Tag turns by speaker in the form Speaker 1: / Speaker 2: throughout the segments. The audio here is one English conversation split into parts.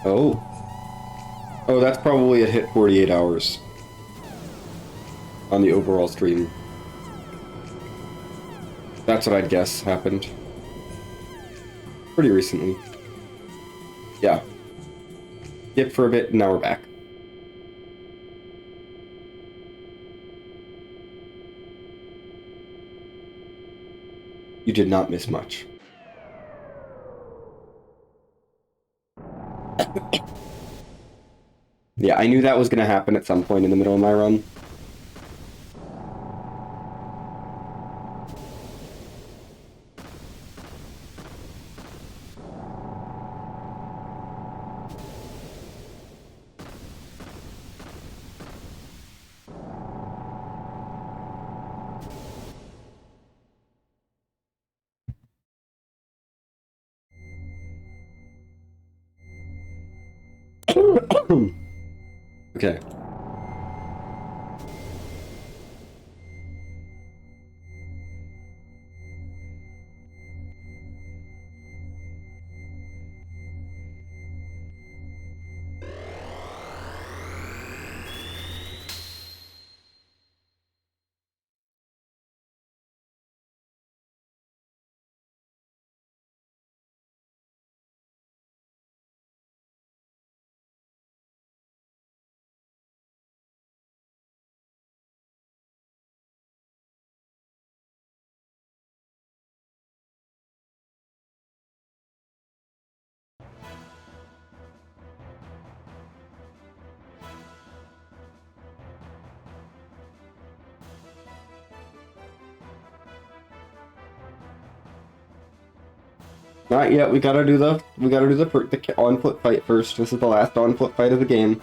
Speaker 1: Oh. Oh, that's probably it hit 48 hours on the overall stream. That's what I'd guess happened. Pretty recently. Yeah. Skip for a bit, now we're back. You did not miss much. Yeah, I knew that was going to happen at some point in the middle of my run. Okay. Not yet. We gotta do the on foot fight first. This is the last on foot fight of the game.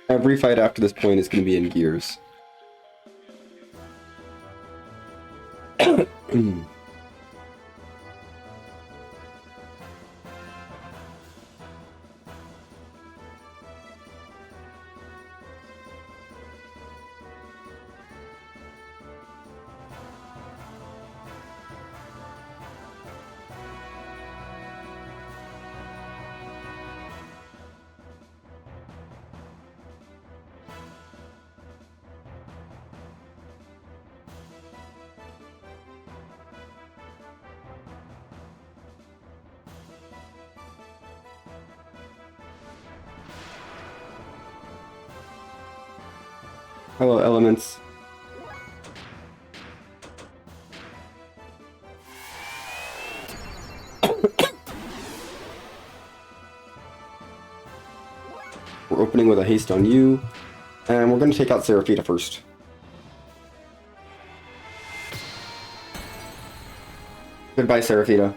Speaker 1: Every fight after this point is going to be in Gears. Hello, elements. We're opening with a haste on you, and we're going to take out Seraphita first. Goodbye, Seraphita.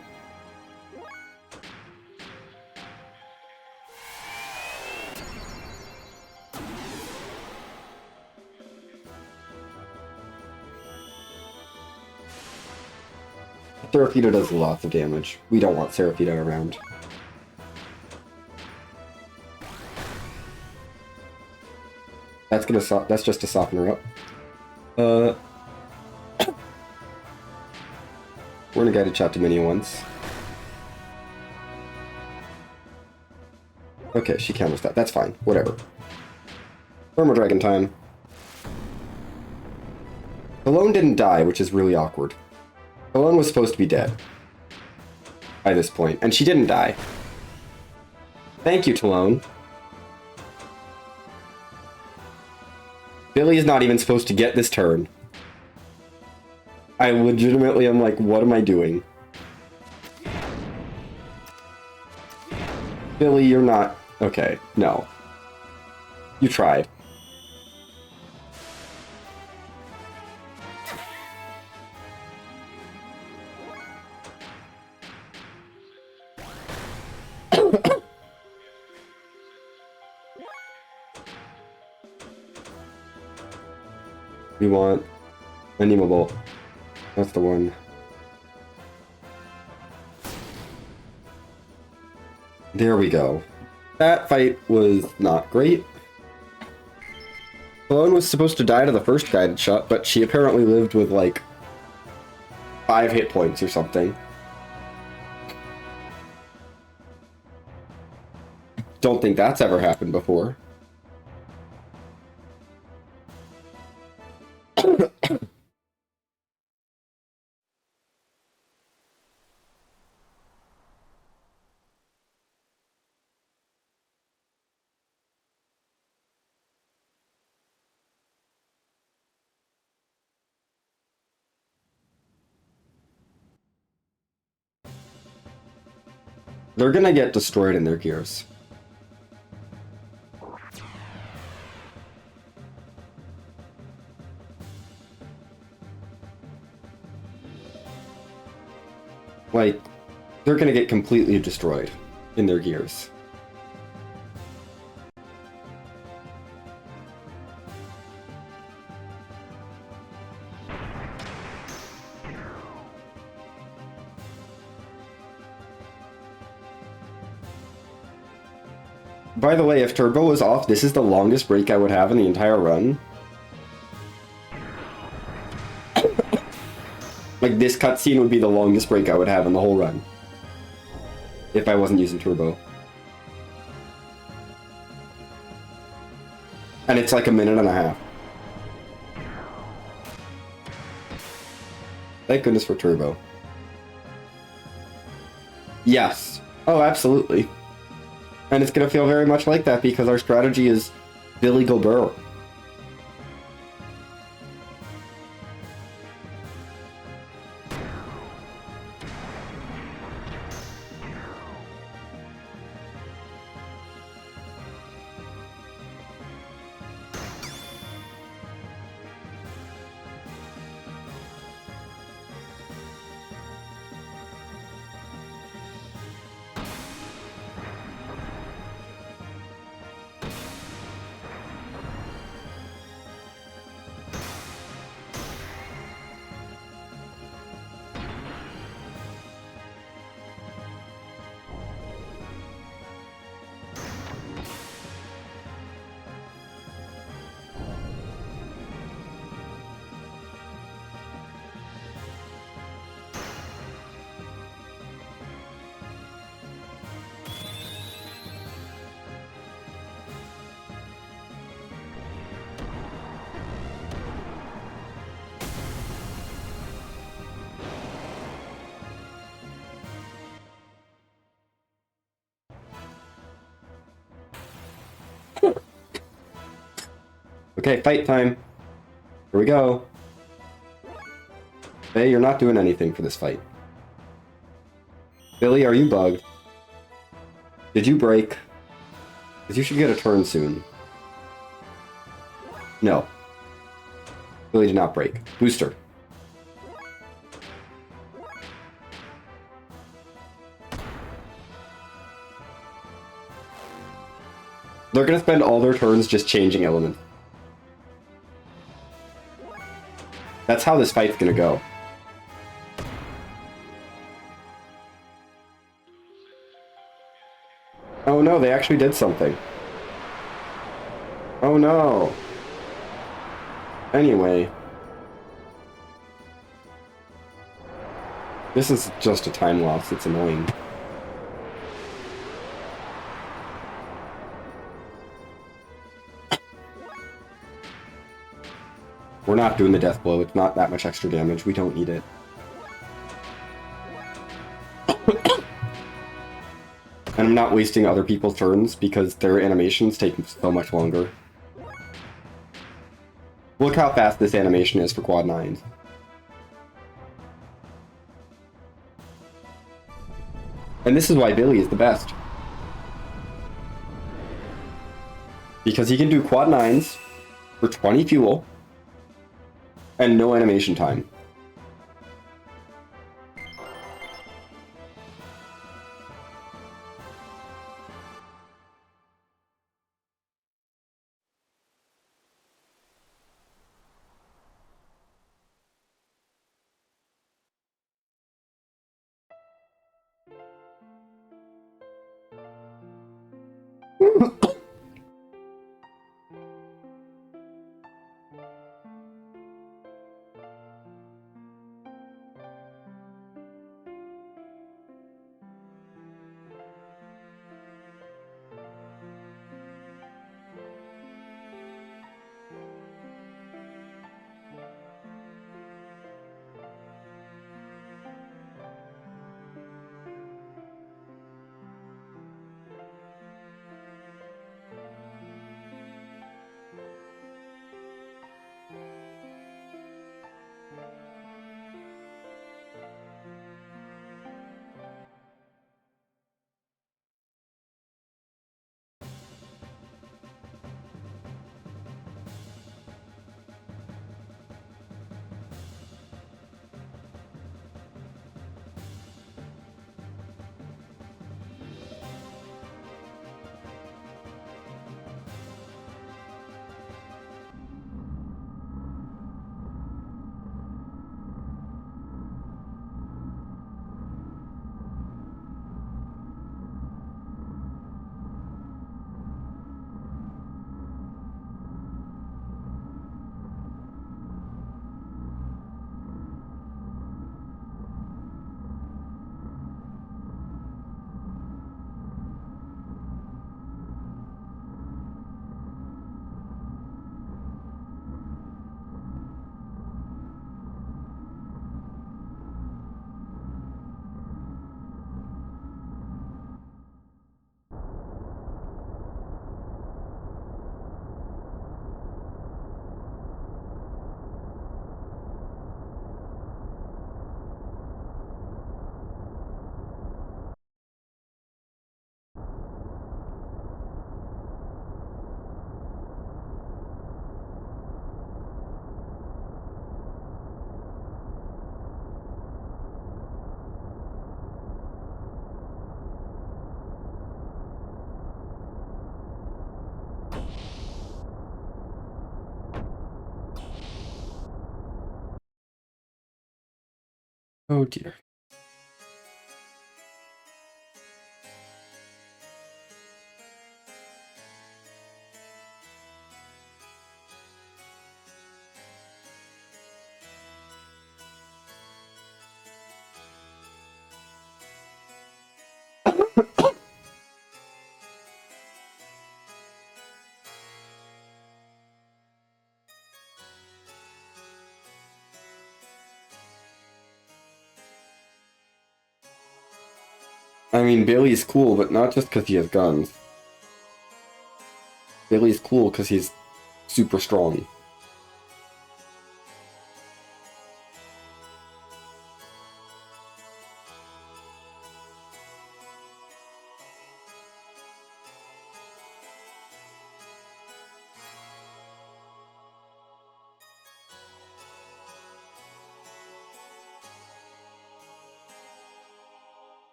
Speaker 1: Seraphita does lots of damage. We don't want Seraphita around. That's just to soften her up. We're gonna guide a chat to mini once. Okay, she counters that. That's fine. Whatever. Thermal Dragon time. Alone didn't die, which is really awkward. Alone was supposed to be dead by this point, and she didn't die. Thank you, Talone. Billy is not even supposed to get this turn. I legitimately am like, what am I doing? Billy, you're not... Okay, no. You tried. We want Animable. That's the one. There we go. That fight was not great. Cologne was supposed to die to the first guided shot, but she apparently lived with like 5 hit points or something. Don't think that's ever happened before. They're gonna get destroyed in their gears. Like, they're gonna get completely destroyed in their gears. By the way, if Turbo is off, this is the longest break I would have in the entire run. Like, this cutscene would be the longest break I would have in the whole run. If I wasn't using Turbo. And it's like 1.5 minutes. Thank goodness for Turbo. Yes. Oh, absolutely. And it's going to feel very much like that because our strategy is Billy Gobert. Okay, fight time. Here we go. Hey, you're not doing anything for this fight. Billy, are you bugged? Did you break? Because you should get a turn soon. No. Billy did not break. Booster. They're gonna spend all their turns just changing elements. That's how this fight's gonna go. Oh no, they actually did something. Oh no. Anyway. This is just a time loss, it's annoying. We're not doing the death blow, it's not that much extra damage, we don't need it. And I'm not wasting other people's turns because their animations take so much longer. Look how fast this animation is for quad 9s. And this is why Billy is the best. Because he can do quad 9s for 20 fuel and no animation time. Oh dear. I mean, Bailey's cool, but not just because he has guns. Bailey's cool because he's super strong.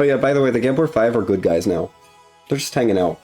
Speaker 1: Oh yeah, by the way, the Gambler 5 are good guys now. They're just hanging out.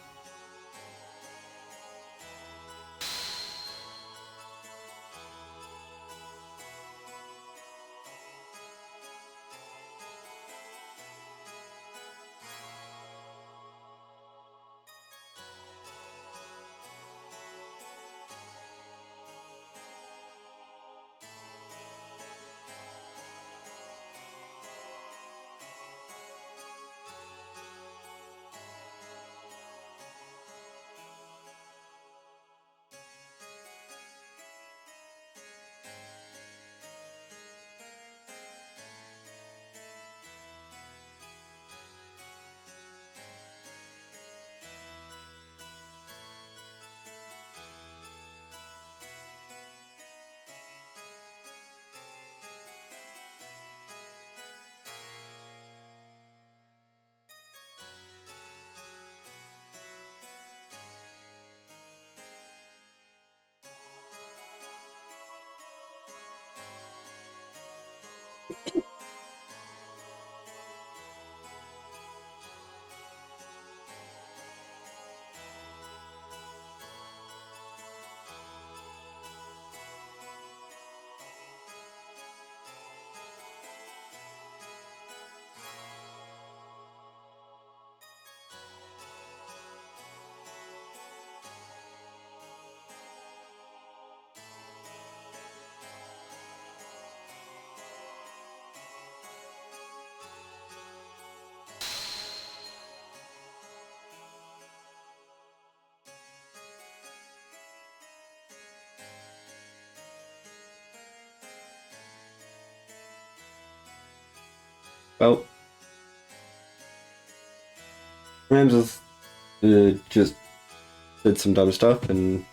Speaker 1: Well, Ramses just did some dumb stuff and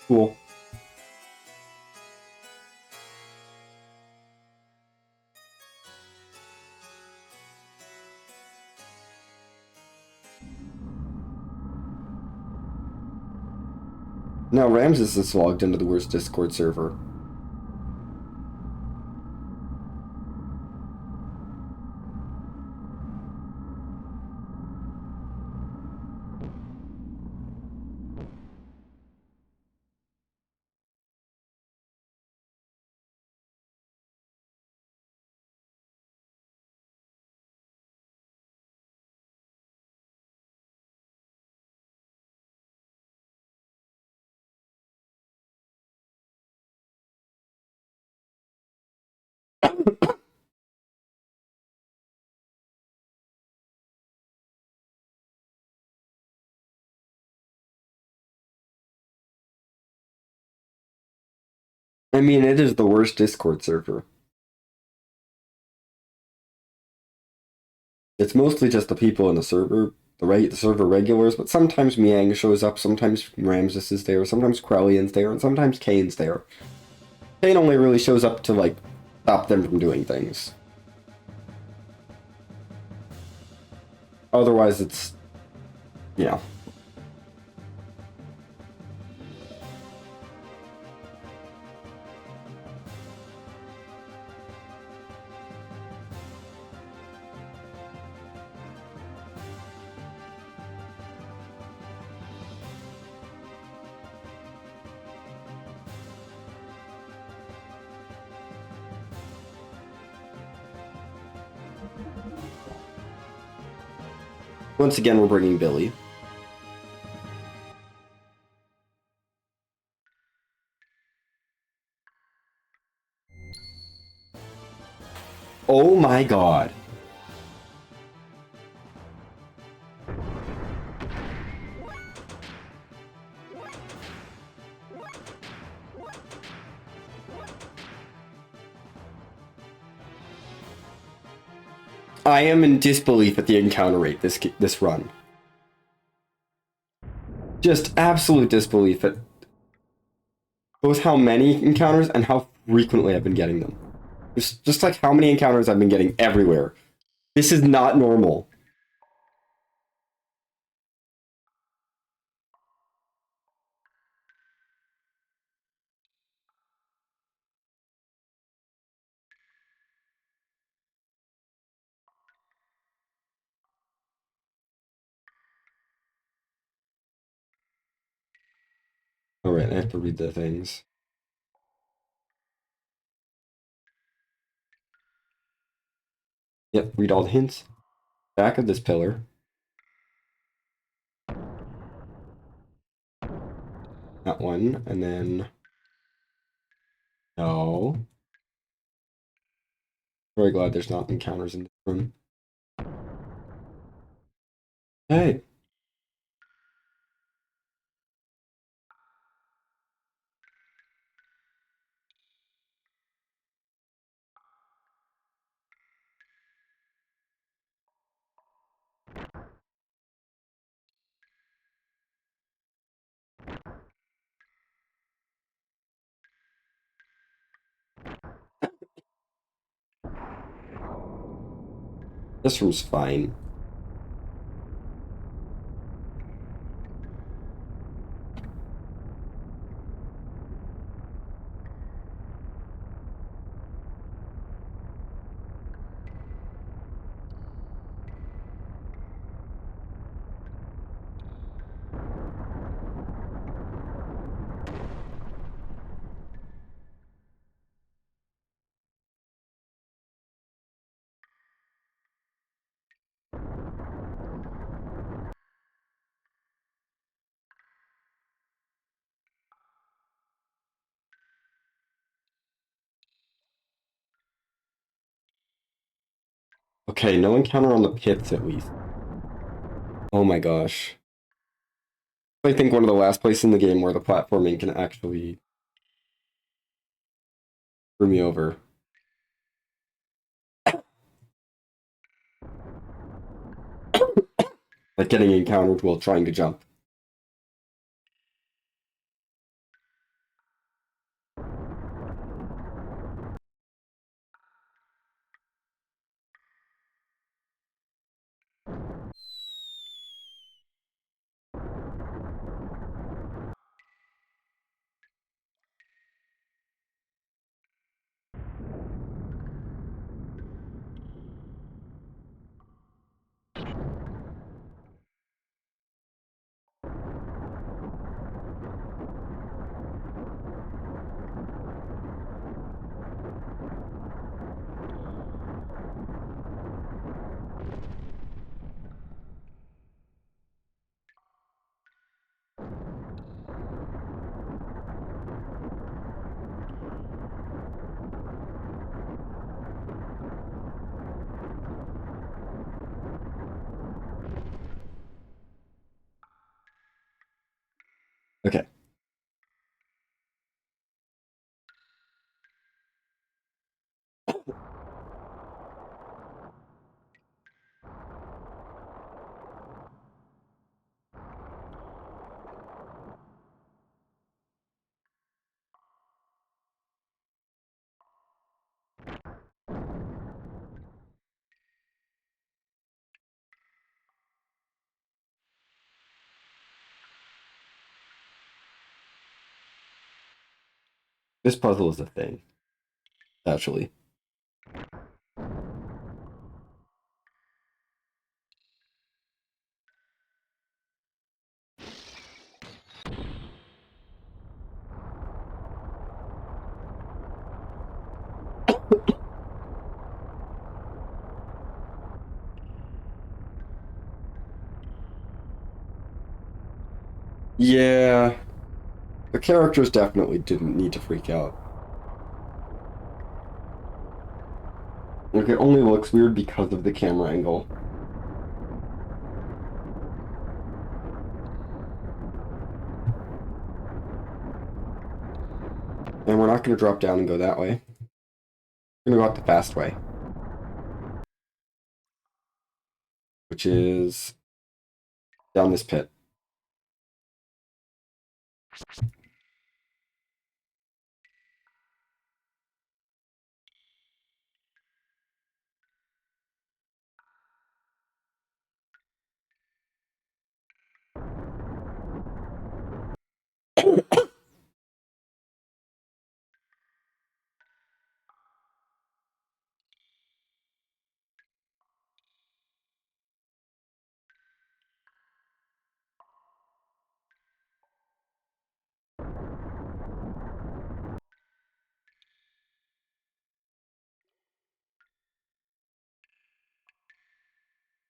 Speaker 1: cool. Now Ramses is logged into the worst Discord server. I mean, it is the worst Discord server. It's mostly just the people in the server, the server regulars, but sometimes Miang shows up, sometimes Ramses is there, sometimes Krellian's there, and sometimes Kane's there. Kane only really shows up to, like, stop them from doing things. Otherwise, it's, you know. Once again, we're bringing Billy. Oh my god. I am in disbelief at the encounter rate this run. Just absolute disbelief at both how many encounters and how frequently I've been getting them. Just like how many encounters I've been getting everywhere. This is not normal. Alright, I have to read the things. Yep, read all the hints. Back of this pillar. That one, and then... No. Very glad there's not encounters in this room. Hey. This room's fine. Okay, no encounter on the pits at least. Oh my gosh. I think one of the last places in the game where the platforming can actually screw me over. Like getting encountered while trying to jump. Okay. This puzzle is a thing, actually. Yeah, the characters definitely didn't need to freak out. Like, it only looks weird because of the camera angle. And we're not going to drop down and go that way. We're going to go out the fast way. Which is down this pit.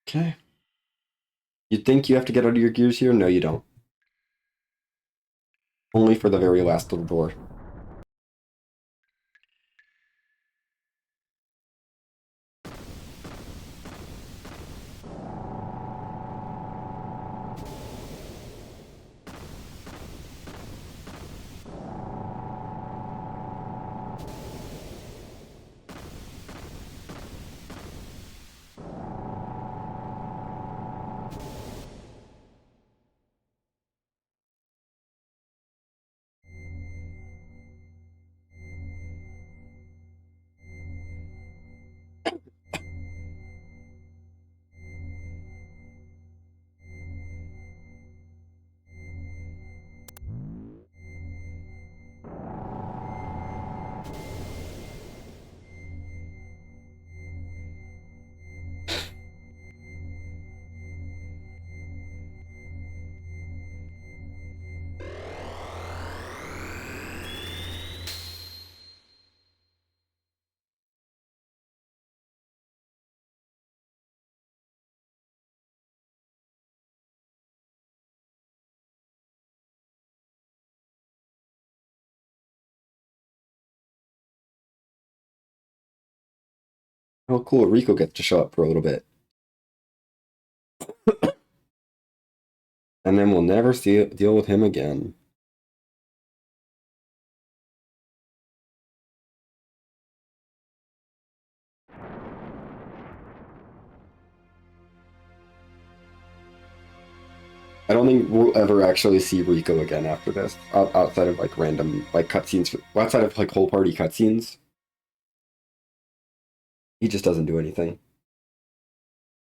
Speaker 1: Okay. You'd think you have to get out of your gears here? No, you don't. Only for the very last little door. Oh, cool. Rico gets to show up for a little bit. And then we'll never deal with him again. I don't think we'll ever actually see Rico again after this, outside of like random like cutscenes, outside of like whole party cutscenes. He just doesn't do anything.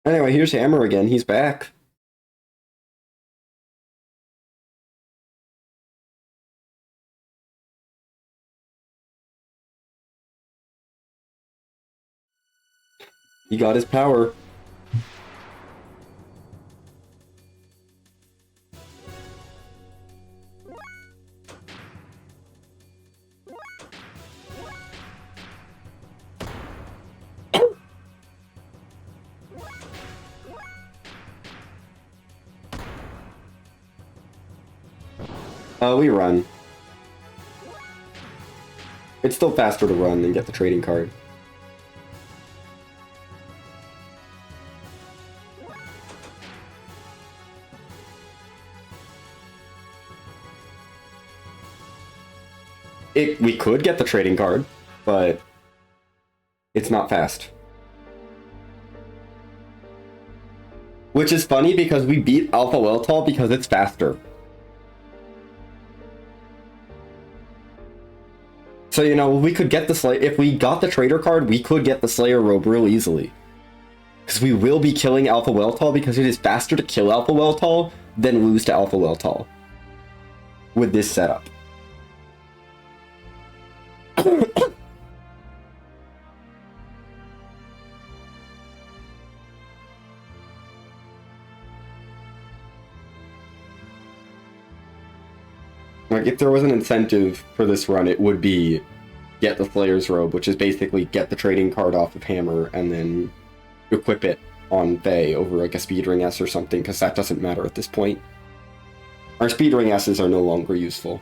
Speaker 1: Anyway, here's Hammer again. He's back. He got his power. We run. It's still faster to run than get the trading card. We could get the trading card, but it's not fast. Which is funny because we beat Alpha Weltall because it's faster. So, you know, we could get the Slayer. If we got the trader card, we could get the Slayer robe real easily. Because we will be killing Alpha Weltall because it is faster to kill Alpha Weltall than lose to Alpha Weltall. With this setup. Like, if there was an incentive for this run, it would be get the Slayer's Robe, which is basically get the trading card off of Hammer and then equip it on Faye over like a Speedring S or something, because that doesn't matter at this point. Our Speedring S's are no longer useful.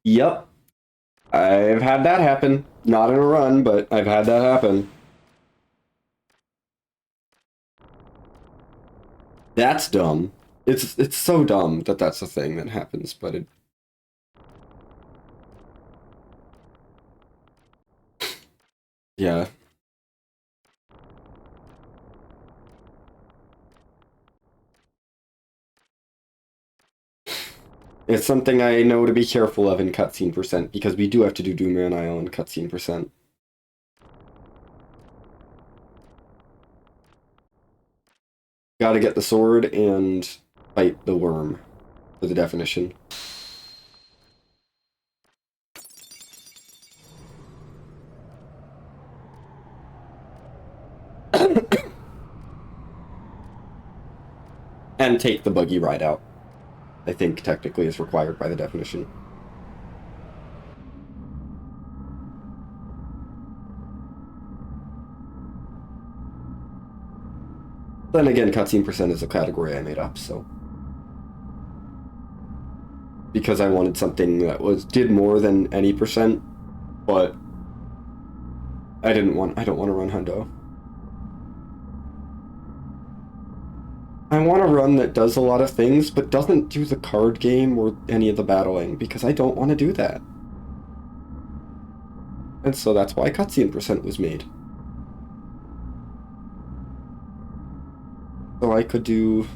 Speaker 1: Yep. I've had that happen. Not in a run, but I've had that happen. That's dumb. It's so dumb that that's a thing that happens, but it... Yeah. It's something I know to be careful of in cutscene percent, because we do have to do Doomman Isle in cutscene percent. Gotta get the sword and fight the worm for the definition. And take the buggy ride out. I think technically is required by the definition. Then again, cutscene percent is a category I made up, so... Because I wanted something that did more than any percent, but I don't want to run Hundo. I want a run that does a lot of things, but doesn't do the card game or any of the battling, because I don't want to do that. And so that's why cutscene percent was made. So I could do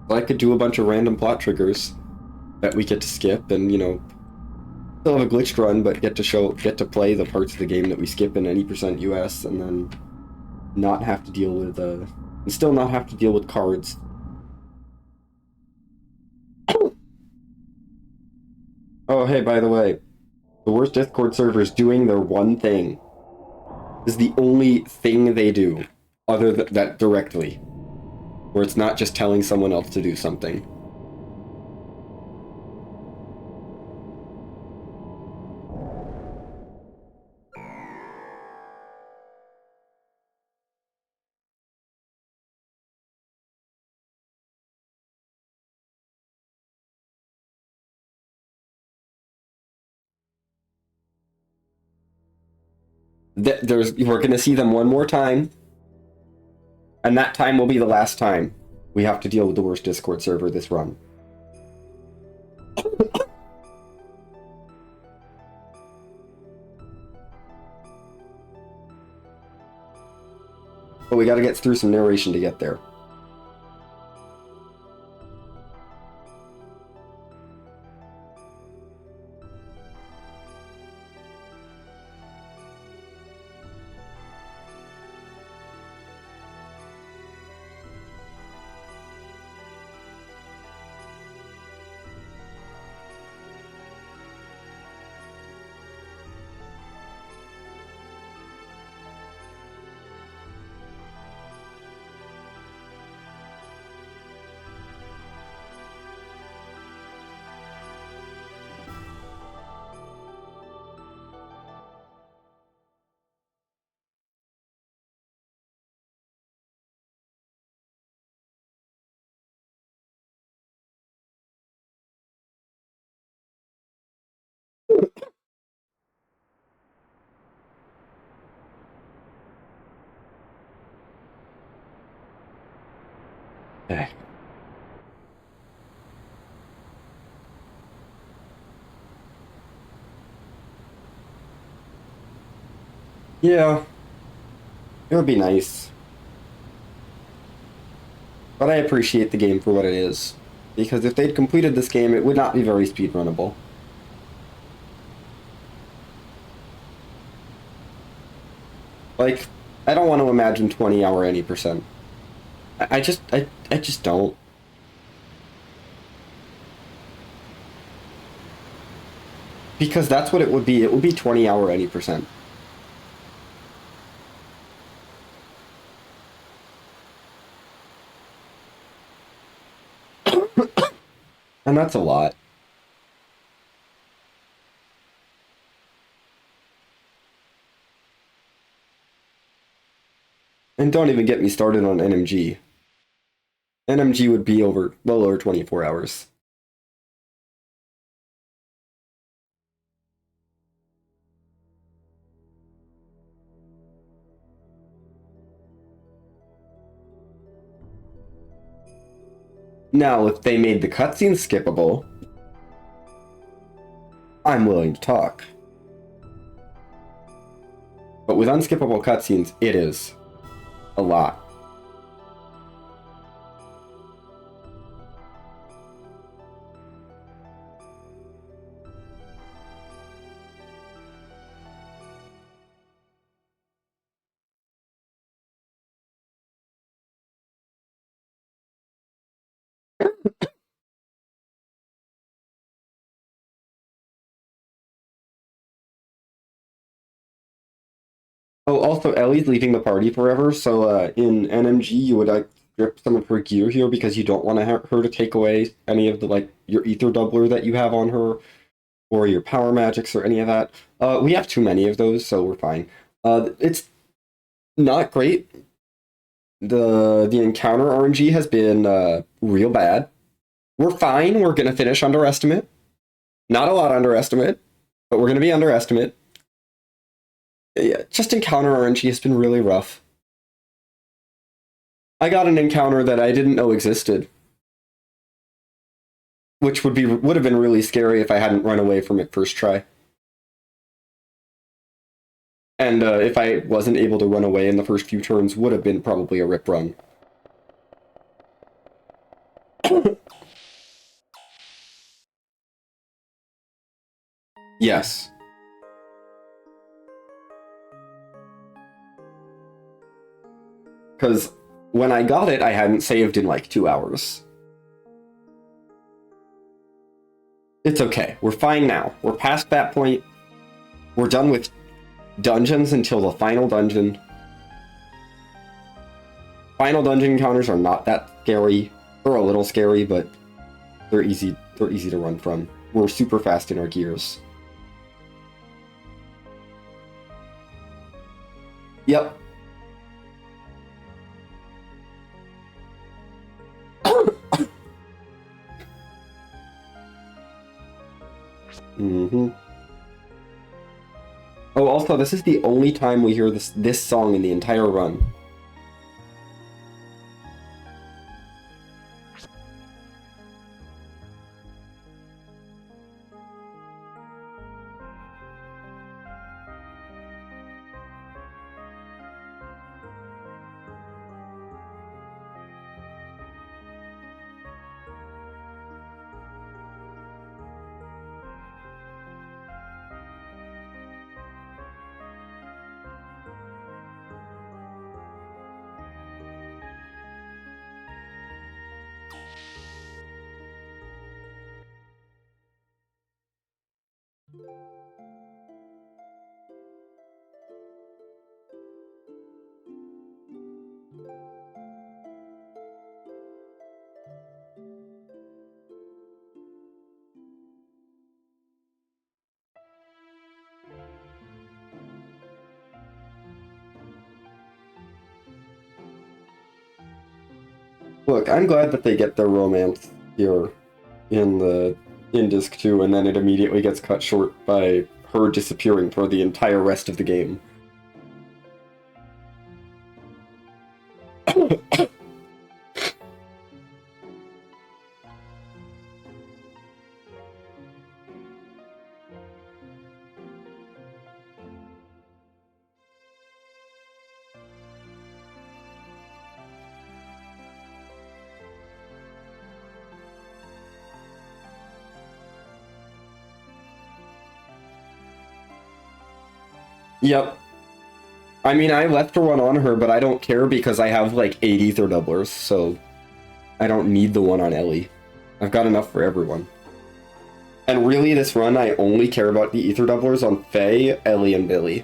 Speaker 1: a bunch of random plot triggers that we get to skip, and, you know, still have a glitched run, but get to play the parts of the game that we skip in any percent US, and then not have to deal with and still not have to deal with cards. Oh, hey, by the way, the worst Discord server is doing their one thing. This is the only thing they do, other than that directly, where it's not just telling someone else to do something. We're going to see them one more time, and that time will be the last time we have to deal with the worst Discord server this run. But we got to get through some narration to get there. Okay. Yeah, it would be nice. But I appreciate the game for what it is. Because if they'd completed this game, it would not be very speedrunnable. Like, I don't want to imagine 20-hour any percent. I just don't. Because that's what it would be. It would be 20-hour any percent. And that's a lot. And don't even get me started on NMG. NMG would be well over 24 hours. Now, if they made the cutscenes skippable, I'm willing to talk. But with unskippable cutscenes, it is a lot. Oh, also, Ellie's leaving the party forever, so in NMG, you would strip some of her gear here because you don't want her to take away any of the, your ether doubler that you have on her, or your power magics, or any of that. We have too many of those, so we're fine. It's not great. The encounter RNG has been real bad. We're fine. We're gonna finish underestimate. Not a lot underestimate, but we're gonna be underestimate. Yeah, just encounter RNG has been really rough. I got an encounter that I didn't know existed, which would have been really scary if I hadn't run away from it first try. And if I wasn't able to run away in the first few turns, would have been probably a rip run. Yes. Because when I got it, I hadn't saved in like 2 hours. It's okay. We're fine now. We're past that point. We're done with dungeons until the final dungeon. Final dungeon encounters are not that scary. They're a little scary, but they're easy to run from. We're super fast in our gears. Yep. Mm-hmm. Oh, also, this is the only time we hear this song in the entire run. Look, I'm glad that they get their romance here in disc 2, and then it immediately gets cut short by her disappearing for the entire rest of the game. Yep. I mean, I left one on her, but I don't care because I have like 8 ether doublers, so I don't need the one on Ellie. I've got enough for everyone. And really, this run, I only care about the ether doublers on Faye, Ellie, and Billy.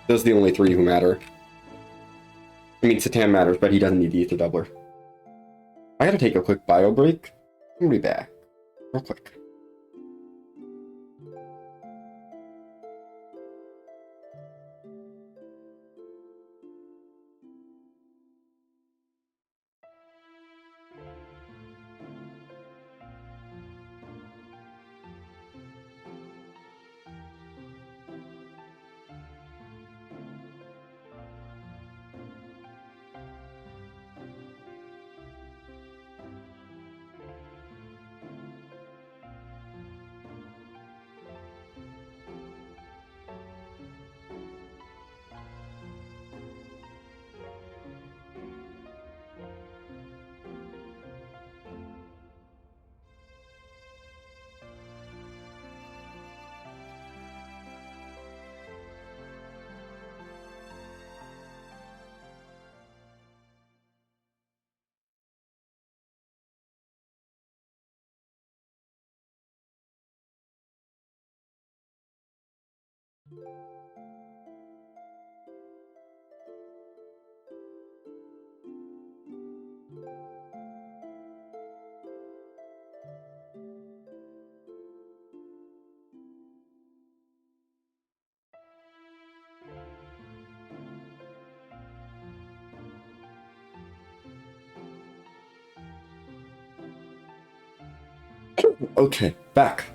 Speaker 1: Those are the only 3 who matter. I mean, Satan matters, but he doesn't need the ether doubler. I gotta take a quick bio break. I'm gonna be back. Real quick. Okay, back.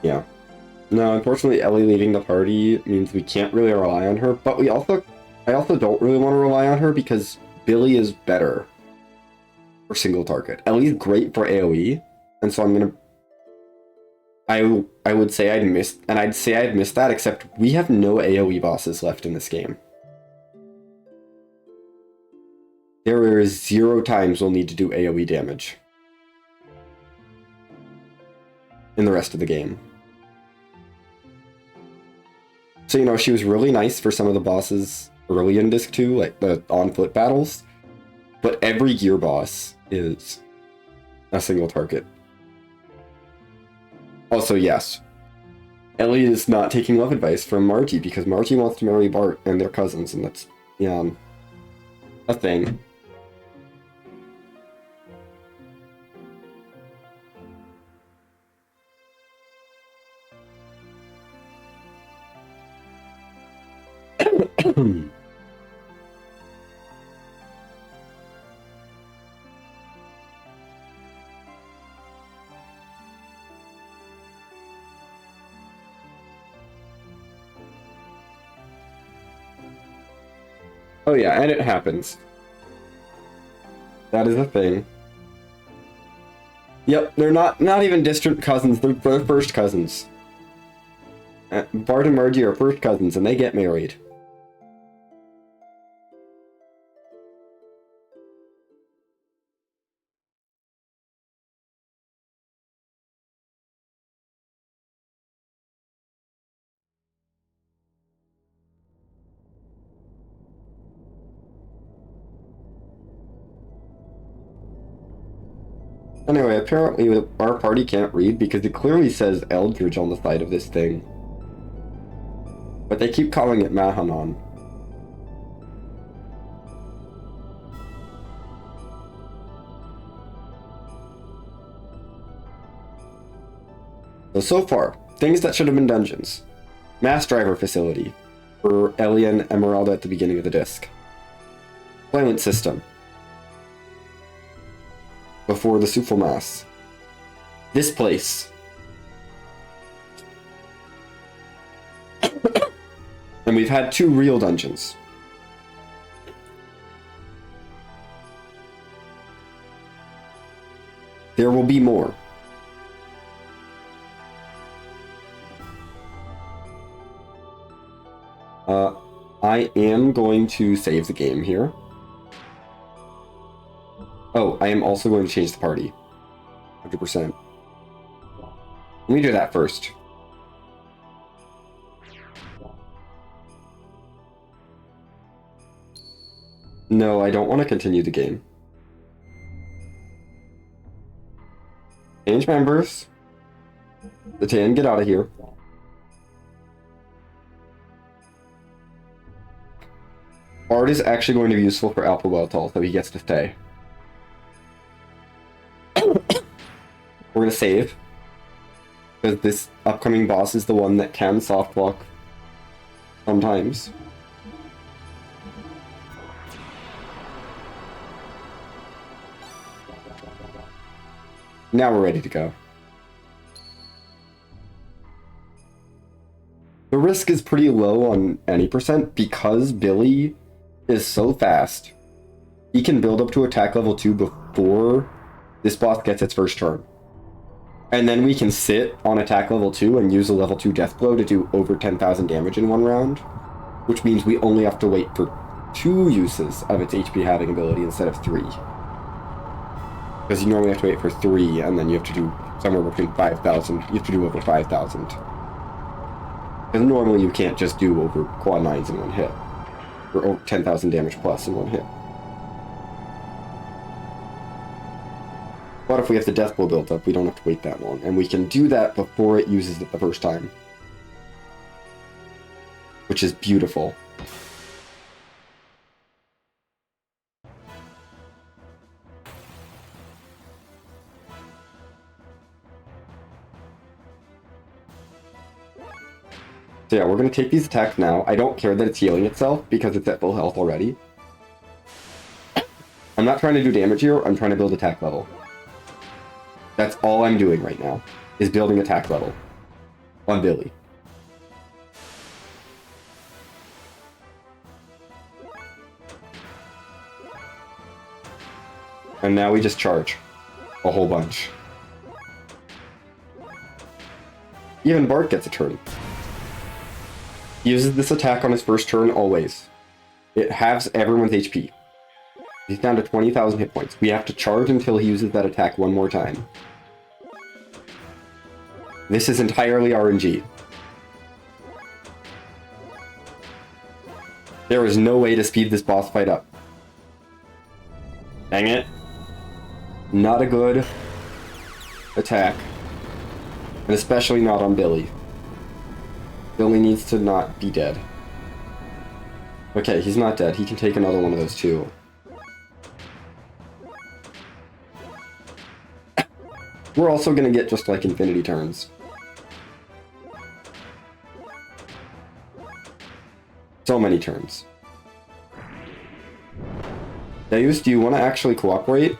Speaker 1: Yeah. No, unfortunately, Ellie leaving the party means we can't really rely on her, but I also don't really want to rely on her because Billy is better for single target. Ellie's great for AoE, and so I would say I'd say I'd miss that, except we have no AoE bosses left in this game. There are 0 times we'll need to do AoE damage in the rest of the game. So, you know, she was really nice for some of the bosses early in Disc 2, like the on-foot battles. But every gear boss is a single target. Also, yes, Ellie is not taking love advice from Margie because Margie wants to marry Bart and they're cousins, and that's, yeah, a thing. Oh yeah, and it happens. That is a thing. Yep, they're not even distant cousins, they're first cousins. Bart and Margie are first cousins, and they get married. Anyway, apparently our party can't read because it clearly says Eldridge on the side of this thing. But they keep calling it Mahanon. So far, things that should have been dungeons. Mass driver facility for Ellie and Emeralda at the beginning of the disc. Deployment system before the Sufal Mass. This place. And we've had 2 real dungeons. There will be more. I am going to save the game here. Oh, I am also going to change the party. 100%. Let me do that first. No, I don't want to continue the game. Change members. The Tan, get out of here. Bart is actually going to be useful for Alpha Weltall, so he gets to stay. We're going to save. Because this upcoming boss is the one that can soft block sometimes. Now we're ready to go. The risk is pretty low on any percent because Billy is so fast. He can build up to attack level 2 before this boss gets its first turn. And then we can sit on attack level 2 and use a level 2 death blow to do over 10,000 damage in one round. Which means we only have to wait for 2 uses of its HP halving ability instead of 3. Because you normally have to wait for 3, and then you have to do somewhere between 5,000. You have to do over 5,000. Because normally you can't just do over quad 9s in one hit. Or over 10,000 damage plus in one hit. But if we have the death blow built up, we don't have to wait that long. And we can do that before it uses it the first time. Which is beautiful. So yeah, we're going to take these attacks now. I don't care that it's healing itself because it's at full health already. I'm not trying to do damage here, I'm trying to build attack level. That's all I'm doing right now, is building attack level on Billy. And now we just charge a whole bunch. Even Bart gets a turn. He uses this attack on his first turn always. It halves everyone's HP. He's down to 20,000 hit points. We have to charge until he uses that attack one more time. This is entirely RNG. There is no way to speed this boss fight up. Dang it. Not a good attack. And especially not on Billy. Billy needs to not be dead. Okay, he's not dead. He can take another one of those too. We're also gonna get just like infinity turns. So many turns. Deus, do you want to actually cooperate?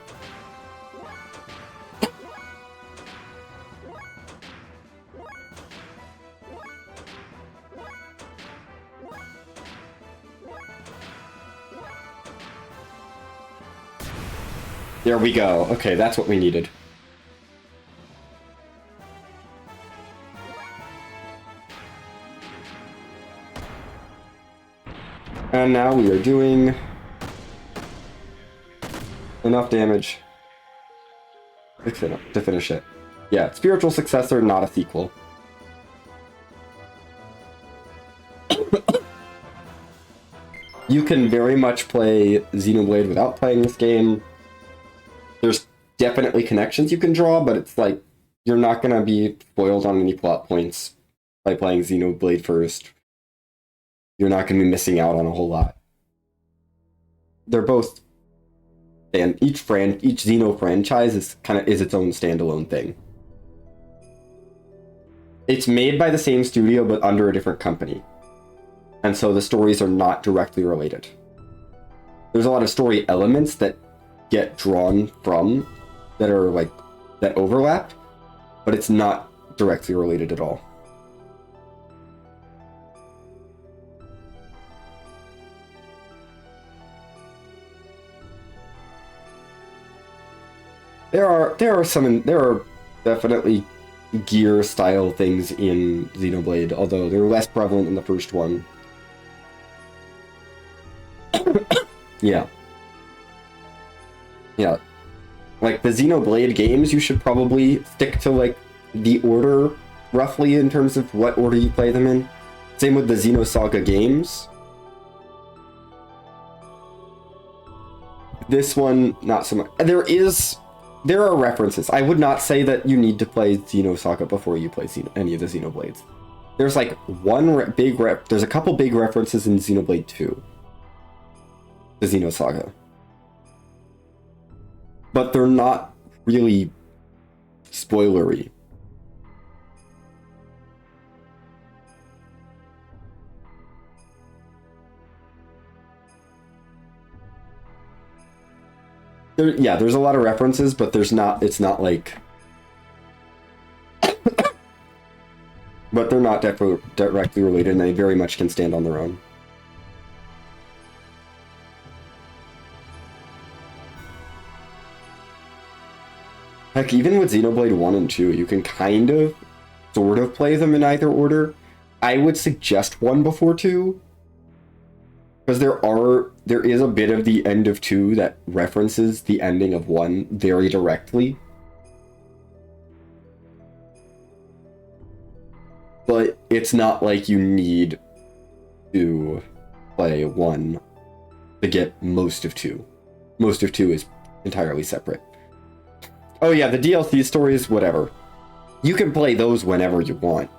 Speaker 1: There we go. Okay, that's what we needed. And now we are doing enough damage to finish it. Yeah, spiritual successor, not a sequel. You can very much play Xenoblade without playing this game. There's definitely connections you can draw, but it's like, you're not gonna be spoiled on any plot points by playing Xenoblade first. You're not gonna be missing out on a whole lot. They're both, and each Xeno franchise is its own standalone thing. It's made by the same studio, but under a different company. And so the stories are not directly related. There's a lot of story elements that get drawn from, that are like, that overlap, but it's not directly related at all. There are definitely gear style things in Xenoblade, although they're less prevalent in the first one. Yeah. Yeah. Like, the Xenoblade games, you should probably stick to, like, the order, roughly, in terms of what order you play them in. Same with the Xenosaga games. This one, not so much. There are references. I would not say that you need to play Xenosaga before you play any of the Xenoblades. There's like there's a couple big references in Xenoblade 2. The Xenosaga. But they're not really spoilery. There's a lot of references, but it's not like... but they're not directly related, and they very much can stand on their own. Heck, even with Xenoblade 1 and 2, you can sort of play them in either order. I would suggest 1 before 2. Because there is a bit of the end of 2 that references the ending of 1 very directly. But it's not like you need to play 1 to get most of 2. Most of 2 is entirely separate. Oh yeah, the DLC stories, whatever. You can play those whenever you want.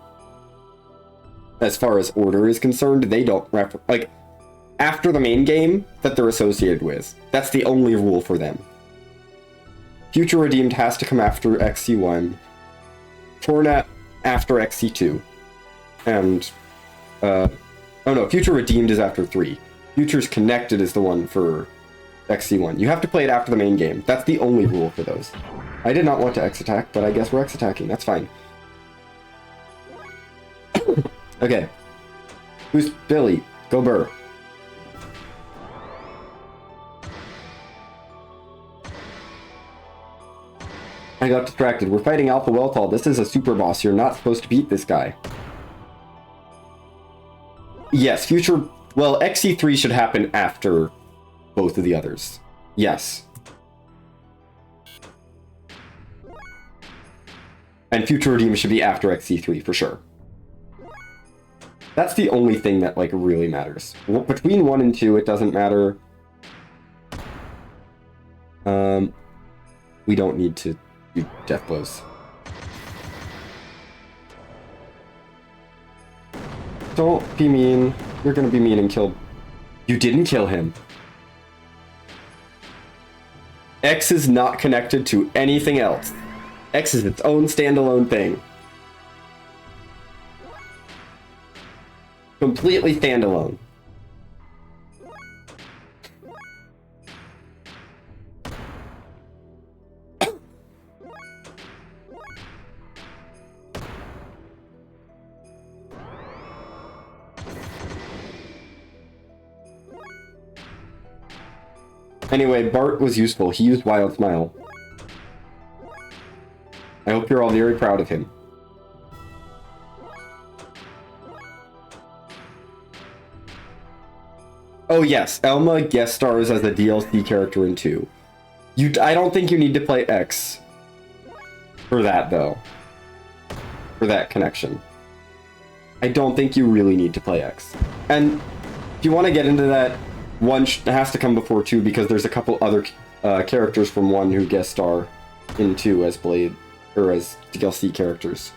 Speaker 1: As far as order is concerned, they don't like, after the main game that they're associated with. That's the only rule for them. Future Redeemed has to come after XC1. Torna after XC2. And, oh no, Future Redeemed is after 3. Future's Connected is the one for XC1. You have to play it after the main game. That's the only rule for those. I did not want to X-attack, but I guess we're X-attacking. That's fine. Okay. Who's Billy? Go Burr. I got distracted. We're fighting Alpha Weltall. This is a super boss. You're not supposed to beat this guy. Yes, future... Well, XC3 should happen after both of the others. Yes. And Future Redeem should be after XC3, for sure. That's the only thing that, like, really matters. Between 1 and 2, it doesn't matter. We don't need to do death blows. Don't be mean. You're gonna be mean and kill... You didn't kill him. X is not connected to anything else. X is its own standalone thing. Completely standalone. Anyway, Bart was useful. He used Wild Smile. I hope you're all very proud of him. Oh yes, Elma guest stars as a DLC character in 2. I don't think you need to play X for that, though. For that connection. I don't think you really need to play X. And if you want to get into that, 1 has to come before 2 because there's a couple other characters from 1 who guest star in 2 as Blade, or as DLC characters.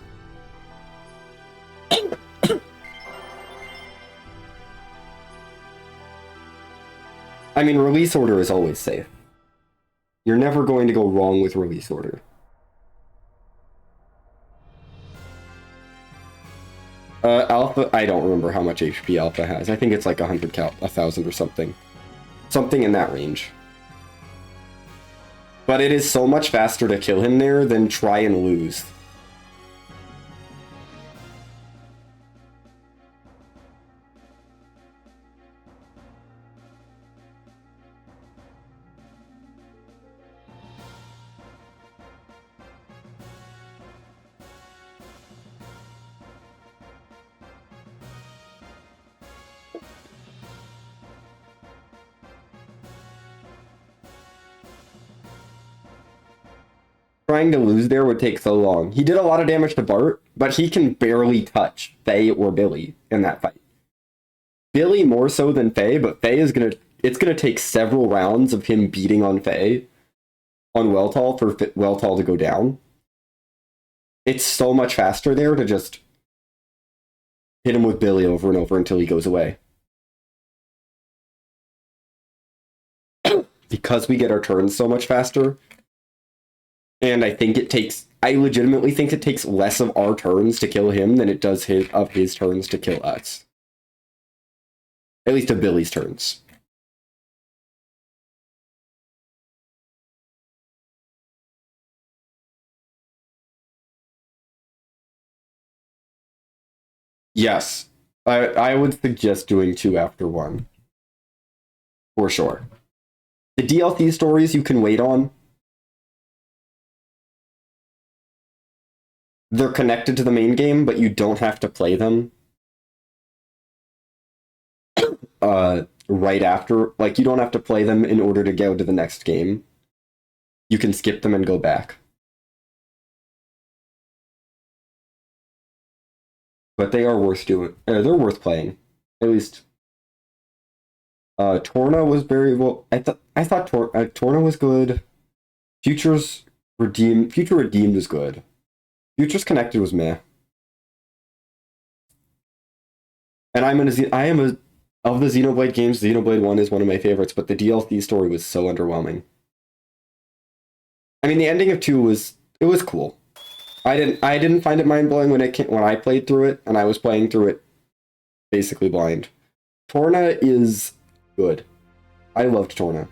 Speaker 1: I mean, release order is always safe. You're never going to go wrong with release order. Alpha, I don't remember how much HP Alpha has. I think it's like 1,000 or something. Something in that range. But it is so much faster to kill him there than try and lose. Trying to lose there would take so long. He did a lot of damage to Bart, but he can barely touch Faye or Billy in that fight. Billy more so than Faye, but Faye is it's gonna take several rounds of him beating on Faye, on Weltall, for Weltall to go down. It's so much faster there to just hit him with Billy over and over until he goes away. Because we get our turns so much faster, and I legitimately think it takes less of our turns to kill him than it does of his turns to kill us. At least of Billy's turns. Yes, I would suggest doing 2 after 1. For sure. The DLC stories you can wait on. They're connected to the main game, but you don't have to play them right after. Like, you don't have to play them in order to go to the next game. You can skip them and go back. But they are worth doing. They're worth playing. At least. Torna was very well. I thought Torna was good. Future Redeemed was good. Futures Connected was meh. And of the Xenoblade games, Xenoblade 1 is one of my favorites, but the DLC story was so underwhelming. I mean, the ending of 2 was cool. I didn't find it mind-blowing when I played through it, and I was playing through it basically blind. Torna is good. I loved Torna.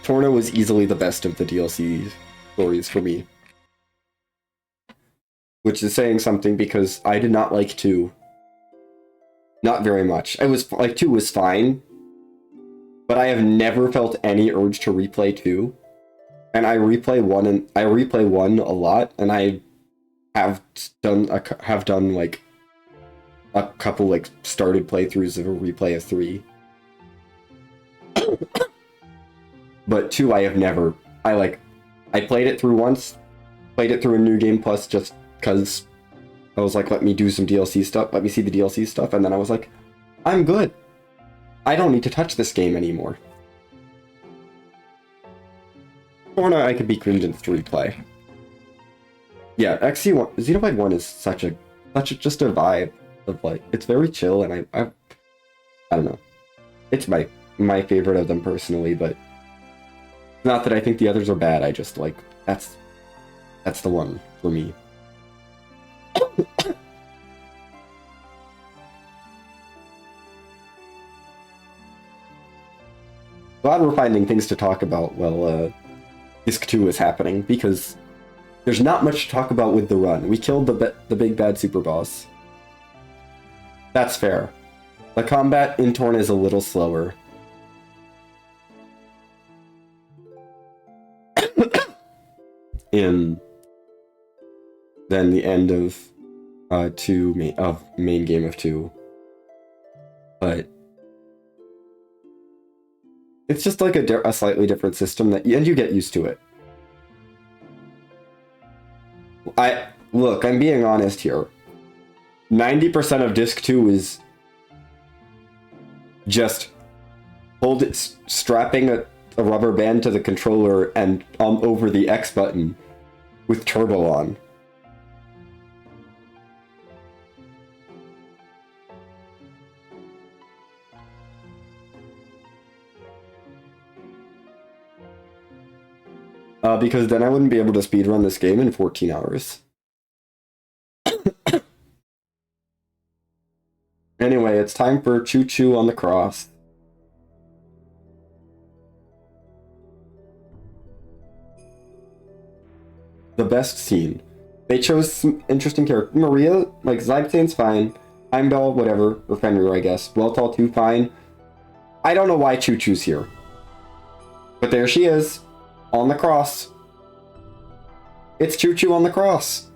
Speaker 1: Torna was easily the best of the DLC stories for me. Which is saying something because I did not like 2. Not very much. 2 was fine, but I have never felt any urge to replay 2. And I replay 1 a lot, and I have done like a couple like started playthroughs of a replay of 3. But 2 I have never. I played it through once, played it through a New Game Plus just because I was like, let me do some DLC stuff, let me see the DLC stuff, and then I was like, I'm good. I don't need to touch this game anymore. Torna I could be convinced to replay. Yeah, XC1, Xenoblade 1 is such a just a vibe of like, it's very chill, and I don't know. It's my favorite of them personally, but not that I think the others are bad, I just like, that's the one for me. Glad we're finding things to talk about while Disc 2 is happening, because there's not much to talk about with the run. We killed the big bad super boss. That's fair. The combat in Torn is a little slower. Than the end of main game of 2. But it's just like a slightly different system and you get used to it. I'm being honest here. 90% of Disc 2 is just strapping a rubber band to the controller and over the X button with turbo on. Because then I wouldn't be able to speedrun this game in 14 hours. Anyway, it's time for Choo Choo on the Cross. The best scene. They chose some interesting characters. Maria, like, Zyptain's fine. Heimdall, whatever. Or Fenrir, I guess. Weltall 2, fine. I don't know why Choo Choo's here. But there she is. On the cross. It's Choo Choo on the cross.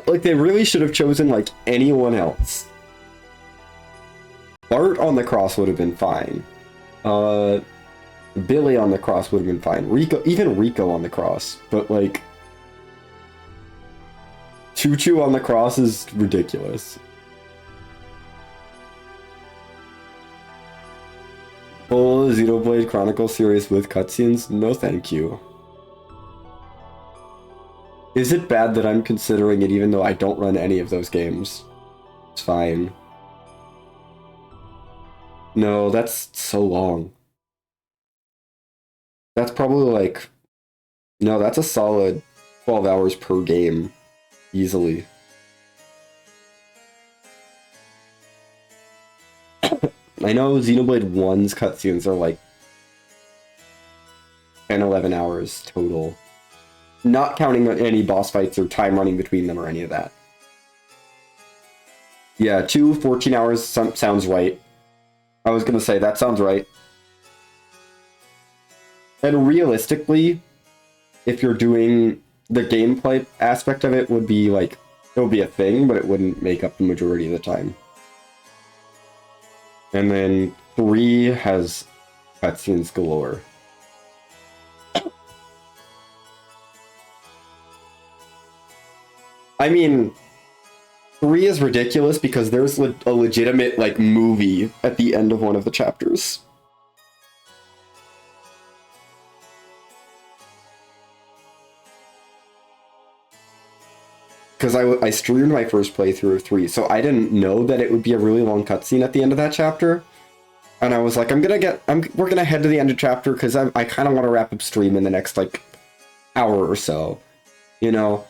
Speaker 1: Like, they really should have chosen, like, anyone else. Bart on the cross would have been fine. Billy on the cross would have been fine. Even Rico on the cross. But, like, Choo Choo on the cross is ridiculous. Full Xenoblade Chronicles series with cutscenes? No thank you. Is it bad that I'm considering it even though I don't run any of those games? It's fine. No, that's so long. That's probably like... No, that's a solid 12 hours per game. Easily. I know Xenoblade 1's cutscenes are like 10, 11 hours total. Not counting any boss fights or time running between them or any of that. Yeah, 14 hours sounds right. I was gonna say, that sounds right. And realistically, if you're doing the gameplay aspect of it would be like, it would be a thing, but it wouldn't make up the majority of the time. And then 3 has cutscenes galore. I mean, 3 is ridiculous because there's a legitimate, like, movie at the end of one of the chapters. Because I streamed my first playthrough of 3, so I didn't know that it would be a really long cutscene at the end of that chapter. And I was like, we're gonna head to the end of chapter because I kind of want to wrap up stream in the next, like, hour or so. You know?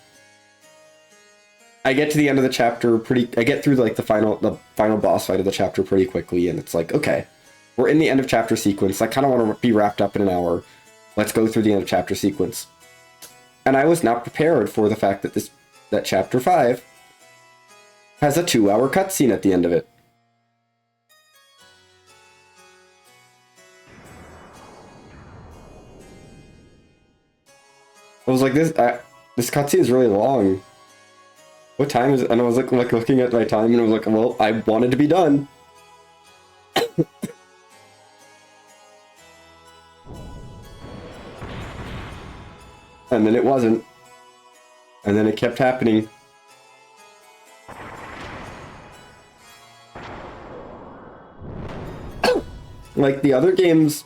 Speaker 1: I get to the end of the chapter I get through, like, the final boss fight of the chapter pretty quickly, and it's like, okay, we're in the end of chapter sequence. I kind of want to be wrapped up in an hour. Let's go through the end of chapter sequence. And I was not prepared for the fact that chapter 5 has a 2-hour cutscene at the end of it. I was like, this cutscene is really long. What time is it? And I was like looking at my time and I was like, well, I wanted to be done. And then it wasn't. And then it kept happening. Like, the other games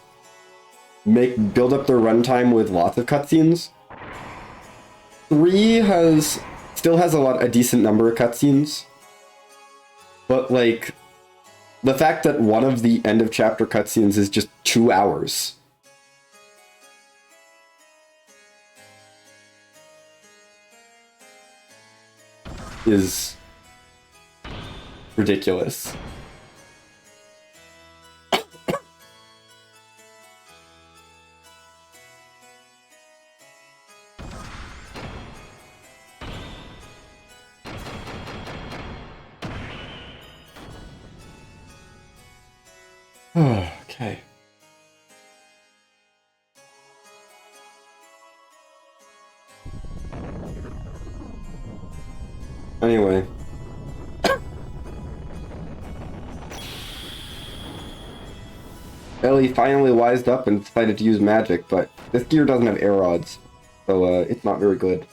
Speaker 1: build up their runtime with lots of cutscenes. 3 still has a decent number of cutscenes. But, like, the fact that one of the end of chapter cutscenes is just 2 hours. Is ridiculous. Okay. Anyway. Ellie finally wised up and decided to use magic, but this gear doesn't have air rods, so it's not very good.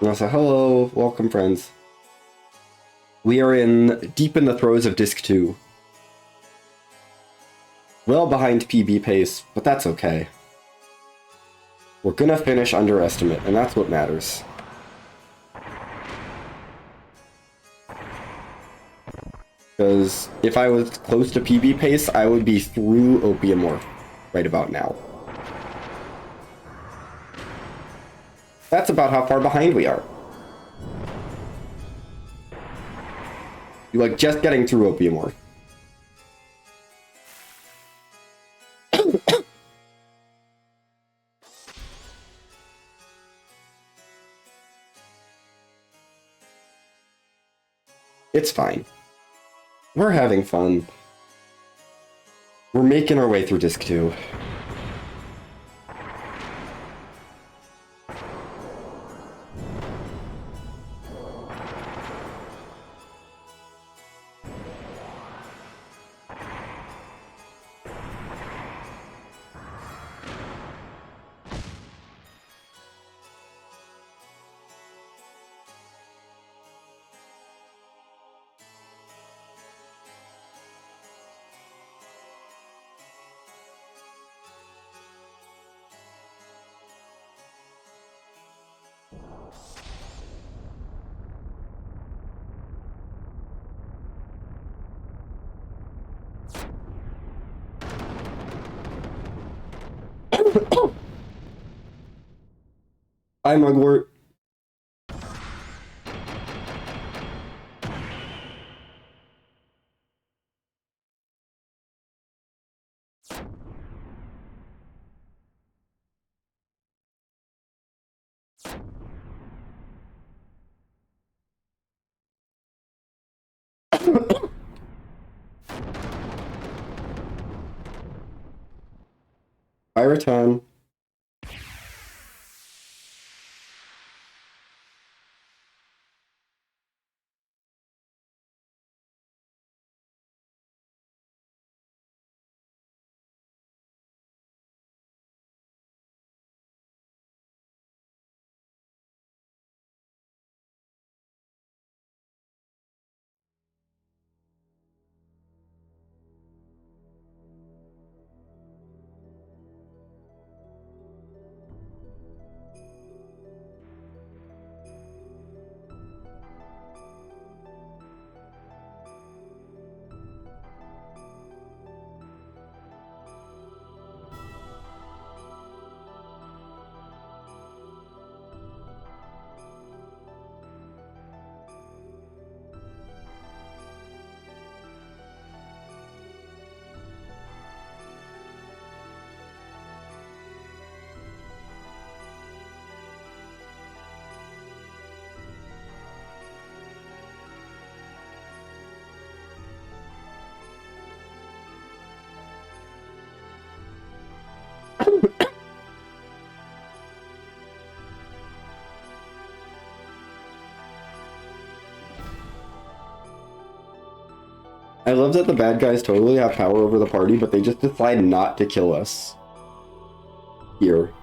Speaker 1: So hello, welcome friends. We are deep in the throes of Disc 2. Well behind PB pace, but that's okay. We're gonna finish under estimate, and that's what matters. Because if I was close to PB pace, I would be through Opiumorph right about now. That's about how far behind we are. You're like just getting through Opiumorph. It's fine. We're having fun. We're making our way through Disc 2. Hi, Mugwort. Piraton. I love that the bad guys totally have power over the party, but they just decide not to kill us. Here.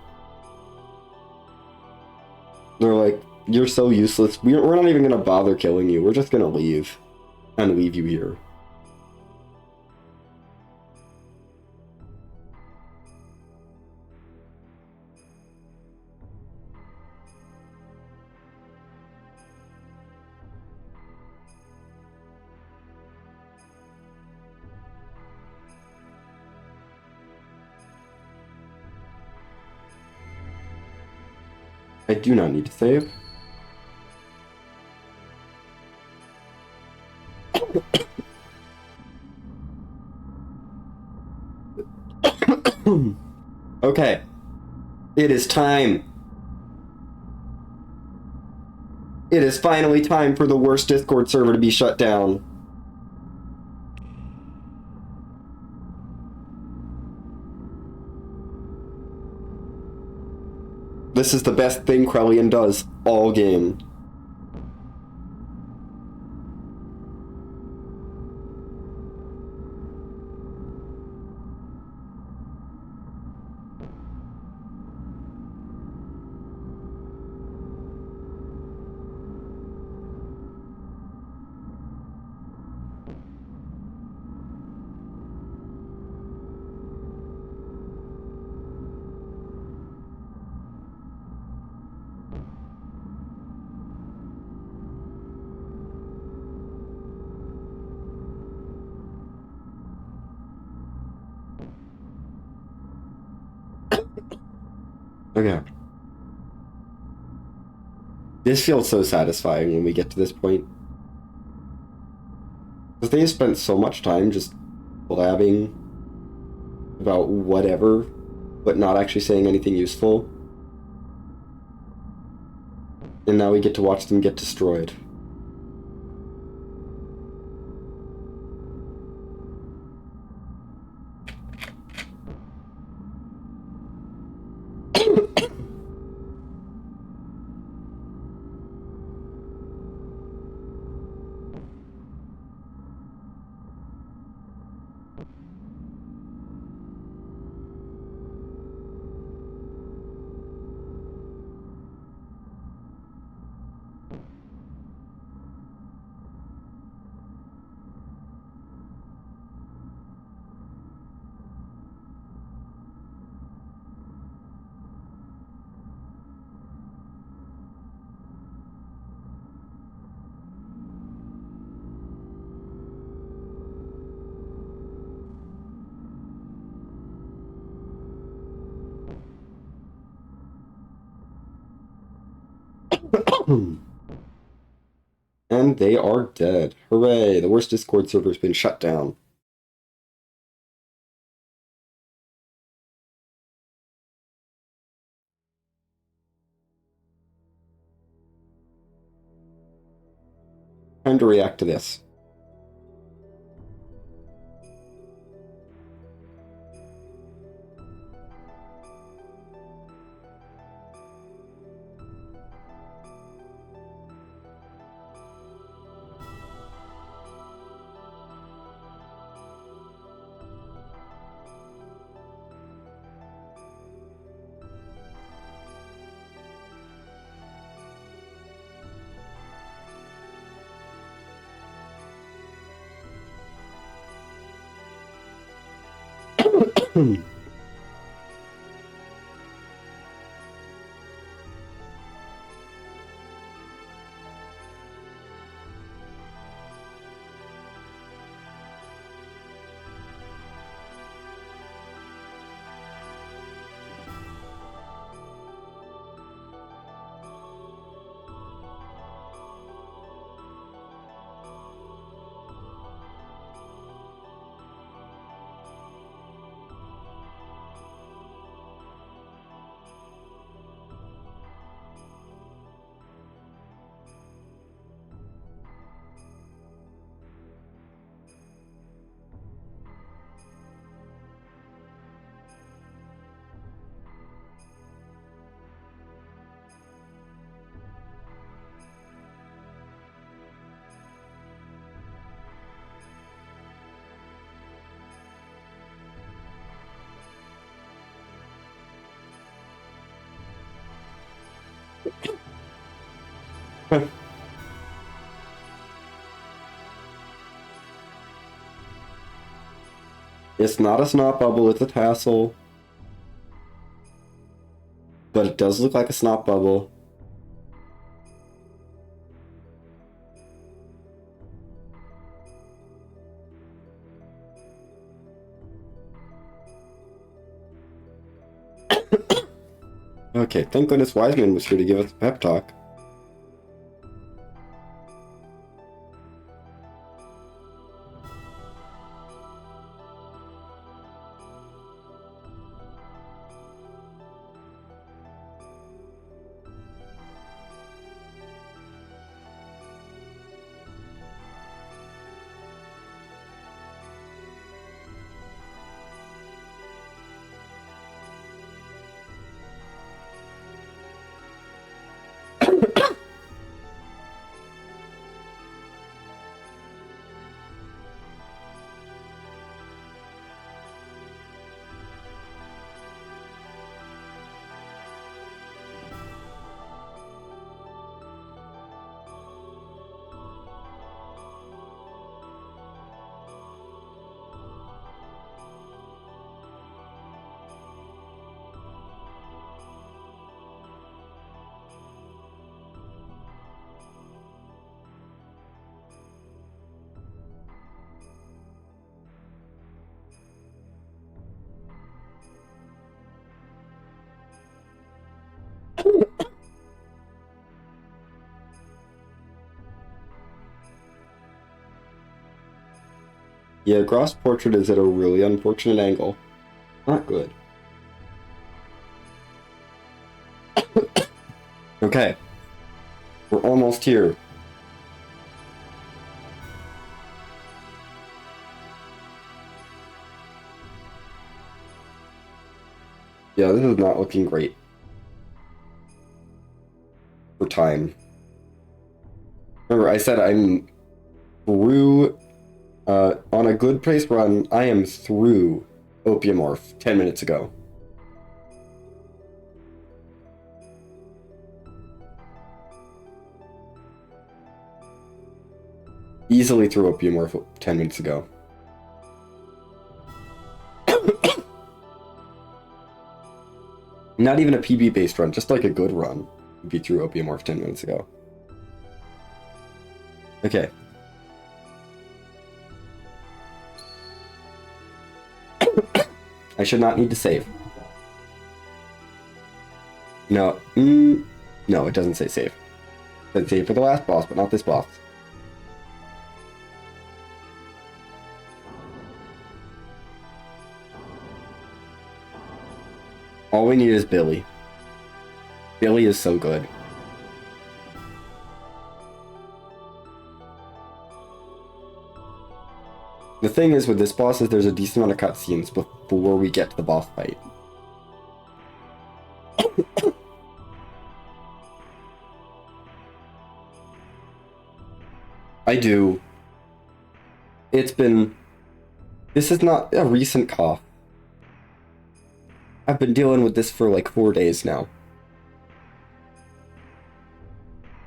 Speaker 1: They're like, you're so useless. We're not even gonna bother killing you. We're just gonna leave. And leave you here. I do not need to save. Okay. It is time. It is finally time for the worst Discord server to be shut down. This is the best thing Krellian does all game. Okay. This feels so satisfying when we get to this point. Because they spent so much time just blabbing about whatever, but not actually saying anything useful. And now we get to watch them get destroyed. And they are dead. Hooray, the worst Discord server's been shut down. Time to react to this. It's not a snot bubble, it's a tassel. But it does look like a snot bubble. Okay, thank goodness Wiseman was here to give us a pep talk. Yeah, Gross Portrait is at a really unfortunate angle. Not good. Okay. We're almost here. Yeah, this is not looking great. For time. Remember, I said I'm through, on a good pace run, I am through Opiumorph 10 minutes ago. Easily through Opiumorph 10 minutes ago. Not even a PB-based run, just like a good run would be through Opiumorph 10 minutes ago. Okay. I should not need to save. No. No, it doesn't say save. It says save for the last boss, but not this boss. All we need is Billy. Billy is so good. The thing is with this boss is there's a decent amount of cutscenes before we get to the boss fight. I do. This is not a recent cough. I've been dealing with this for like 4 days now.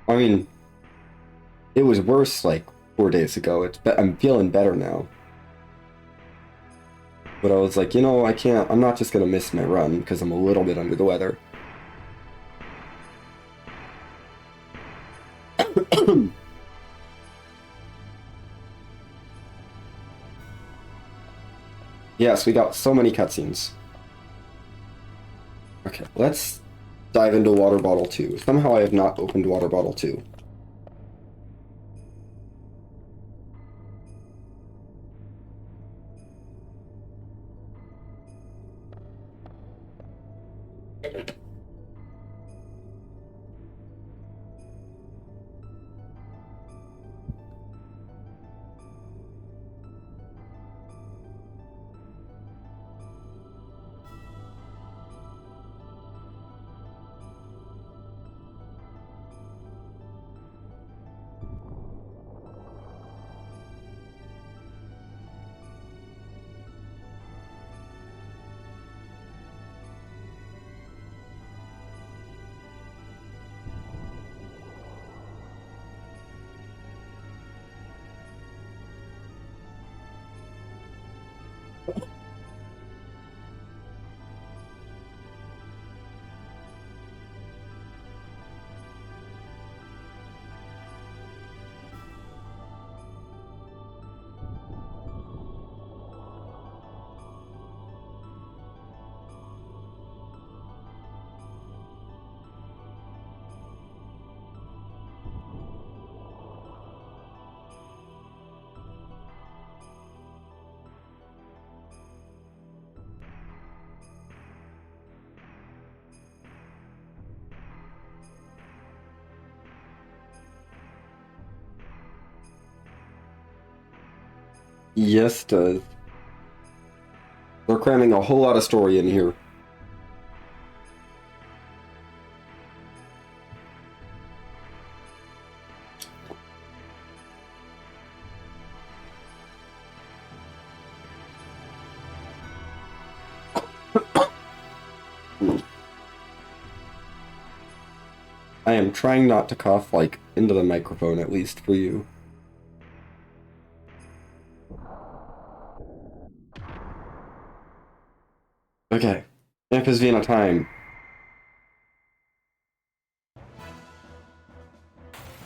Speaker 1: I mean, it was worse like 4 days ago. I'm feeling better now. But I was like, I'm not just gonna miss my run because I'm a little bit under the weather. Yes, we got so many cutscenes. Okay, let's dive into Water Bottle 2. Somehow I have not opened Water Bottle 2. Yes, it does. We're cramming a whole lot of story in here. I am trying not to cough, like, into the microphone, at least for you. Okay. Amphisvina time.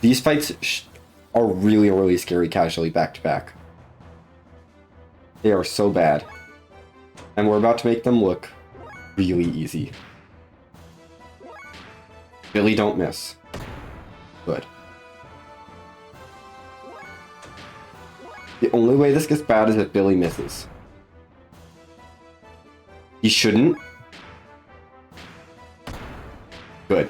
Speaker 1: These fights are really, really scary casually back to back. They are so bad. And we're about to make them look really easy. Billy, don't miss. Good. The only way this gets bad is if Billy misses. He shouldn't. Good.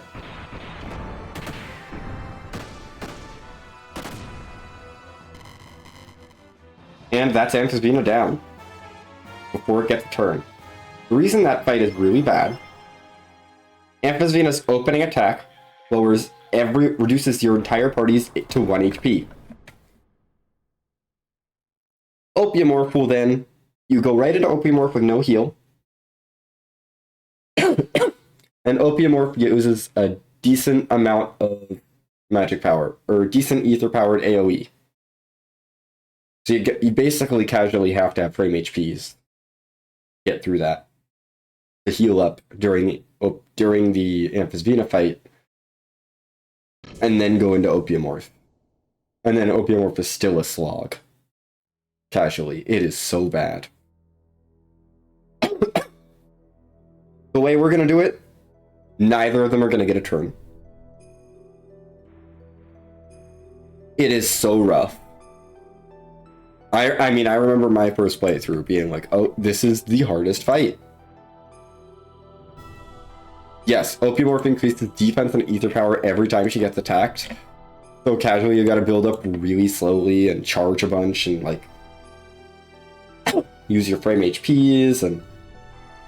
Speaker 1: And that's Amphisvina down. Before it gets a turn. The reason that fight is really bad, Amphisvina's opening attack reduces your entire party's to 1 HP. Opiumorph will then, you go right into Opiumorph with no heal. And Opiumorph uses a decent amount of magic power, or decent ether-powered AoE. So you basically casually have to have frame HPs to get through that. To heal up during the Amphisvina fight, and then go into Opiumorph. And then Opiumorph is still a slog. Casually. It is so bad. The way we're going to do it, neither of them are going to get a turn. It is so rough. I mean, I remember my first playthrough being like, oh, this is the hardest fight. Yes, Opiumorph increases defense and ether power every time she gets attacked. So casually you gotta build up really slowly and charge a bunch and like use your frame HPs and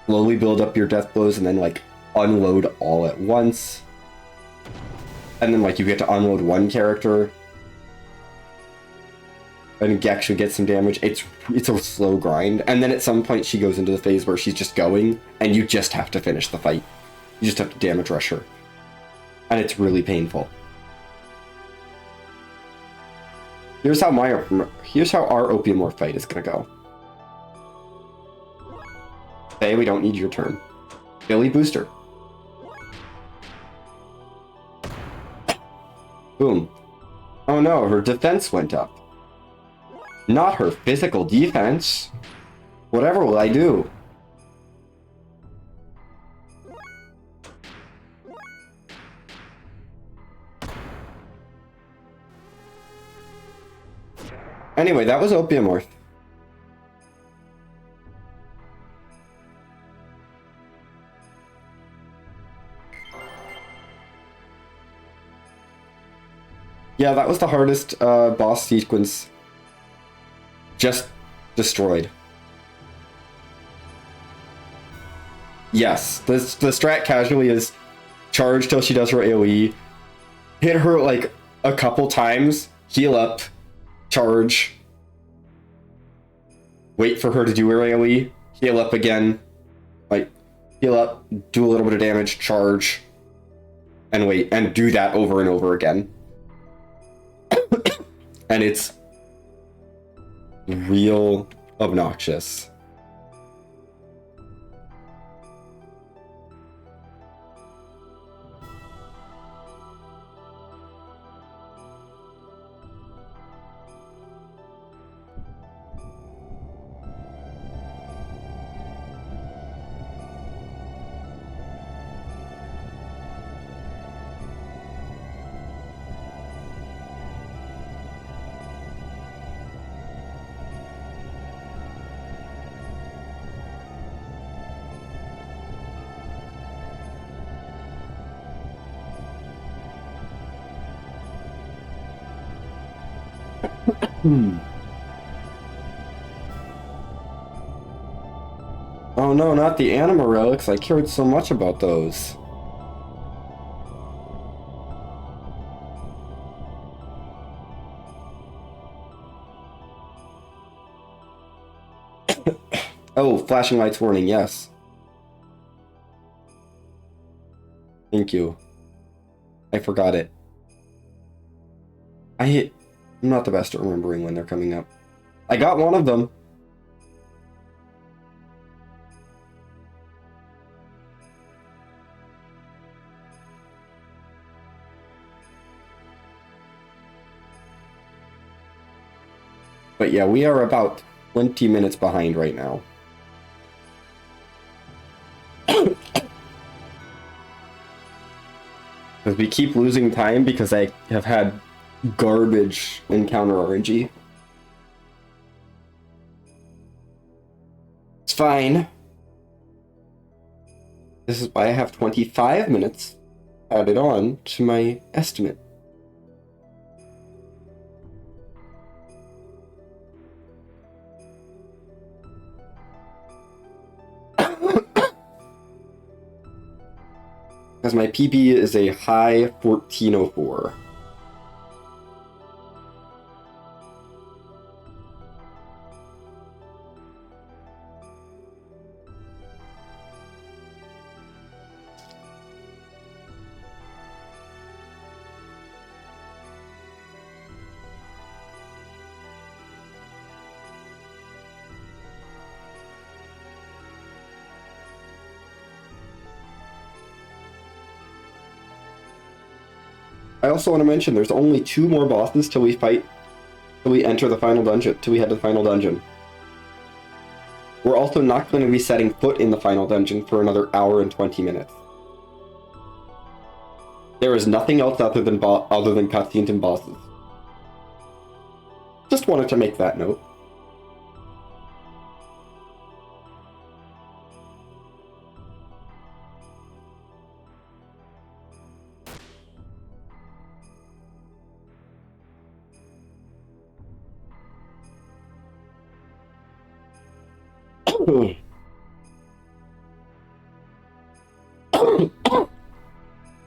Speaker 1: slowly build up your death blows and then like unload all at once. And then like you get to unload one character and you actually get some damage. It's a slow grind. And then at some point she goes into the phase where she's just going and you just have to finish the fight. You just have to damage rush her. And it's really painful. Here's how our Opiumorph fight is gonna go. Okay, we don't need your turn. Billy booster. Boom. Oh no, her defense went up. Not her physical defense. Whatever will I do? Anyway, that was Opiumorph. Yeah, that was the hardest boss sequence. Just destroyed. Yes, the strat casually is charge till she does her AoE, hit her like a couple times, heal up, charge, wait for her to do her AoE, heal up again, like heal up, do a little bit of damage, charge, and wait, and do that over and over again. And it's real obnoxious. Hmm. Oh no, not the anima relics. I cared so much about those. Oh, flashing lights warning, yes. Thank you. I forgot it. I'm not the best at remembering when they're coming up. I got one of them. But yeah, we are about 20 minutes behind right now. Because we keep losing time because I have had garbage encounter RNG. It's fine. This is why I have 25 minutes added on to my estimate. Because my PB is a high 1404. I also want to mention there's only 2 more bosses till we enter the final dungeon, till we head to the final dungeon. We're also not going to be setting foot in the final dungeon for another hour and 20 minutes. There is nothing else other than cutscenes and bosses. Just wanted to make that note.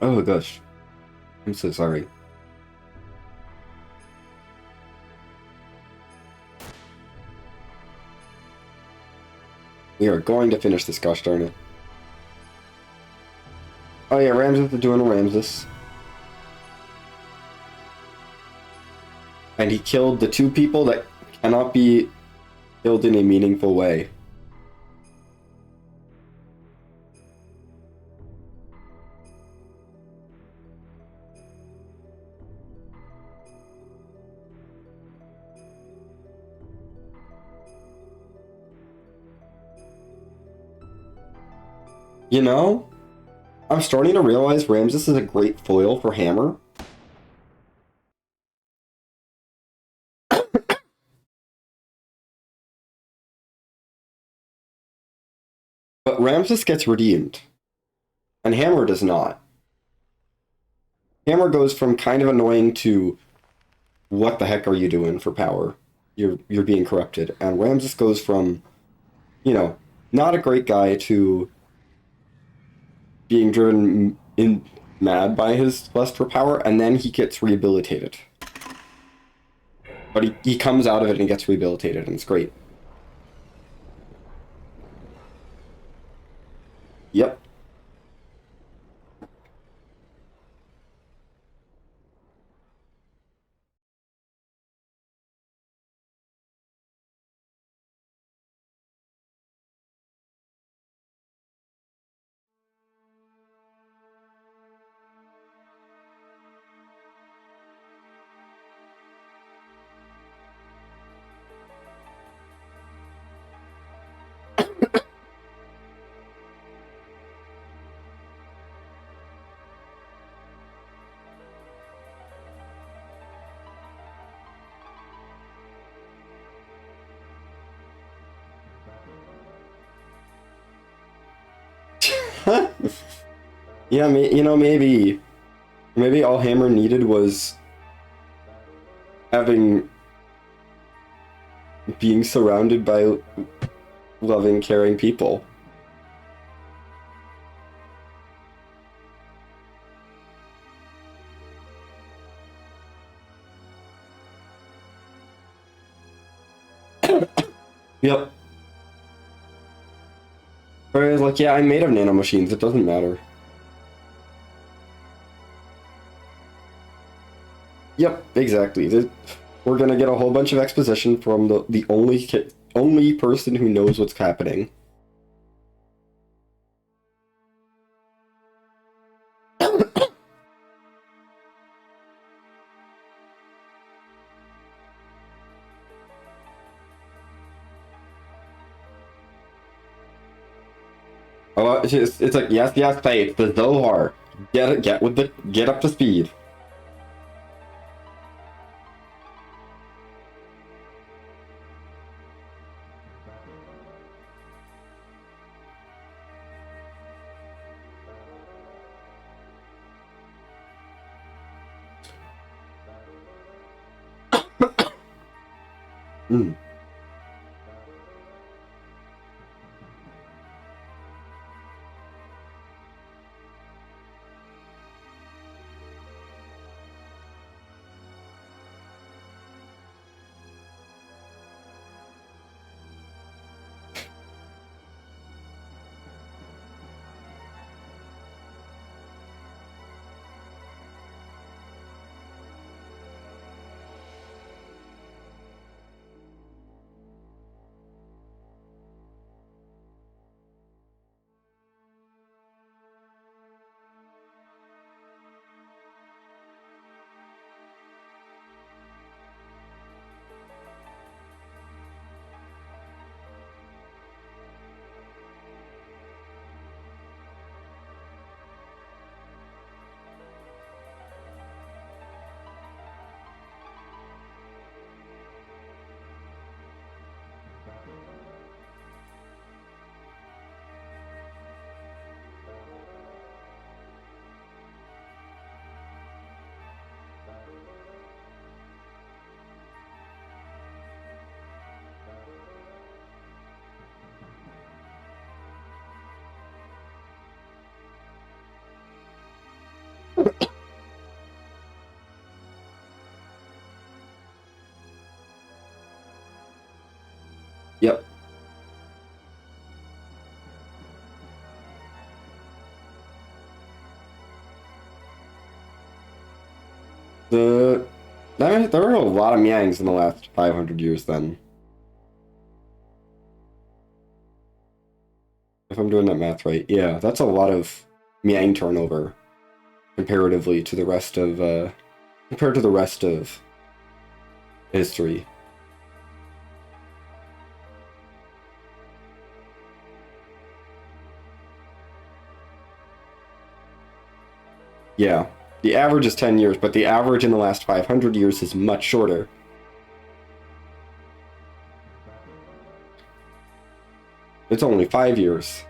Speaker 1: Oh gosh. I'm so sorry. We are going to finish this, gosh darn it. Oh yeah, Ramses is doing Ramses. And he killed the 2 people that cannot be killed in a meaningful way. You know, I'm starting to realize Ramses is a great foil for Hammer. But Ramses gets redeemed. And Hammer does not. Hammer goes from kind of annoying to what the heck are you doing for power? You're being corrupted. And Ramses goes from, you know, not a great guy to being driven mad by his lust for power, and then he gets rehabilitated. But he comes out of it and gets rehabilitated, and it's great. Yep. Yeah, you know, maybe all Hammer needed was having being surrounded by loving, caring people. Yep. Or like, yeah, I'm made of nanomachines. It doesn't matter. Yep, exactly. We're gonna get a whole bunch of exposition from the only person who knows what's happening. Oh, it's like yes, yes, say it's the Zohar. Get up to speed. Mm. Yep. The there were a lot of Miangs in the last 500 years then. If I'm doing that math right. Yeah, that's a lot of Miang turnover comparatively to the rest of compared to the rest of history. Yeah. The average is 10 years, but the average in the last 500 years is much shorter. It's only 5 years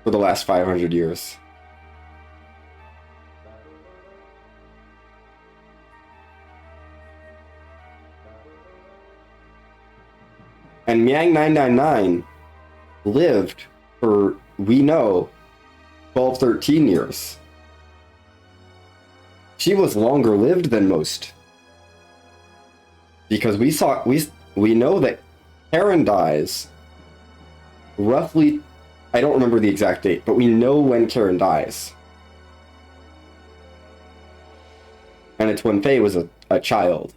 Speaker 1: for the last 500 years. And Miang 999 lived for, we know, 12, 13 years. She was longer lived than most. Because we know that Karen dies roughly, I don't remember the exact date, but we know when Karen dies. And it's when Faye was a child.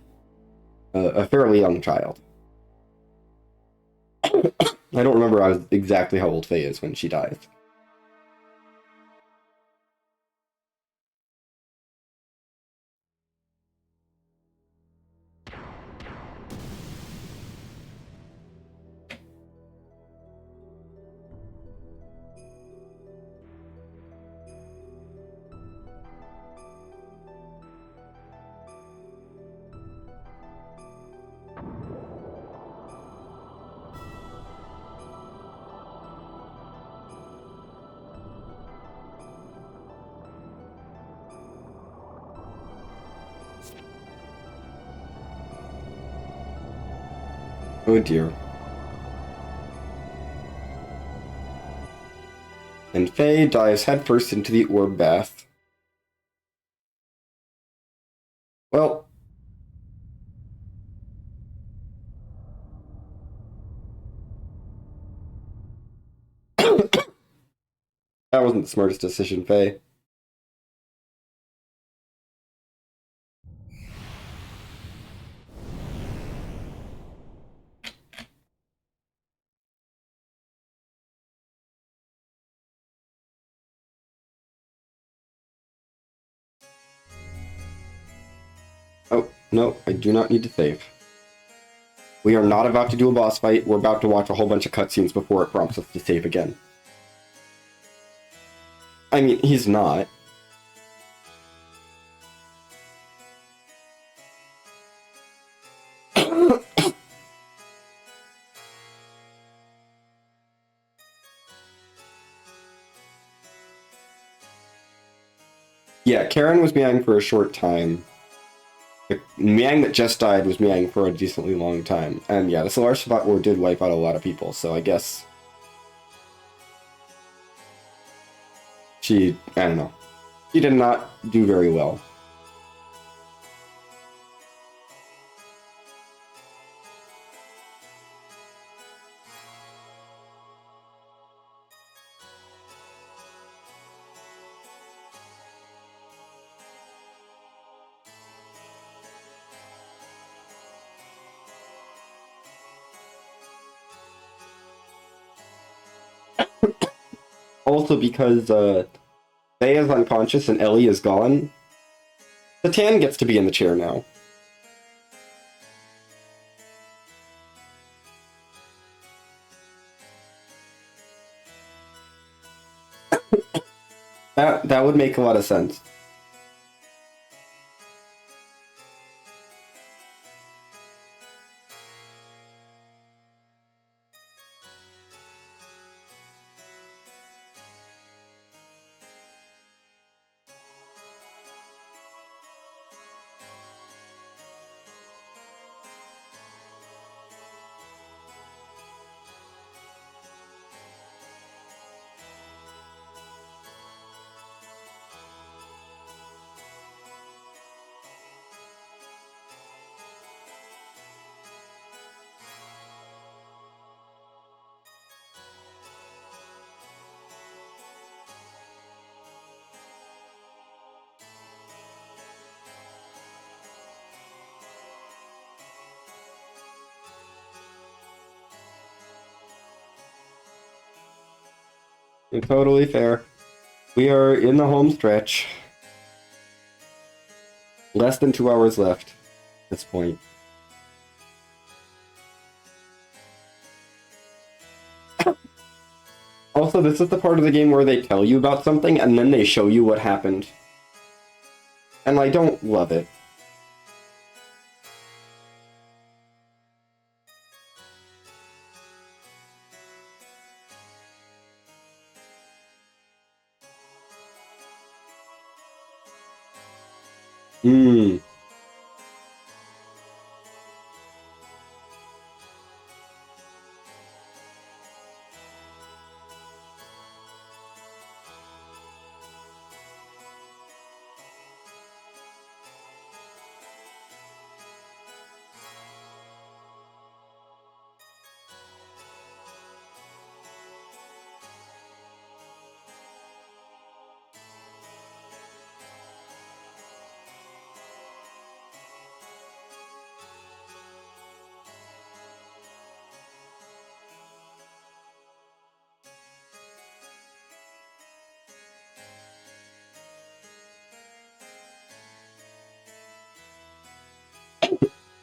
Speaker 1: A fairly young child. I don't remember exactly how old Faye is when she dies. Oh dear. And Faye dives headfirst into the orb bath. Well, that wasn't the smartest decision, Faye. Oh, no, I do not need to save. We are not about to do a boss fight. We're about to watch a whole bunch of cutscenes before it prompts us to save again. I mean, he's not. Yeah, Karen was meowing for a short time. The Miang that just died was meowing for a decently long time. And yeah, the Solar Spot War did wipe out a lot of people, so I guess I don't know. She did not do very well. Also because Faye is unconscious and Ellie is gone, Satan gets to be in the chair now. That would make a lot of sense. You're totally fair. We are in the home stretch. Less than 2 hours left at this point. Also, this is the part of the game where they tell you about something and then they show you what happened. And I don't love it. Hmm.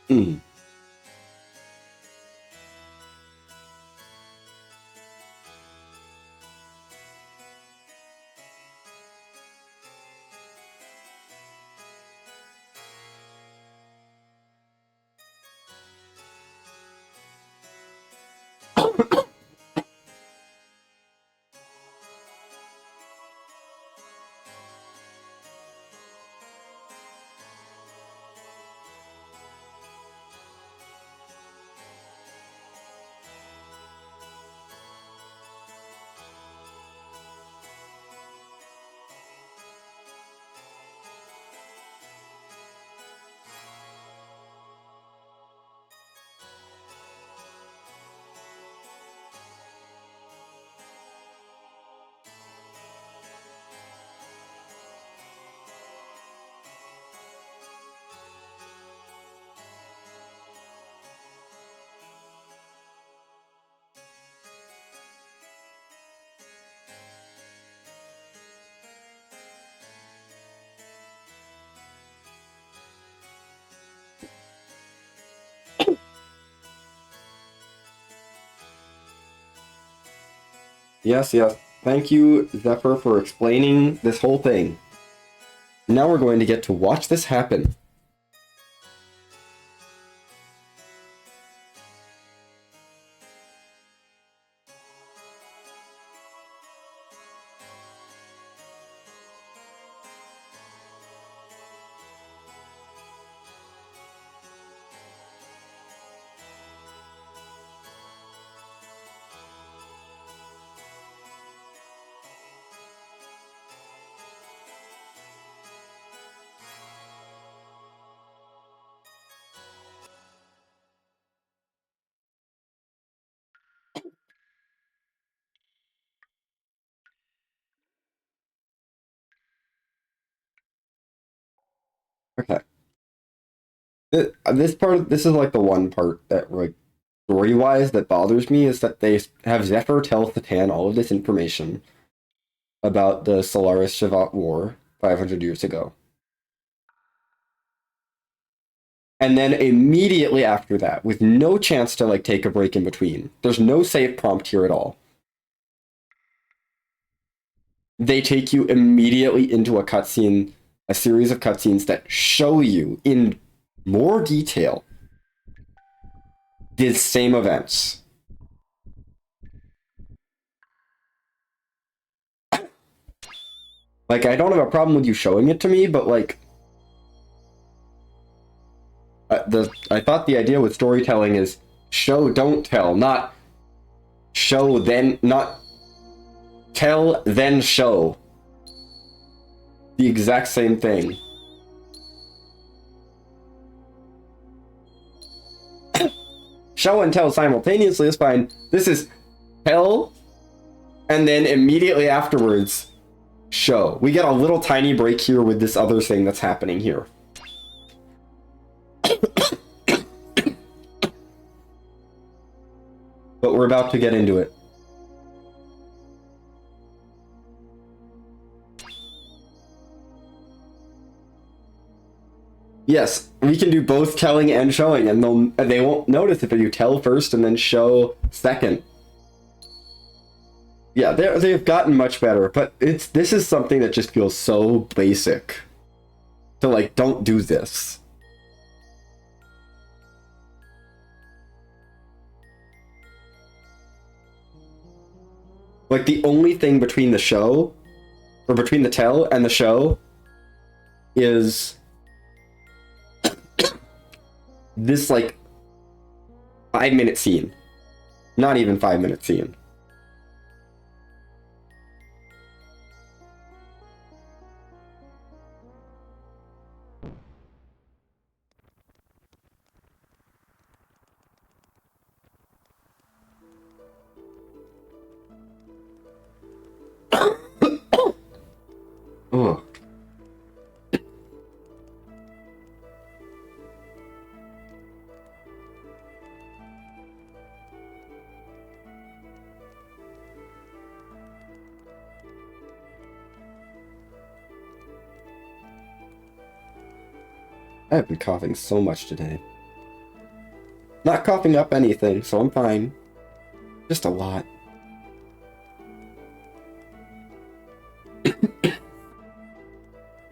Speaker 1: Hmm. Yes, yes. Thank you, Zephyr, for explaining this whole thing. Now we're going to get to watch this happen. Okay. This is like the one part that, like, story-wise that bothers me is that they have Zephyr tell Satan all of this information about the Solaris Shavat War 500 years ago. And then immediately after that, with no chance to like take a break in between, there's no save prompt here at all. They take you immediately into a cutscene, a series of cutscenes that show you in more detail the same events. Like, I don't have a problem with you showing it to me, but like, I thought the idea with storytelling is show, don't tell, not show then, not tell then show. The exact same thing. Show and tell simultaneously is fine. This is tell, and then immediately afterwards, show. We get a little tiny break here with this other thing that's happening here. But we're about to get into it. Yes, we can do both telling and showing, and they won't notice if you tell first and then show second. Yeah, they've gotten much better, but this is something that just feels so basic. So like, don't do this. Like, the only thing between the show, or between the tell and the show, is this, like, 5-minute scene. Not even 5-minute scene. Ugh. I have been coughing so much today. Not coughing up anything, so I'm fine. Just a lot.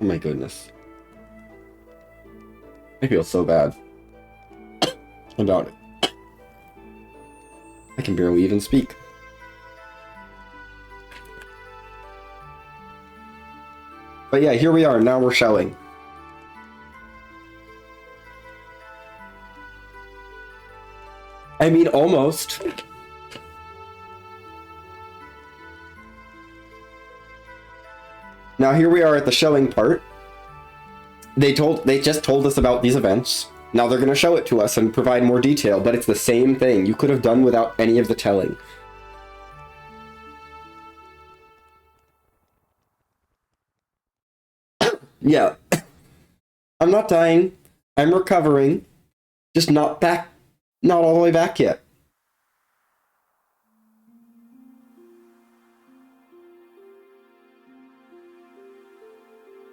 Speaker 1: Oh my goodness. I feel so bad about it. I can barely even speak. But yeah, here we are. Now we're showing. I mean, almost. Now here we are at the showing part. They just told us about these events. Now they're going to show it to us and provide more detail, but it's the same thing. You could have done without any of the telling. Yeah. I'm not dying. I'm recovering. Just not back. Not all the way back yet.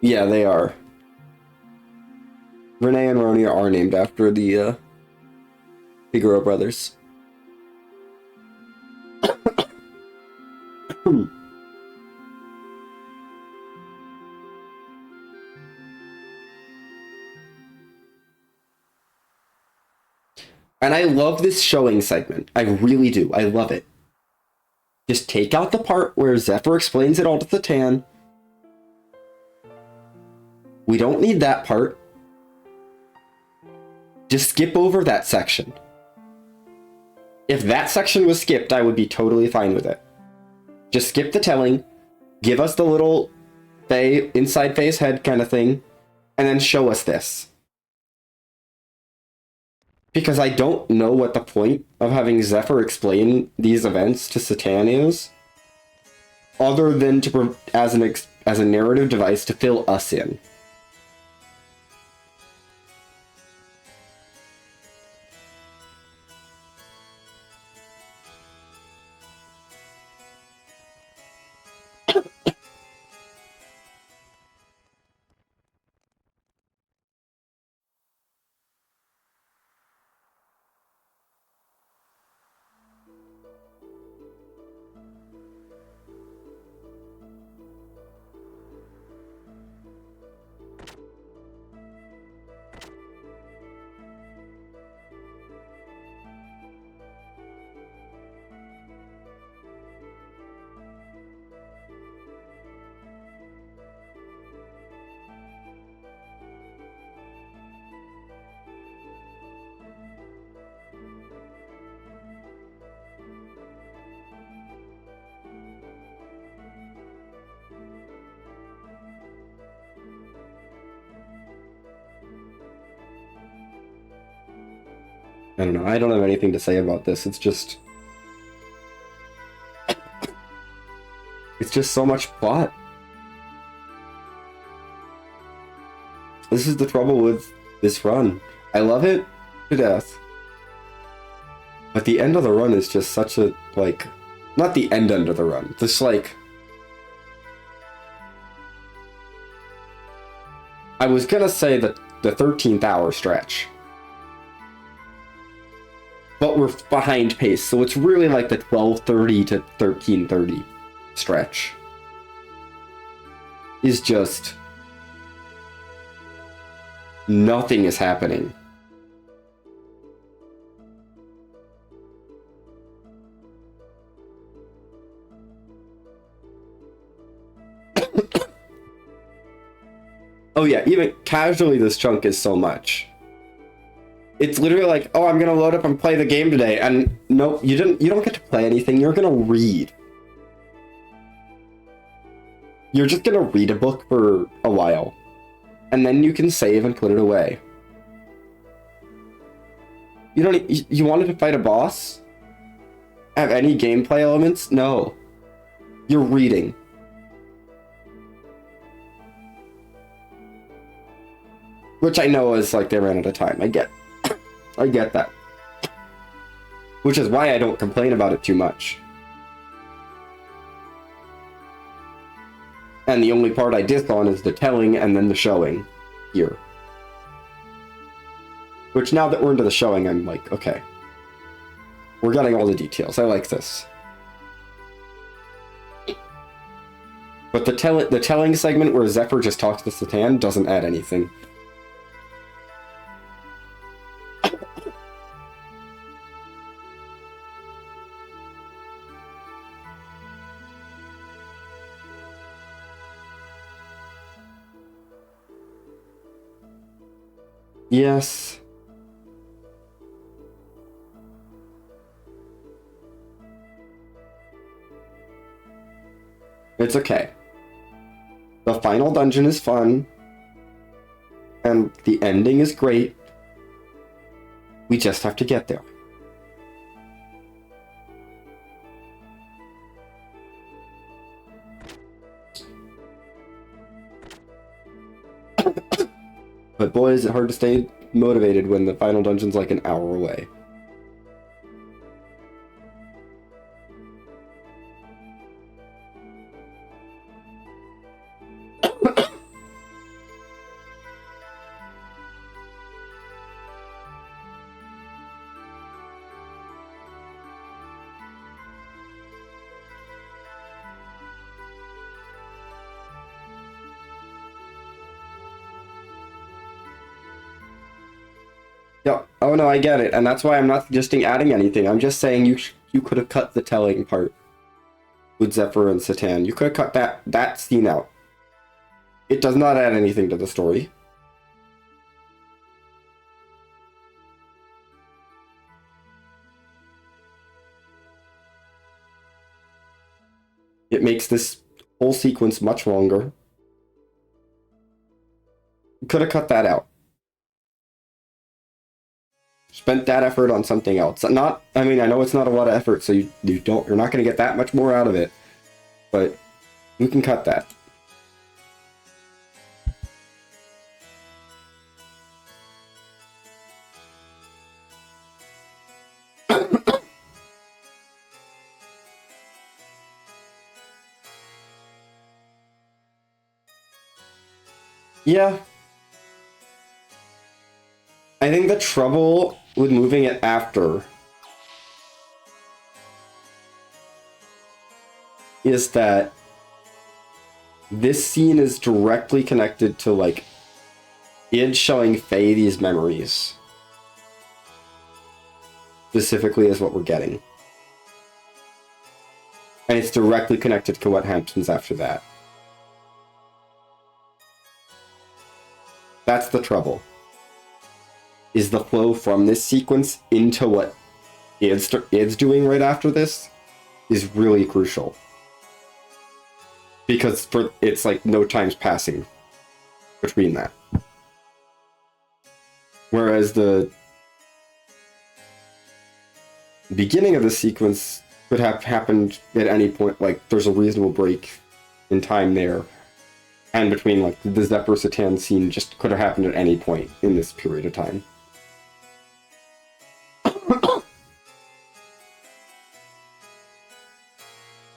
Speaker 1: Yeah, they are. Renee and Roni are named after the Figaro brothers. Hmm. And I love this showing segment. I really do. I love it. Just take out the part where Zephyr explains it all to Satan. We don't need that part. Just skip over that section. If that section was skipped, I would be totally fine with it. Just skip the telling, give us the little inside face head kind of thing, and then show us this. Because I don't know what the point of having Zephyr explain these events to Satan is, other than to as a narrative device to fill us in. I don't know. I don't have anything to say about this. It's just so much plot. This is the trouble with this run. I love it to death. But the end of the run is just such a, like, not the end of the run. Just like, I was gonna say the 13th hour stretch. But we're behind pace, so it's really like the 12:30 to 13:30 stretch. Is just... nothing is happening. Oh yeah, even casually this chunk is so much. It's literally like, oh, I'm gonna load up and play the game today, and nope, you don't get to play anything, you're gonna read. You're just gonna read a book for a while, and then you can save and put it away. You wanted to fight a boss? Have any gameplay elements? No. You're reading. Which I know is like they ran out of time. I get that. Which is why I don't complain about it too much. And the only part I diss on is the telling and then the showing here. Which now that we're into the showing, I'm like, okay. We're getting all the details. I like this. But the telling segment where Zephyr just talks to Satan doesn't add anything. Yes. It's okay. The final dungeon is fun. And the ending is great. We just have to get there. But boy, is it hard to stay motivated when the final dungeon's like an hour away. Yeah. Oh no, I get it, and that's why I'm not suggesting adding anything. I'm just saying you could have cut the telling part with Zephyr and Satan. You could have cut that scene out. It does not add anything to the story. It makes this whole sequence much longer. You could have cut that out. Spent that effort on something else. Not, I mean, I know it's not a lot of effort, so you're not going to get that much more out of it, but you can cut that. Yeah. I think the trouble with moving it after is that this scene is directly connected to, like, Id showing Faye these memories. Specifically is what we're getting. And it's directly connected to what happens after that. That's the trouble. Is the flow from this sequence into what Id's doing right after this is really crucial. Because it's like no time's passing between that. Whereas the beginning of the sequence could have happened at any point, like there's a reasonable break in time there. And between, like, the Zephyr Satan scene just could have happened at any point in this period of time.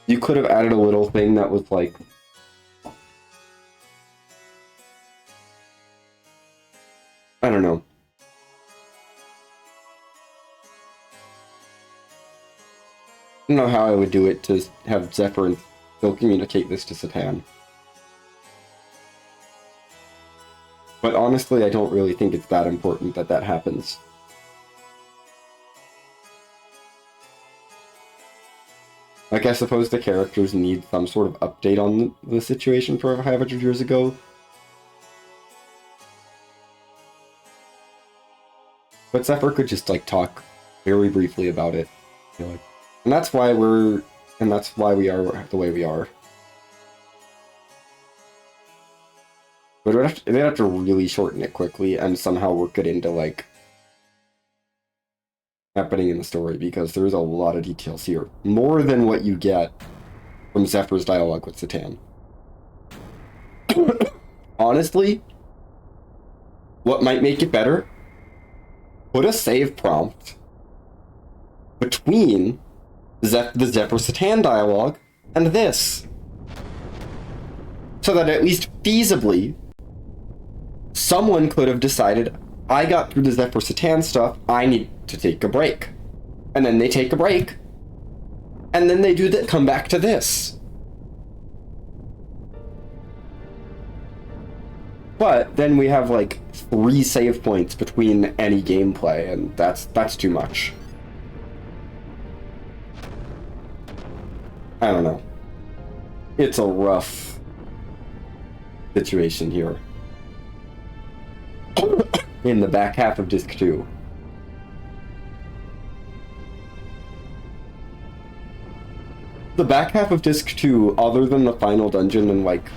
Speaker 1: You could have added a little thing that was like, I don't know. I don't know how I would do it to have Zephyr and Phil communicate this to Satan. But honestly, I don't really think it's that important that that happens. Like, I suppose the characters need some sort of update on the situation for 500 years ago. But Zephyr could just, like, talk very briefly about it. You know, like, and that's why we are the way we are. But they'd have to really shorten it quickly and somehow work it into, like, happening in the story, because there's a lot of details here. More than what you get from Zephyr's dialogue with Satan. Honestly, what might make it better? Put a save prompt between the Zephyr Satan dialogue and this. So that at least feasibly, someone could have decided, I got through the Zephyr Satan stuff, I need to take a break. And then they take a break. And then they come back to this. But then we have like 3 save points between any gameplay, and that's too much. I don't know. It's a rough situation here. In the back half of Disc 2. The back half of Disc 2, other than the final dungeon and, like,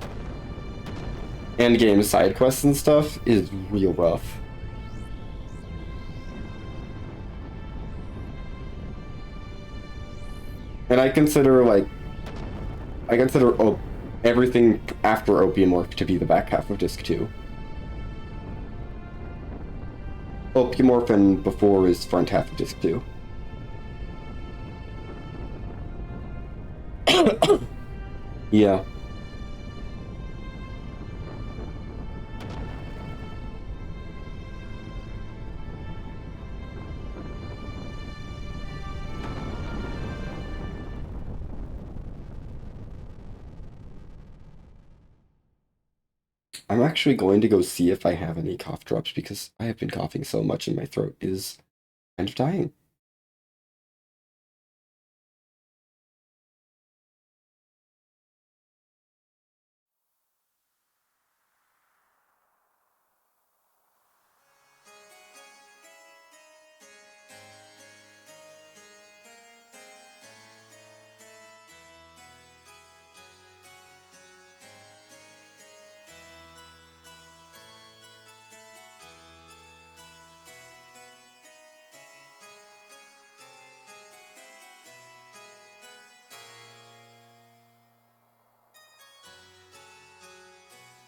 Speaker 1: endgame side quests and stuff, is real rough. And I consider everything after Opiumorph to be the back half of Disc 2. Opiumorph and before is front half of Disc 2. Yeah. I'm actually going to go see if I have any cough drops because I have been coughing so much and my throat is kind of dying.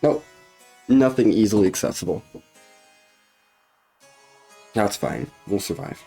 Speaker 1: Nope, nothing easily accessible. That's fine. We'll survive.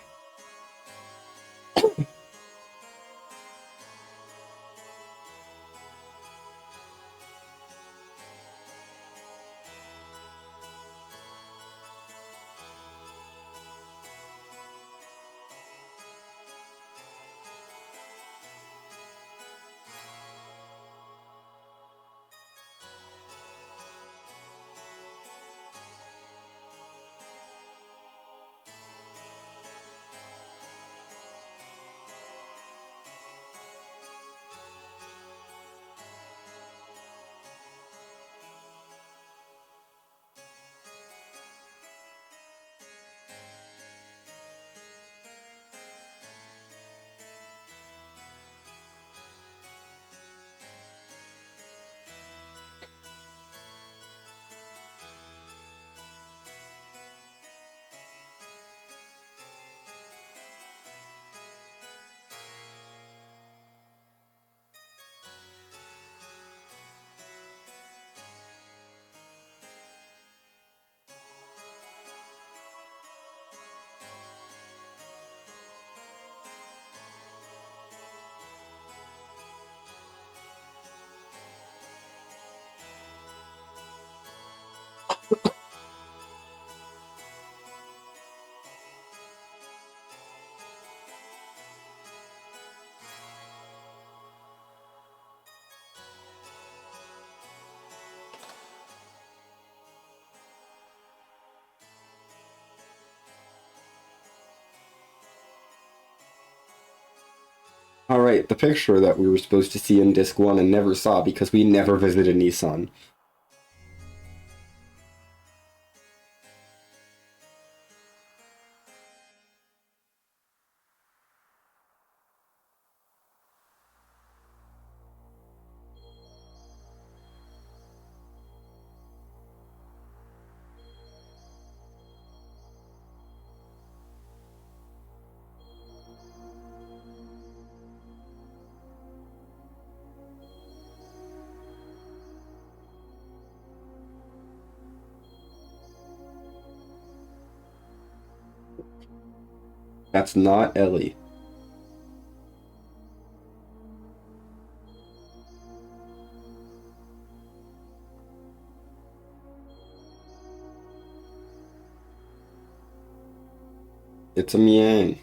Speaker 1: Alright, the picture that we were supposed to see in Disc 1 and never saw because we never visited Nissan. That's not Ellie. It's a Miang.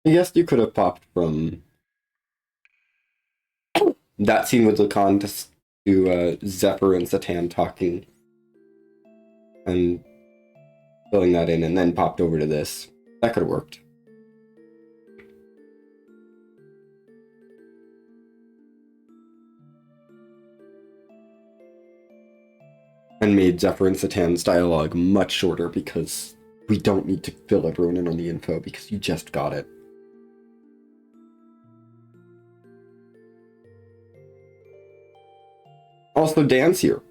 Speaker 1: I guess you could have popped from that scene with Lacan to Zephyr and Satan talking and filling that in, and then popped over to this. That could have worked. And made Zephyr and Satan's dialogue much shorter because we don't need to fill everyone in on the info because you just got it. Also, Dan's here.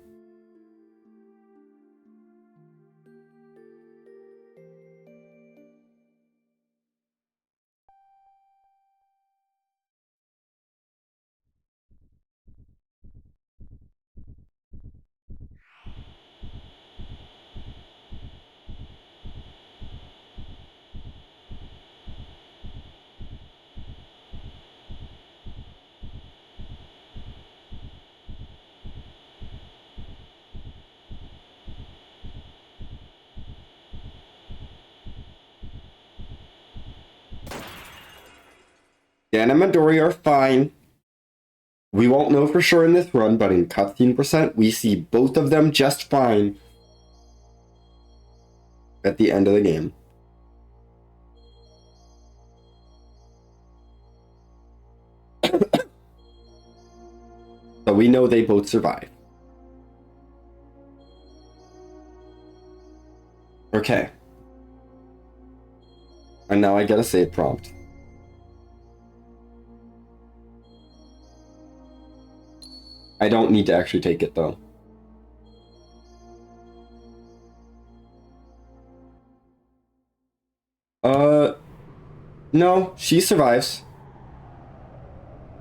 Speaker 1: Dan and Midori are fine. We won't know for sure in this run, but in cutscene percent, we see both of them just fine at the end of the game. So we know they both survive. Okay. And now I get a save prompt. I don't need to actually take it though. No, she survives.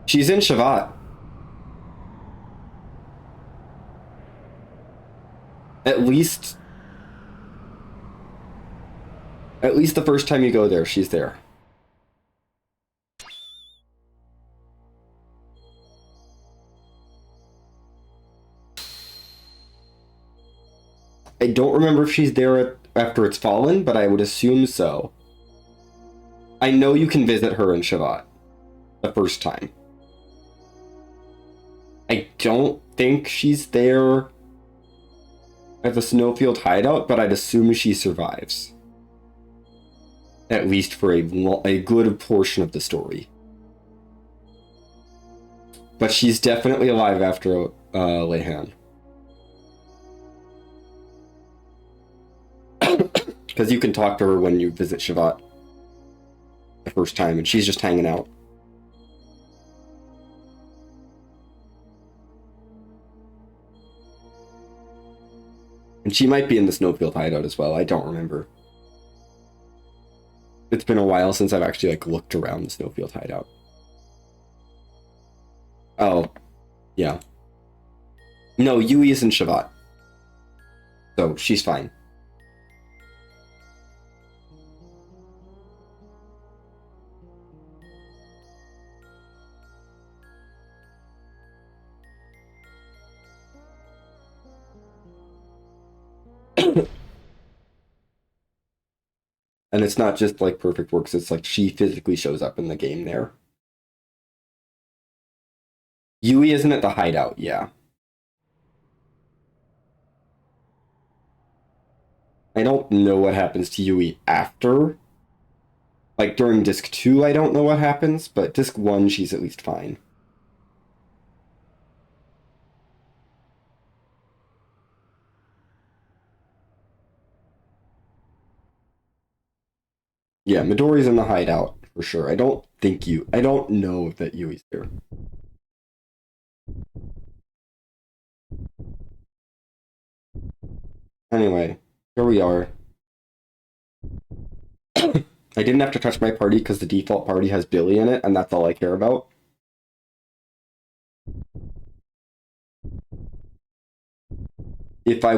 Speaker 1: She's in Shavat. At least the first time you go there, she's there. I don't remember if she's there after it's fallen, but I would assume so. I know you can visit her in Shavat the first time. I don't think she's there at the Snowfield hideout, but I'd assume she survives. At least for a good portion of the story. But she's definitely alive after Lehan. Because you can talk to her when you visit Shavat the first time, and she's just hanging out. And she might be in the Snowfield hideout as well. I don't remember. It's been a while since I've actually looked around the Snowfield hideout. Oh, yeah. No, Yui is in Shavat. So she's fine. And it's not just Perfect Works, it's she physically shows up in the game there. Yui isn't at the hideout, yeah. I don't know what happens to Yui after. During Disc 2, I don't know what happens, but Disc 1, she's at least fine. Yeah, Midori's in the hideout, for sure. I don't know that Yui's there. Anyway, here we are. I didn't have to touch my party because the default party has Billy in it, and that's all I care about. If I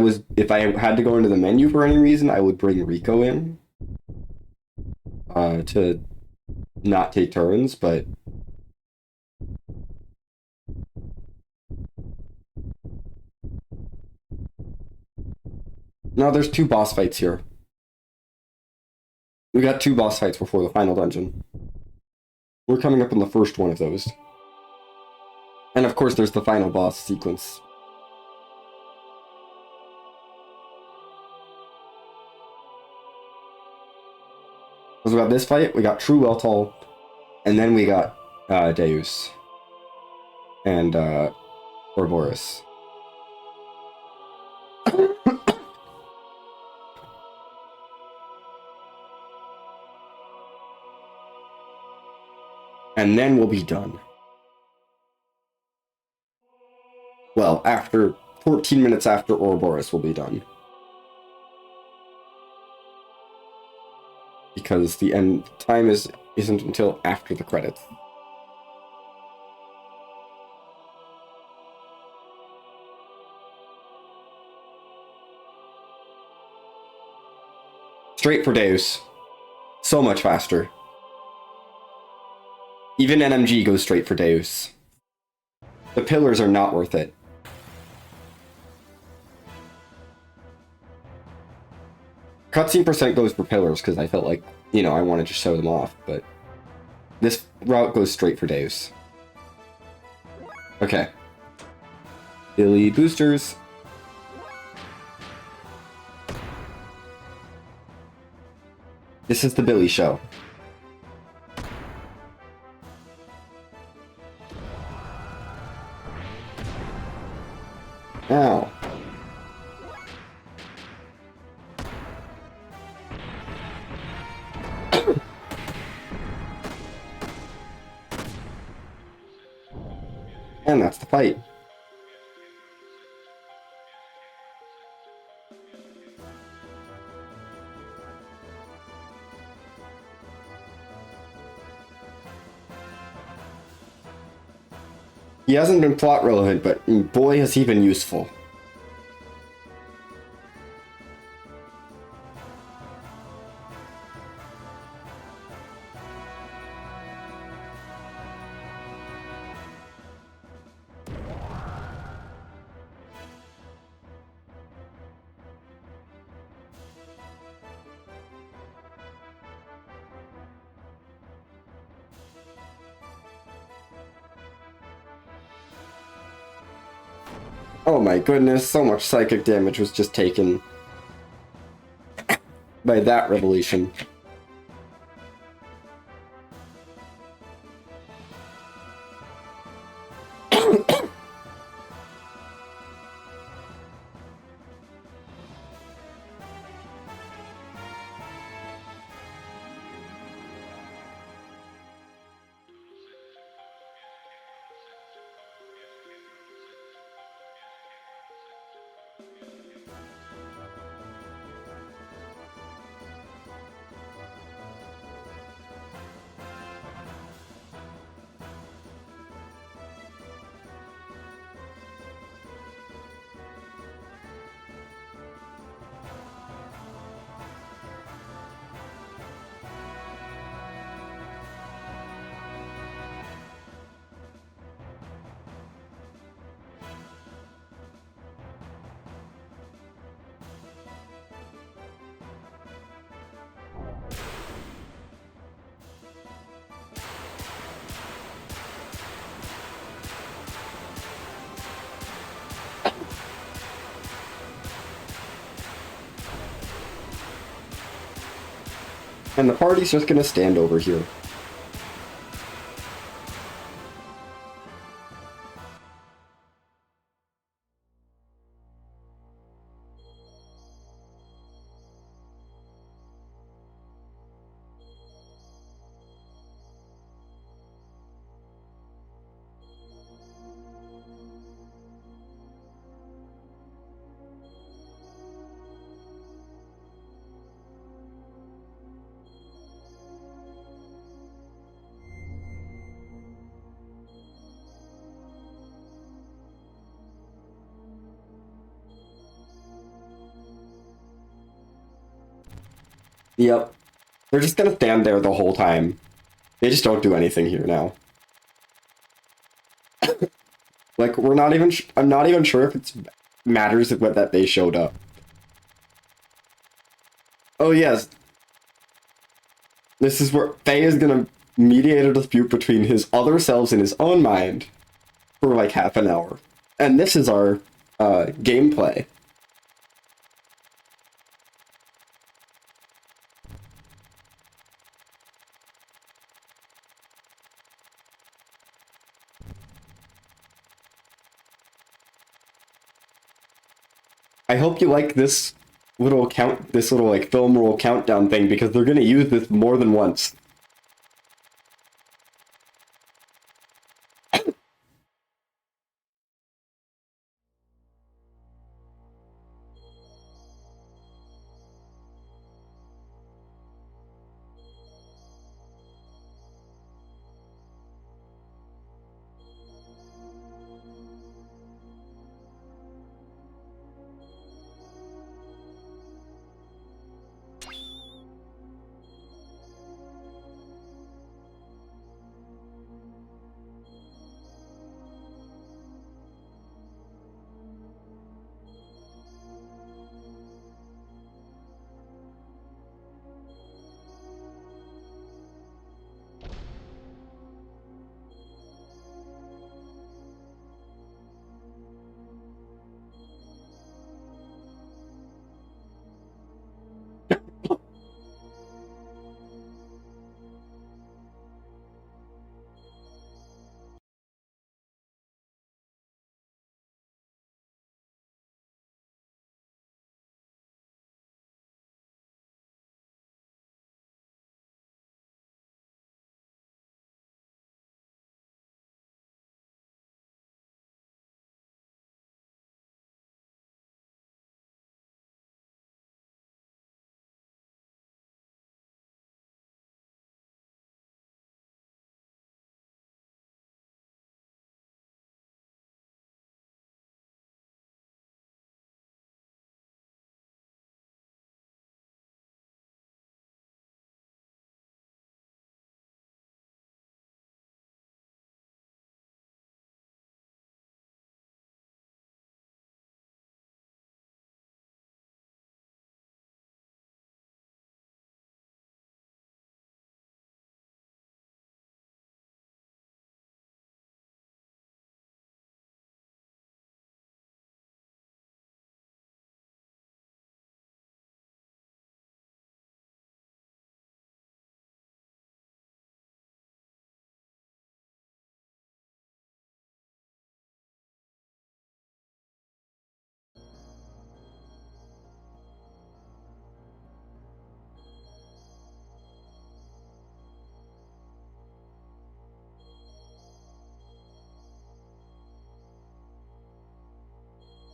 Speaker 1: had to go into the menu for any reason, I would bring Rico in to not take turns, but no, there's 2 boss fights here. We got 2 boss fights before the final dungeon. We're coming up on the first one of those. And of course, there's the final boss sequence. So we got this fight, we got True Weltall, and then we got Deus. And Ouroboros. And then we'll be done. Well, after 14 minutes after Ouroboros, we'll be done. Because the end time isn't until after the credits. Straight for Deus. So much faster. Even NMG goes straight for Deus. The pillars are not worth it. Cutscene percent goes for pillars because I felt like, you know, I wanted to show them off, but this route goes straight for Deus. Okay. Billy boosters. This is the Billy show. Ow. And that's the fight. He hasn't been plot relevant, but boy has he been useful. Oh my goodness, so much psychic damage was just taken by that revelation. And the party's just gonna stand over here. Yep. They're just gonna stand there the whole time. They just don't do anything here now. Like, we're not even... I'm not even sure if it matters that they showed up. Oh, yes. This is where Faye is gonna mediate a dispute between his other selves in his own mind for like half an hour. And this is our gameplay. I hope you like this little like film roll countdown thing, because they're gonna use this more than once.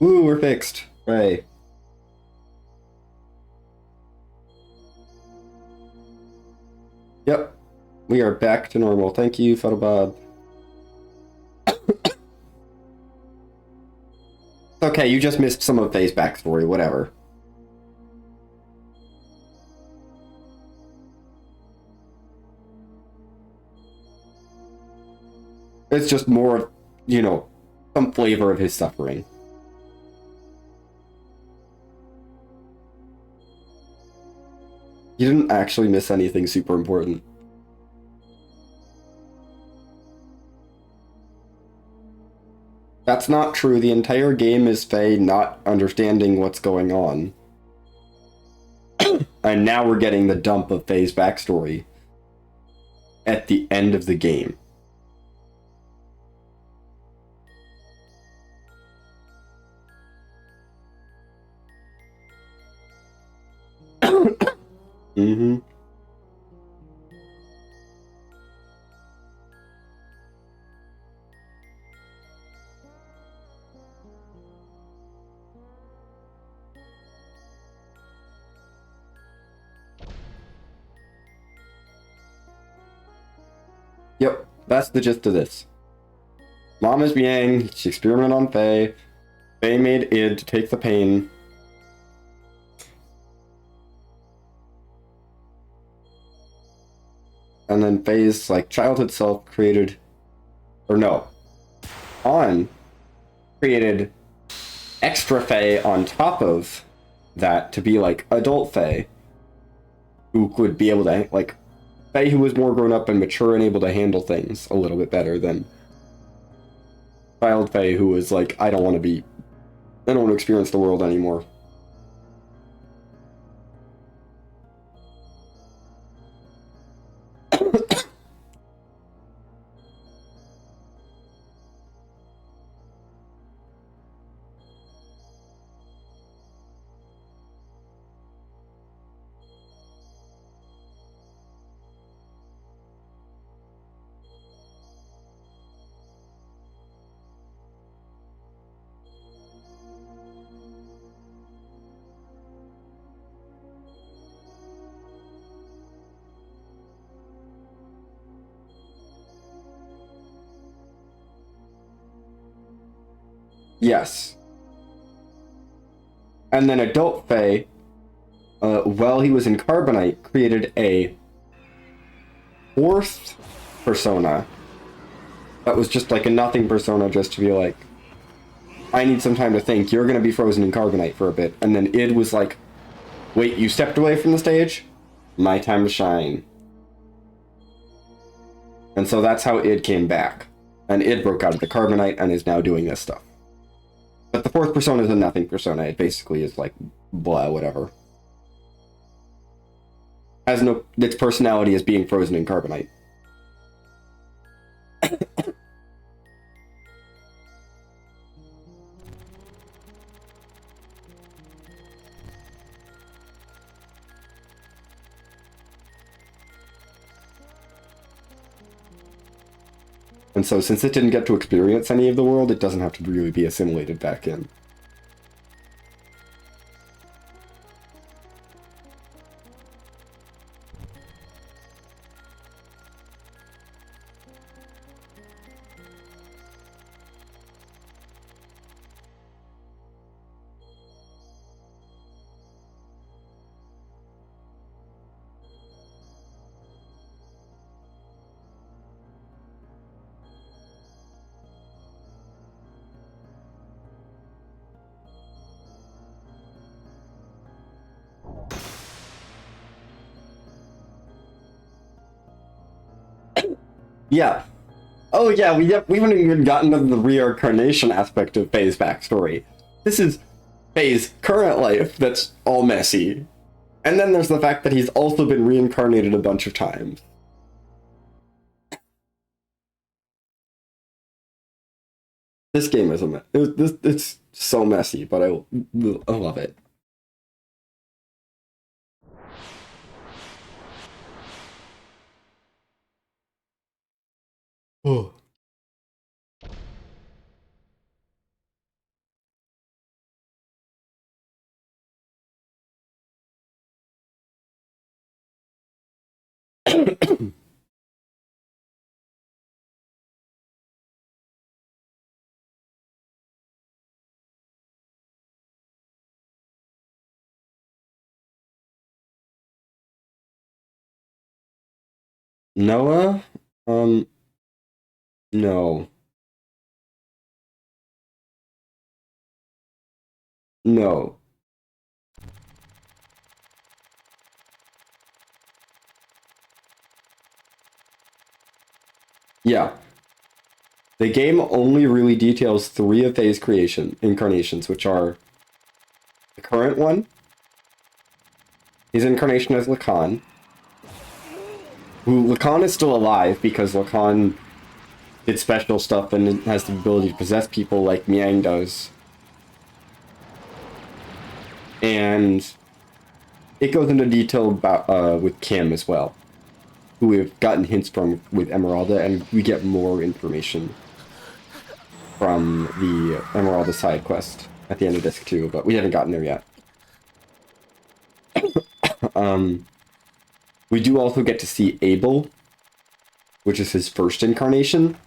Speaker 1: Woo, we're fixed. Right. Yep. We are back to normal. Thank you, Photobob. Okay, you just missed some of Faye's backstory, whatever. It's just more of, you know, some flavor of his suffering. You didn't actually miss anything super important. That's not true. The entire game is Faye not understanding what's going on. And now we're getting the dump of Faye's backstory at the end of the game. Mm-hmm. Yep, that's the gist of this. Mom is Yang, she experimented on Faye. Faye made id to take the pain. And then Faye's like childhood self created, or no, On created extra Faye on top of that to be like adult Faye, who could be able to like Faye who was more grown up and mature and able to handle things a little bit better than child Faye who was like, I don't want to experience the world anymore. Yes. And then adult Faye, while he was in Carbonite, created a fourth persona that was just like a nothing persona, just to be like, I need some time to think. You're gonna be frozen in Carbonite for a bit. And then id was like, wait, you stepped away from the stage? My time to shine. And so that's how id came back. And id broke out of the Carbonite and is now doing this stuff. But the fourth persona is a nothing persona. It basically is like, blah, whatever. Has no, its personality is being frozen in Carbonite. And so since it didn't get to experience any of the world, it doesn't have to really be assimilated back in. Yeah. Oh yeah, we haven't even gotten to the reincarnation aspect of Faye's backstory. This is Faye's current life that's all messy. And then there's the fact that he's also been reincarnated a bunch of times. This game is a mess. It's so messy, but I love it. Oh. Noah? No. No. Yeah. The game only really details 3 of Faye's incarnations, which are the current one, his incarnation as Lacan, who Lacan is still alive because Lacan did special stuff and has the ability to possess people like Miang does. And it goes into detail about with Kim as well, who we've gotten hints from with Emeralda, and we get more information from the Emeralda side quest at the end of Disc 2, but we haven't gotten there yet. We do also get to see Abel, which is his first incarnation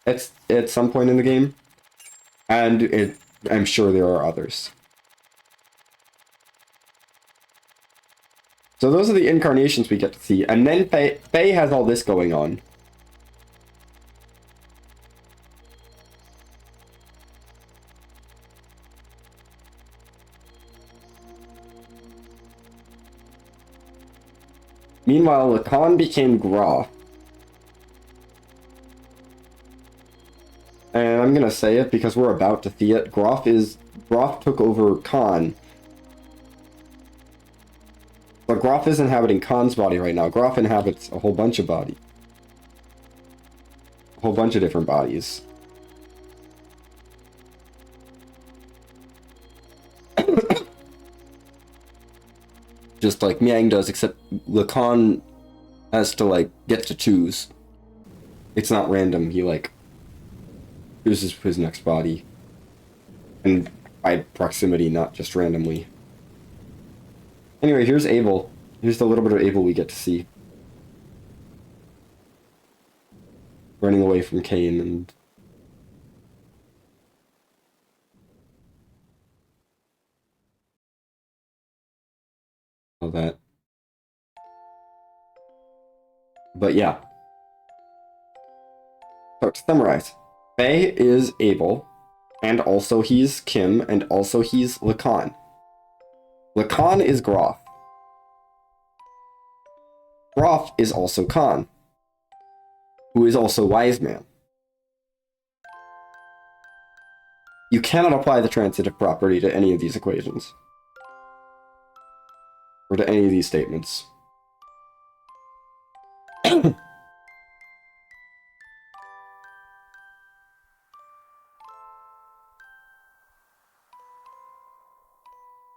Speaker 1: at some point in the game, and I'm sure there are others. So those are the incarnations we get to see, and then Faye has all this going on. Meanwhile, Lacan became Groff. And I'm gonna say it because we're about to see it. Groff took over Khan. But Groff is inhabiting Khan's body right now. Groff inhabits a whole bunch of bodies. A whole bunch of different bodies. Just like Miang does, except Lacan has to, like, get to choose. It's not random. He, like, chooses his next body. And by proximity, not just randomly. Anyway, here's Abel. Here's the little bit of Abel we get to see. Running away from Cain and... all that. But yeah. So to summarize, Faye is Abel, and also he's Kim, and also he's Lacan. Lacan is Groff. Groff is also Khan, who is also Wise Man. You cannot apply the transitive property to any of these equations. Or to any of these statements.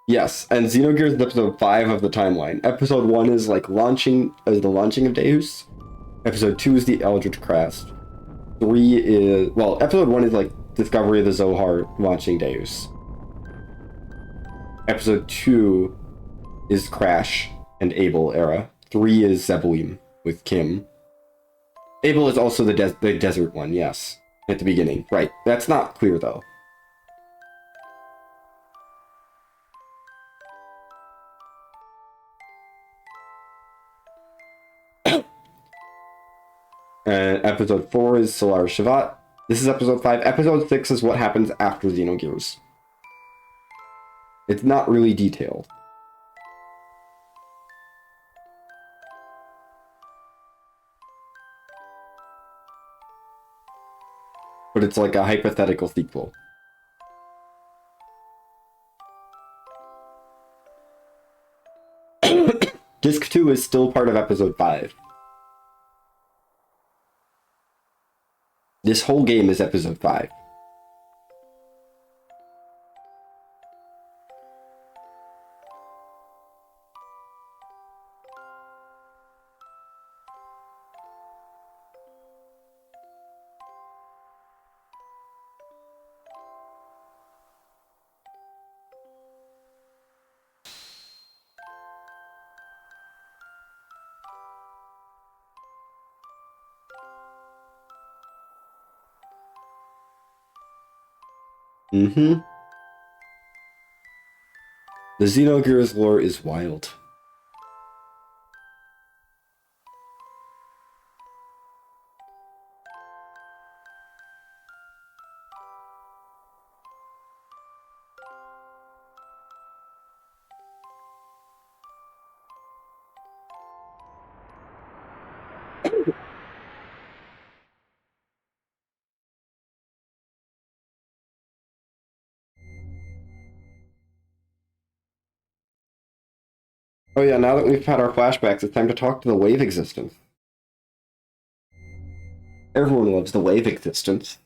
Speaker 1: Yes, and Xenogears is episode 5 of the timeline. Episode 1 is like the launching of Deus. Episode 2 is the Eldritch Crest. 3 is... well, episode 1 is like Discovery of the Zohar launching Deus. Episode 2 is Crash and Abel era. 3 is Zeboim with Kim. Abel is also the desert one, yes. At the beginning. Right. That's not clear, though. And episode 4 is Solar Shavat. This is episode 5. Episode 6 is what happens after Xenogears. It's not really detailed. But it's like a hypothetical sequel. Disc 2 is still part of episode 5. This whole game is episode 5. Mm-hmm. The Xenogears lore is wild. Oh yeah, now that we've had our flashbacks, it's time to talk to the wave existence. Everyone loves the wave existence.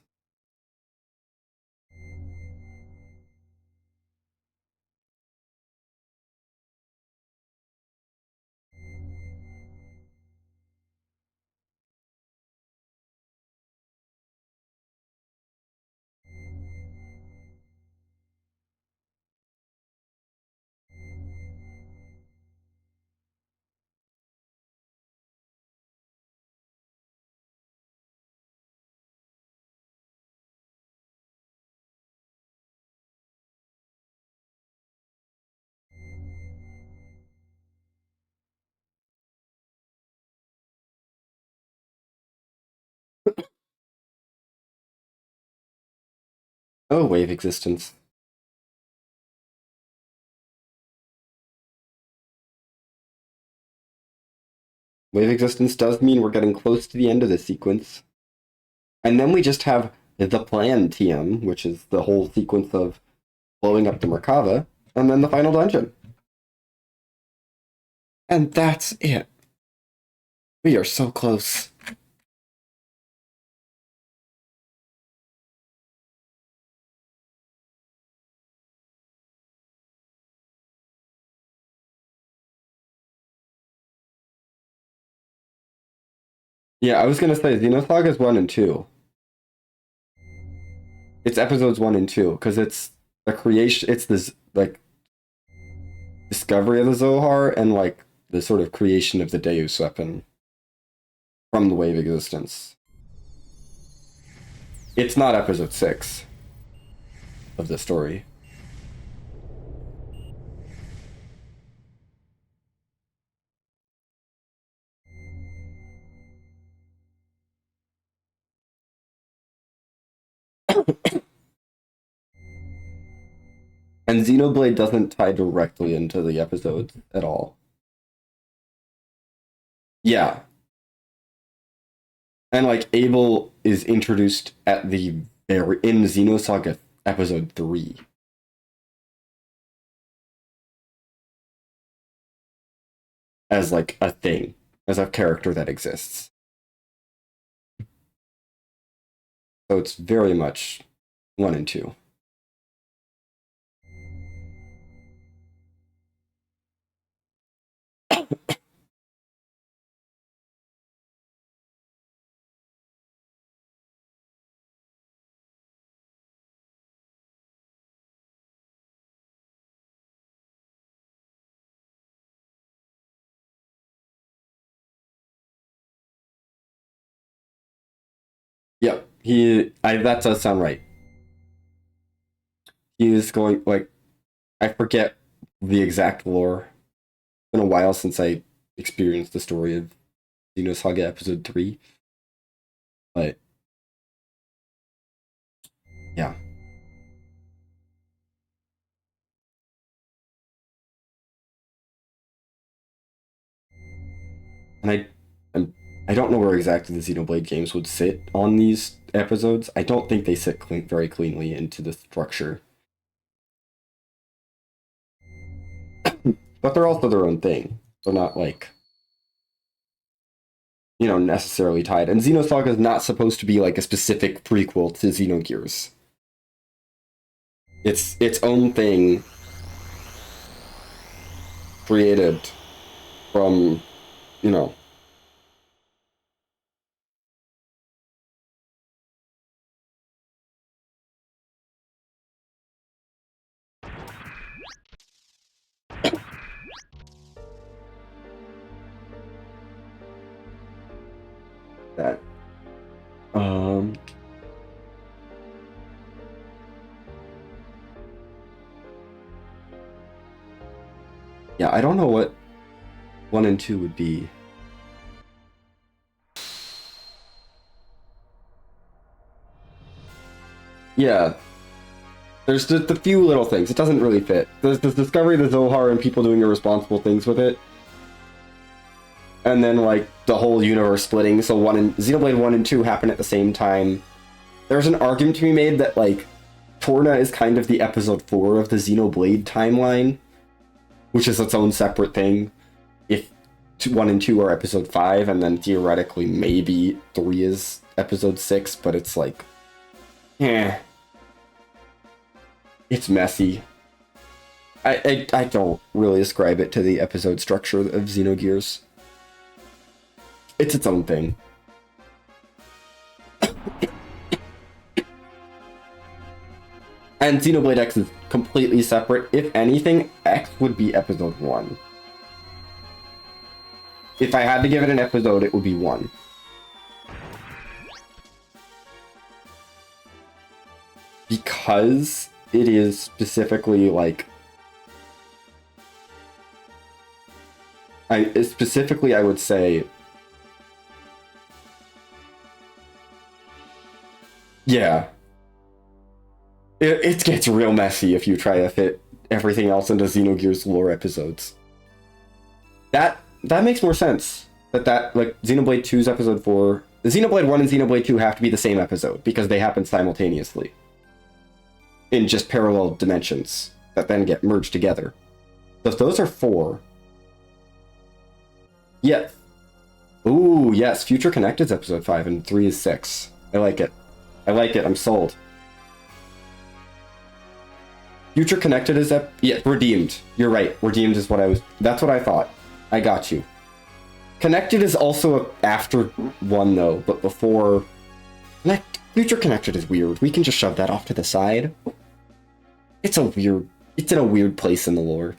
Speaker 1: Oh, wave existence. Wave existence does mean we're getting close to the end of this sequence. And then we just have the plan TM, which is the whole sequence of blowing up the Merkava, and then the final dungeon. And that's it. We are so close. Yeah, I was gonna say Xenosaga is 1 and 2. It's episodes 1 and 2, because it's the creation, it's this, like, discovery of the Zohar and, like, the sort of creation of the Deus weapon from the wave existence. It's not episode 6 of the story. And Xenoblade doesn't tie directly into the episodes at all. Yeah. And like Abel is introduced at the very in Xenosaga episode 3. As like a thing, as a character that exists. So it's very much 1 and 2. Yep, that does sound right. He is going, like, I forget the exact lore. It's been a while since I experienced the story of Xenosaga episode 3. But yeah. And I don't know where exactly the Xenoblade games would sit on these episodes. I don't think they sit very cleanly into the structure. But they're also their own thing. They're not like, you know, necessarily tied. And Xenosaga is not supposed to be like a specific prequel to Xenogears. It's its own thing created from, you know, that. Yeah, I don't know what 1 and 2 would be. Yeah. There's just a few little things. It doesn't really fit. There's this discovery of the Zohar and people doing irresponsible things with it. And then, like, the whole universe splitting. So Xenoblade 1 and 2 happen at the same time. There's an argument to be made that, like, Torna is kind of the episode 4 of the Xenoblade timeline, which is its own separate thing. If 1 and 2 are episode 5, and then theoretically maybe 3 is episode 6, but it's like, it's messy. I don't really ascribe it to the episode structure of Xenogears. It's its own thing. And Xenoblade X is completely separate. If anything, X would be episode 1. If I had to give it an episode, it would be 1. Because it is specifically, like... I would say... Yeah. It gets real messy if you try to fit everything else into Xenogears lore episodes. That makes more sense. That like Xenoblade 2's episode 4, the Xenoblade 1 and Xenoblade 2 have to be the same episode because they happen simultaneously in just parallel dimensions that then get merged together. So if those are 4, yeah. Ooh, yes, Future Connected's episode 5 and 3 is 6. I like it. I like it. I'm sold. Future Connected is yeah, Redeemed. You're right. Redeemed is what I was. That's what I thought. I got you. Connected is also after 1 though, but before. Future Connected is weird. We can just shove that off to the side. It's a weird. It's in a weird place in the lore.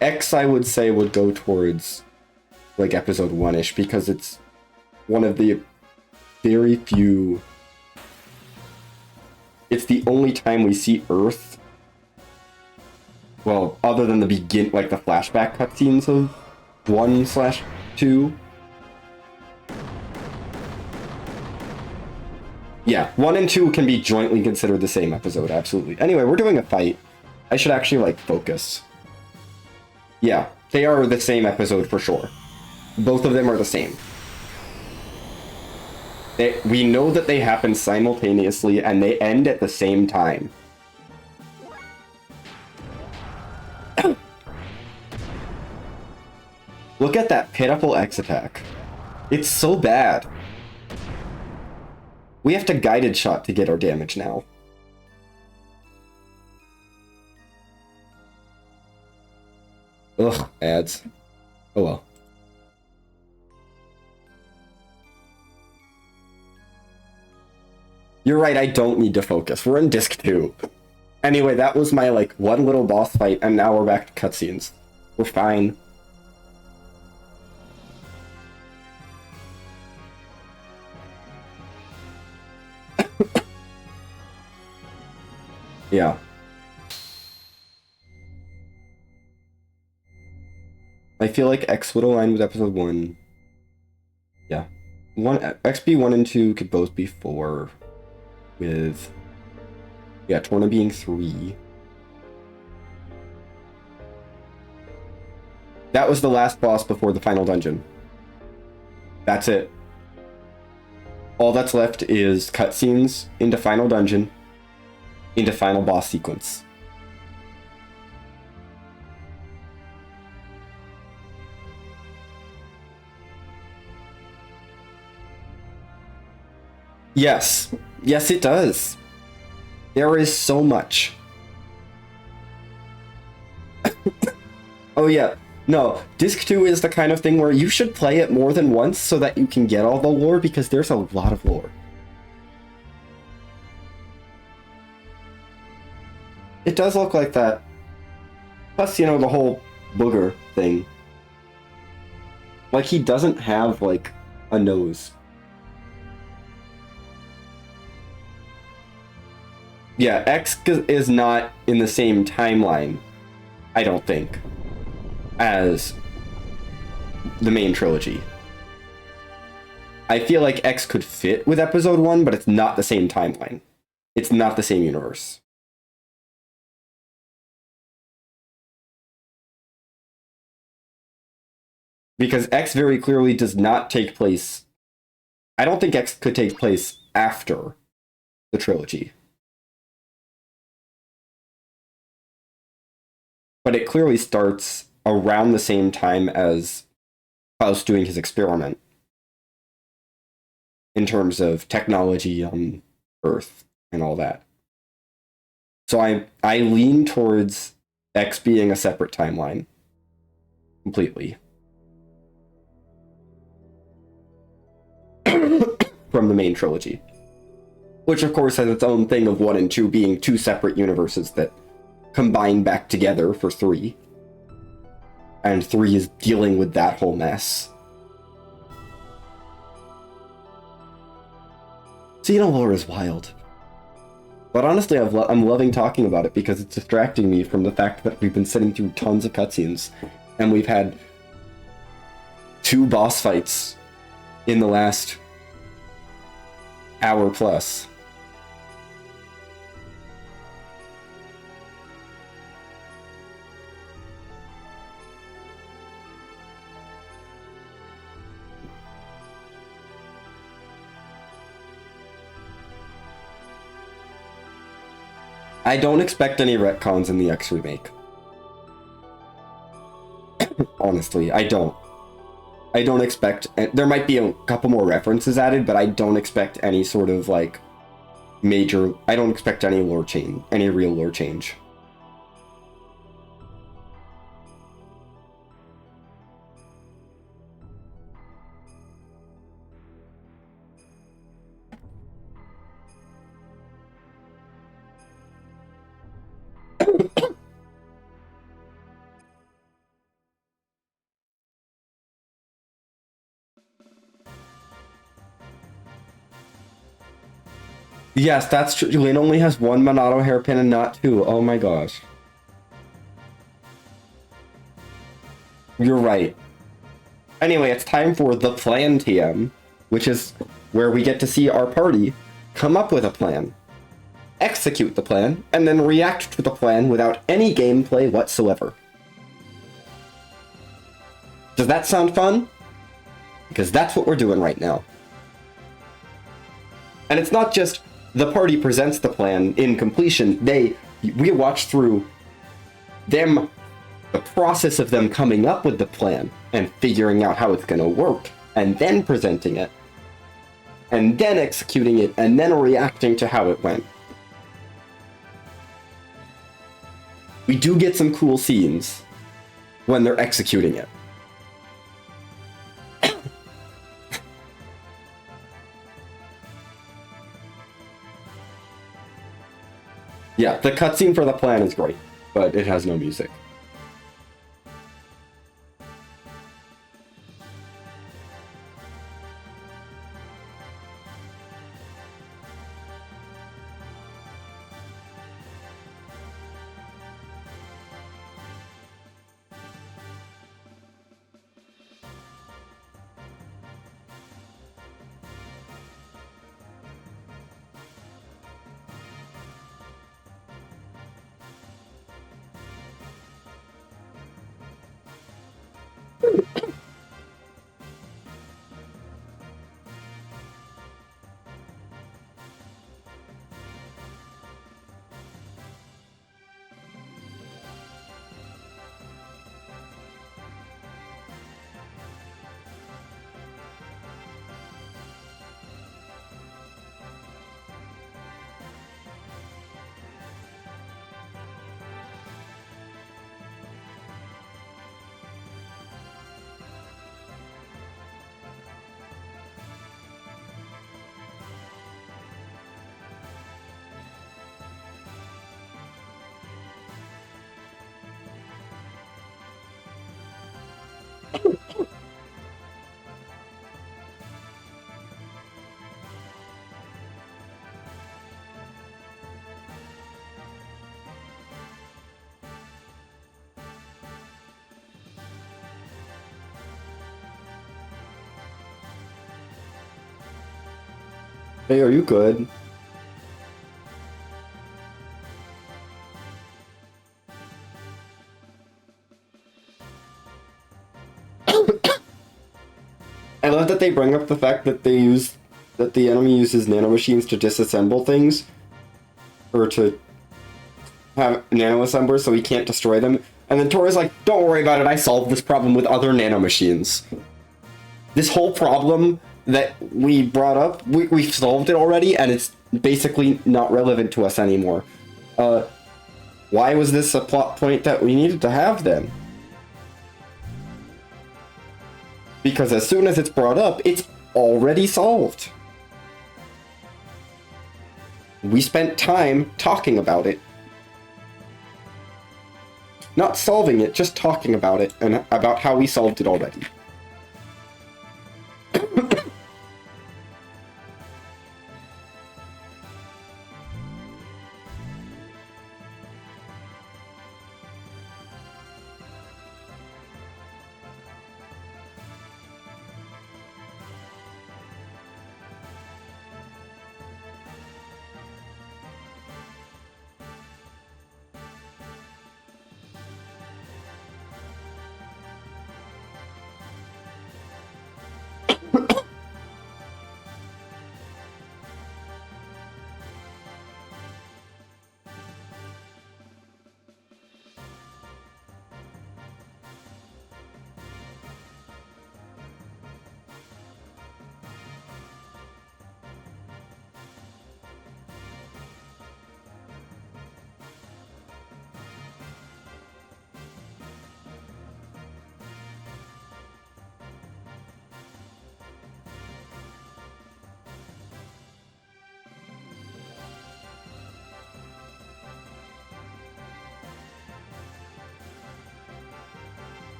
Speaker 1: X, I would say, would go towards like episode 1-ish because it's one of the very few. It's the only time we see Earth. Well, other than the like the flashback cutscenes of 1/2. Yeah, 1 and 2 can be jointly considered the same episode, absolutely. Anyway, we're doing a fight. I should actually, like, focus. Yeah, they are the same episode for sure. Both of them are the same. We know that they happen simultaneously and they end at the same time. Look at that pitiful X attack. It's so bad. We have to guided shot to get our damage now. Ugh, ads. Oh well. You're right, I don't need to focus. We're in disc 2. Anyway, that was my, like, one little boss fight, and now we're back to cutscenes. We're fine. Yeah. I feel like X would align with episode 1. Yeah. XB 1 and 2 could both be 4. With... yeah, Torna being 3. That was the last boss before the final dungeon. That's it. All that's left is cutscenes into final dungeon, into final boss sequence. Yes. Yes, it does. There is so much. Oh, yeah. No, Disc 2 is the kind of thing where you should play it more than once so that you can get all the lore, because there's a lot of lore. It does look like that. Plus, you know, the whole booger thing. Like, he doesn't have, like, a nose. Yeah, X is not in the same timeline, I don't think, as the main trilogy. I feel like X could fit with episode 1, but it's not the same timeline. It's not the same universe. Because X very clearly does not take place... I don't think X could take place after the trilogy. But it clearly starts around the same time as Faust doing his experiment. In terms of technology on Earth and all that. So I lean towards X being a separate timeline. Completely. From the main trilogy. Which of course has its own thing of 1 and 2 being 2 separate universes that combine back together for 3. And 3 is dealing with that whole mess. Xenogears is wild. But honestly, I'm loving talking about it because it's distracting me from the fact that we've been sitting through tons of cutscenes. And we've had 2 boss fights in the last hour plus. I don't expect any retcons in the X remake. Honestly, I don't. I don't expect... There might be a couple more references added, but I don't expect any sort of, like, major... I don't expect any lore change, any real lore change. Yes, that's true. Lynn only has one Monado hairpin and not two. Oh my gosh. You're right. Anyway, it's time for the plan TM, which is where we get to see our party come up with a plan, execute the plan, and then react to the plan without any gameplay whatsoever. Does that sound fun? Because that's what we're doing right now. And it's not just the party presents the plan in completion. We watch through them, the process of them coming up with the plan and figuring out how it's going to work, and then presenting it, and then executing it, and then reacting to how it went. We do get some cool scenes when they're executing it. Yeah, the cutscene for the plan is great, but it has no music. Hey, are you good? I love that they bring up the fact that the enemy uses nanomachines to disassemble things, or to have nano-assemblers so he can't destroy them. And then Tora's like, don't worry about it, I solved this problem with other nanomachines. This whole problem that we brought up, we've solved it already, and it's basically not relevant to us anymore. Why was this a plot point that we needed to have then? Because as soon as it's brought up, it's already solved. We spent time talking about it. Not solving it, just talking about it, and about how we solved it already.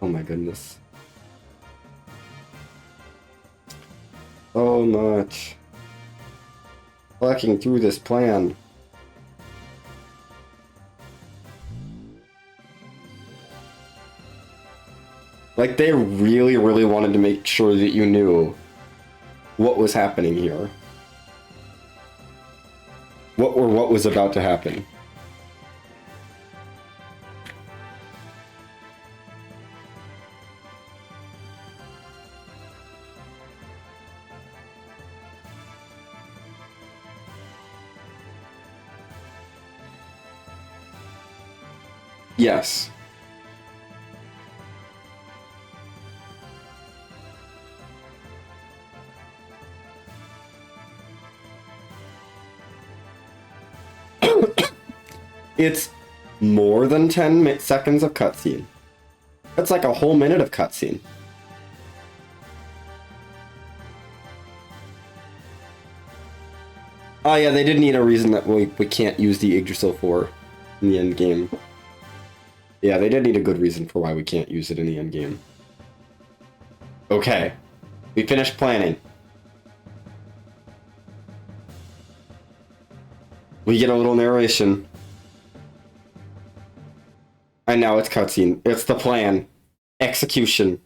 Speaker 1: Oh my goodness. So much. Working through this plan. Like, they really, really wanted to make sure that you knew what was happening here. What was about to happen. Yes. It's more than 10 seconds of cutscene. That's like a whole minute of cutscene. Oh yeah, they did need a reason that we can't use the Yggdrasil 4 in the end game. Yeah, they did need a good reason for why we can't use it in the end game. Okay. We finished planning. We get a little narration. And now it's cutscene. It's the plan. Execution.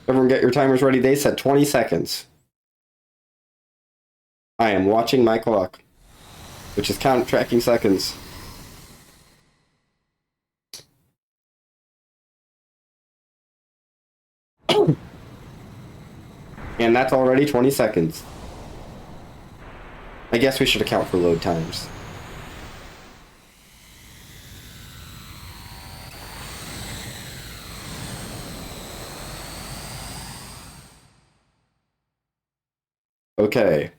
Speaker 1: Everyone get your timers ready. They said 20 seconds. I am watching my clock, which is tracking seconds. And that's already 20 seconds. I guess we should account for load times. Okay.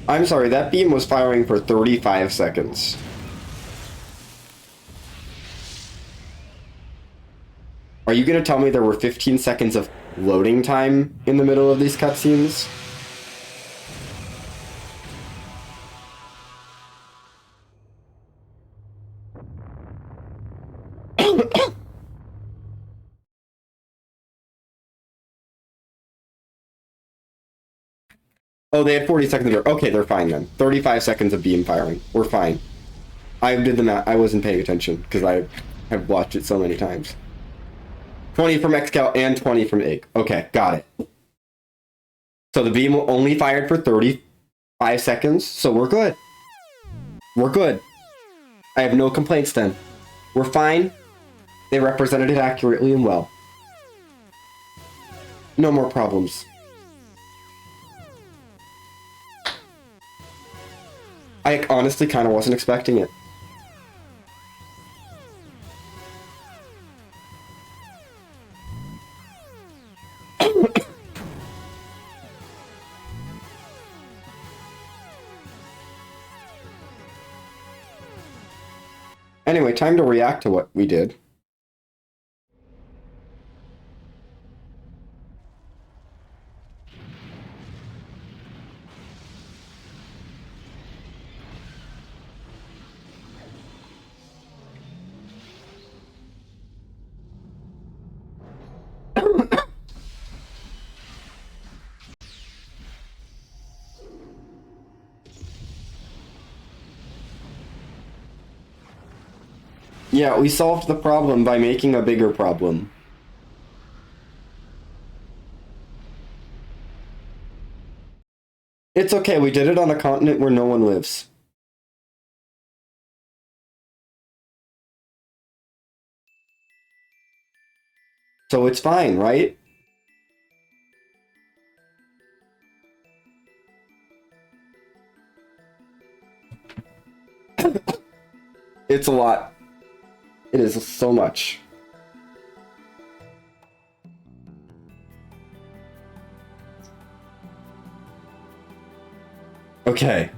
Speaker 1: I'm sorry, that beam was firing for 35 seconds. Are you gonna tell me there were 15 seconds of loading time in the middle of these cutscenes? Oh, they had 40 seconds of... Okay, they're fine then. 35 seconds of beam firing. We're fine. I did the math. I wasn't paying attention because I have watched it so many times. 20 from Xcal and 20 from Ig. Okay, got it. So the beam only fired for 35 seconds, so we're good. We're good. I have no complaints then. We're fine. They represented it accurately and well. No more problems. I honestly kind of wasn't expecting it. Anyway, time to react to what we did. Yeah, we solved the problem by making a bigger problem. It's okay, we did it on a continent where no one lives. So it's fine, right? It's a lot. It is so much. Okay.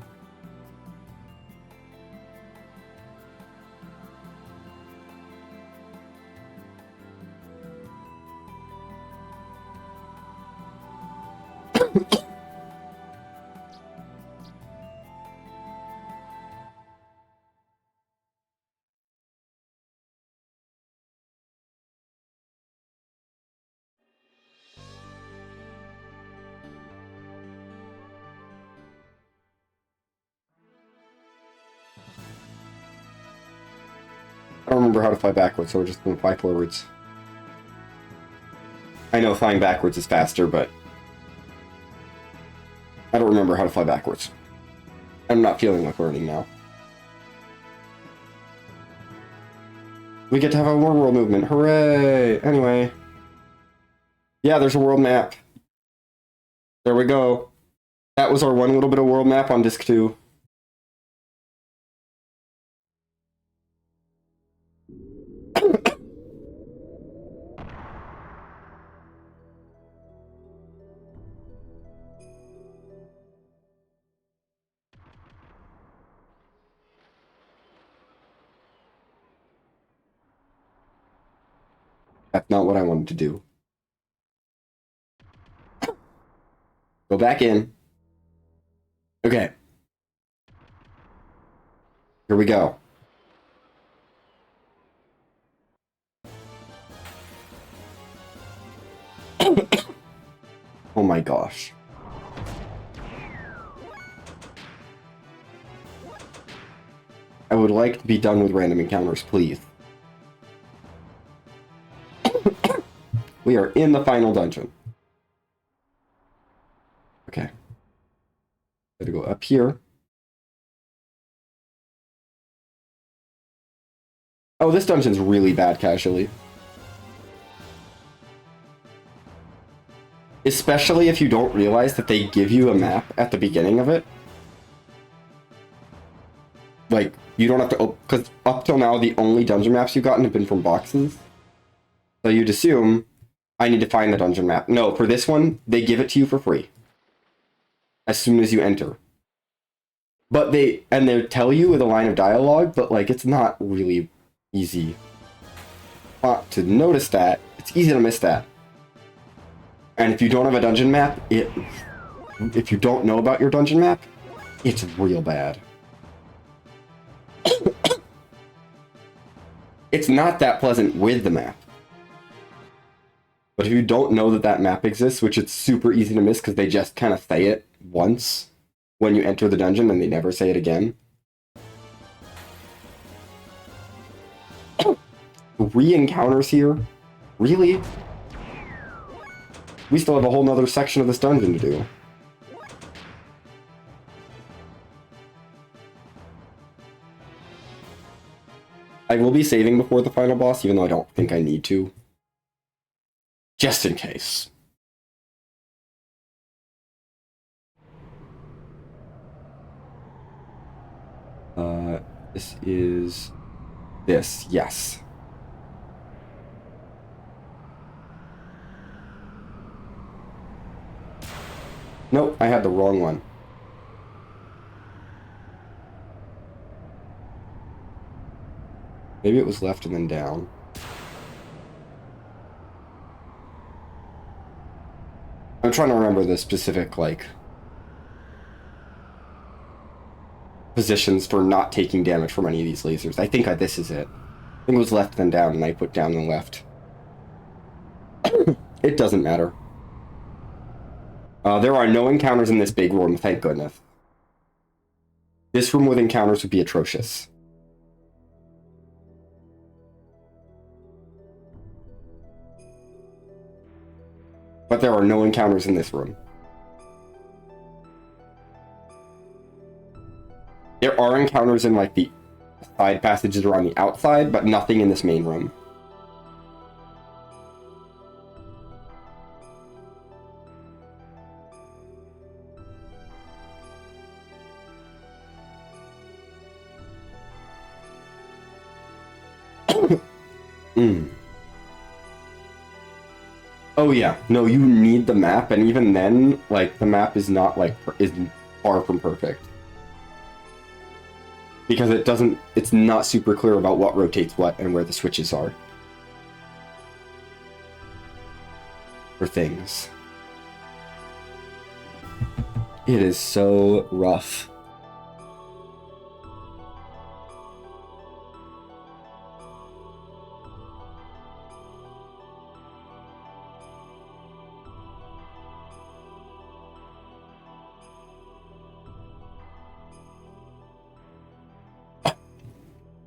Speaker 1: I don't remember how to fly backwards, so we're just gonna fly forwards. I know flying backwards is faster, but I don't remember how to fly backwards. I'm not feeling like learning now. We get to have a more world movement. Hooray! Anyway. Yeah, there's a world map. There we go. That was our one little bit of world map on disc 2. That's not what I wanted to do. Go back in. Okay. Here we go. Oh my gosh. I would like to be done with random encounters, please. We are in the final dungeon. Okay. Gotta go up here. Oh, this dungeon's really bad casually. Especially if you don't realize that they give you a map at the beginning of it. Like, you don't have to... Because up till now, the only dungeon maps you've gotten have been from boxes. So you'd assume, I need to find the dungeon map. No, for this one, they give it to you for free. As soon as you enter. But they tell you with a line of dialogue, but like, it's not really easy to notice that. It's easy to miss that. And if you don't have a dungeon map, if you don't know about your dungeon map, it's real bad. It's not that pleasant with the map. But if you don't know that that map exists, which it's super easy to miss because they just kind of say it once when you enter the dungeon and they never say it again. 3 encounters here? Really? We still have a whole nother section of this dungeon to do. I will be saving before the final boss, even though I don't think I need to. Just in case. This is... this, yes. Nope, I had the wrong one. Maybe it was left and then down. I'm trying to remember the specific, like, positions for not taking damage from any of these lasers. I think this is it. I think it was left then down, and I put down and left. It doesn't matter. There are no encounters in this big room, thank goodness. This room with encounters would be atrocious. But there are no encounters in this room. There are encounters in, like, the side passages around the outside, but nothing in this main room. Oh yeah, no, you need the map, and even then, like, the map is not, like, is far from perfect. Because it's not super clear about what rotates what and where the switches are. For things. It is so rough.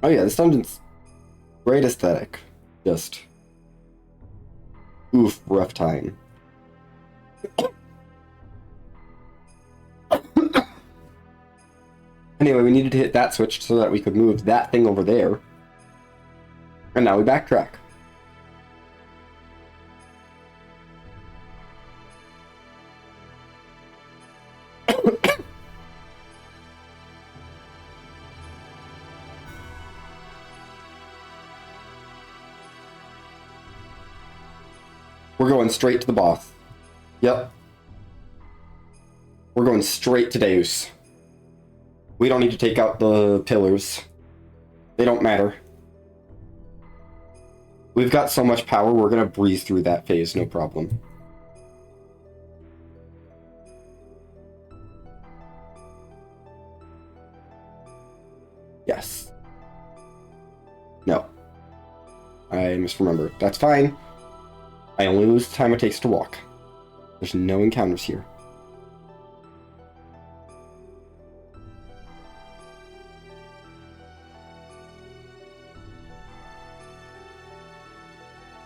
Speaker 1: Oh yeah, this dungeon's great aesthetic. Just oof, rough time. Anyway, we needed to hit that switch so that we could move that thing over there. And now we backtrack. We're going straight to the boss. Yep. We're going straight to Deus. We don't need to take out the pillars. They don't matter. We've got so much power, we're gonna breeze through that phase, no problem. Yes. No. I misremembered. That's fine. I only lose the time it takes to walk. There's no encounters here.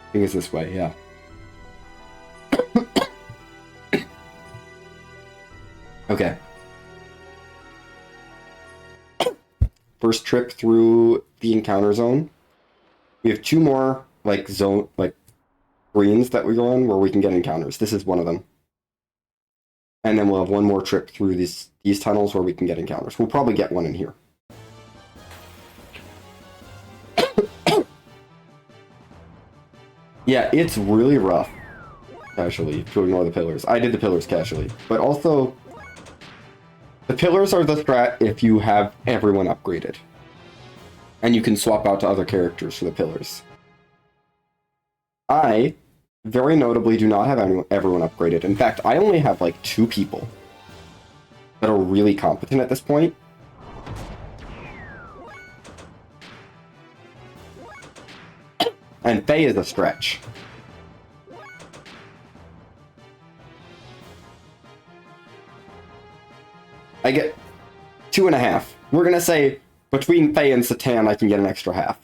Speaker 1: I think it's this way, yeah. Okay. First trip through the encounter zone. We have two more, greens that we go on where we can get encounters. This is one of them. And then we'll have one more trip through these tunnels where we can get encounters. We'll probably get one in here. Yeah, it's really rough, casually, to ignore the pillars. I did the pillars casually. But also, the pillars are the strat if you have everyone upgraded. And you can swap out to other characters for the pillars. I, very notably, do not have everyone upgraded. In fact, I only have like 2 people that are really competent at this point. And Faye is a stretch. I get 2.5. We're gonna say between Faye and Satan, I can get an extra half.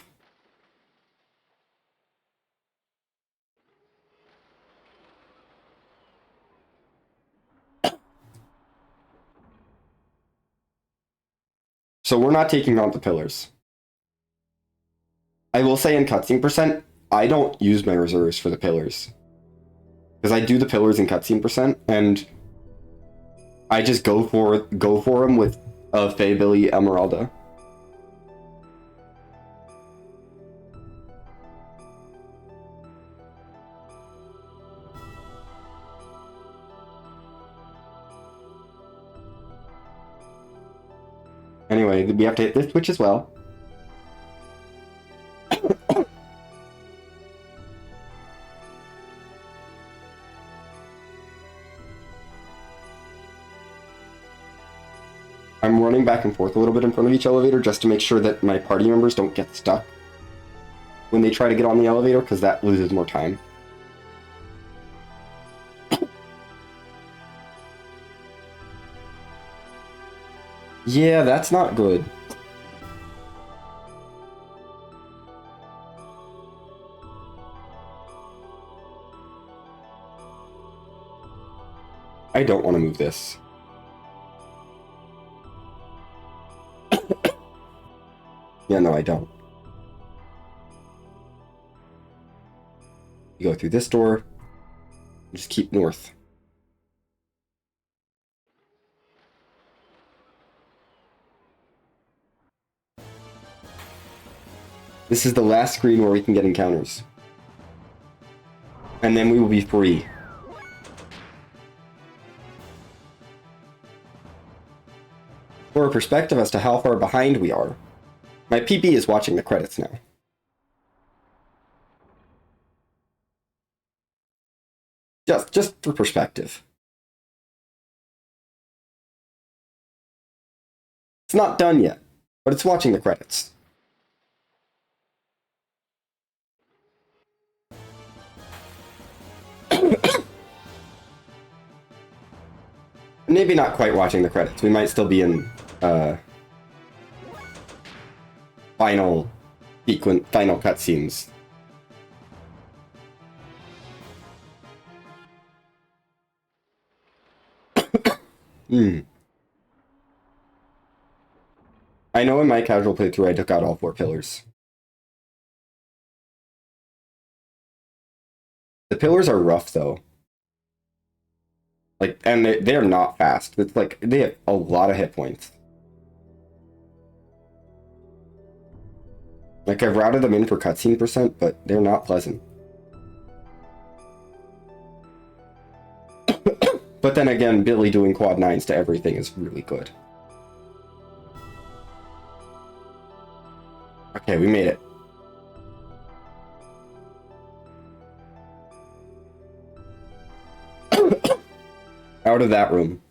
Speaker 1: So we're not taking out the pillars. I will say in cutscene percent, I don't use my reserves for the pillars. Because I do the pillars in cutscene percent, and I just go for them with Faye, Billy, Emeralda. Anyway, we have to hit this switch as well. I'm running back and forth a little bit in front of each elevator just to make sure that my party members don't get stuck when they try to get on the elevator, because that loses more time. Yeah, that's not good. I don't want to move this. Yeah, no, I don't. You go through this door, just keep north. This is the last screen where we can get encounters. And then we will be free. For a perspective as to how far behind we are, my PB is watching the credits now. Just for perspective. It's not done yet, but it's watching the credits. Maybe not quite watching the credits. We might still be in final cutscenes. I know in my casual playthrough I took out all 4 pillars. The pillars are rough though. Like, and they're not fast. It's like, they have a lot of hit points. Like, I've routed them in for cutscene percent, but they're not pleasant. But then again, Billy doing quad 9s to everything is really good. Okay, we made it. Out of that room.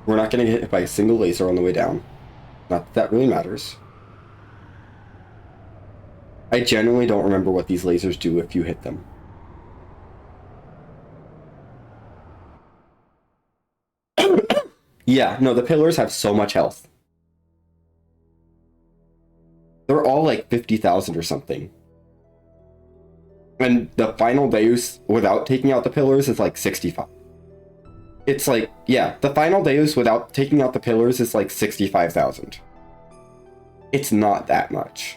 Speaker 1: We're not going to get hit by a single laser on the way down. Not that that really matters. I genuinely don't remember what these lasers do if you hit them. Yeah, no, the pillars have so much health. They're all like 50,000 or something. And the final Deus without taking out the pillars is like 65. It's like, yeah, the final Deus without taking out the pillars is like 65,000. It's not that much.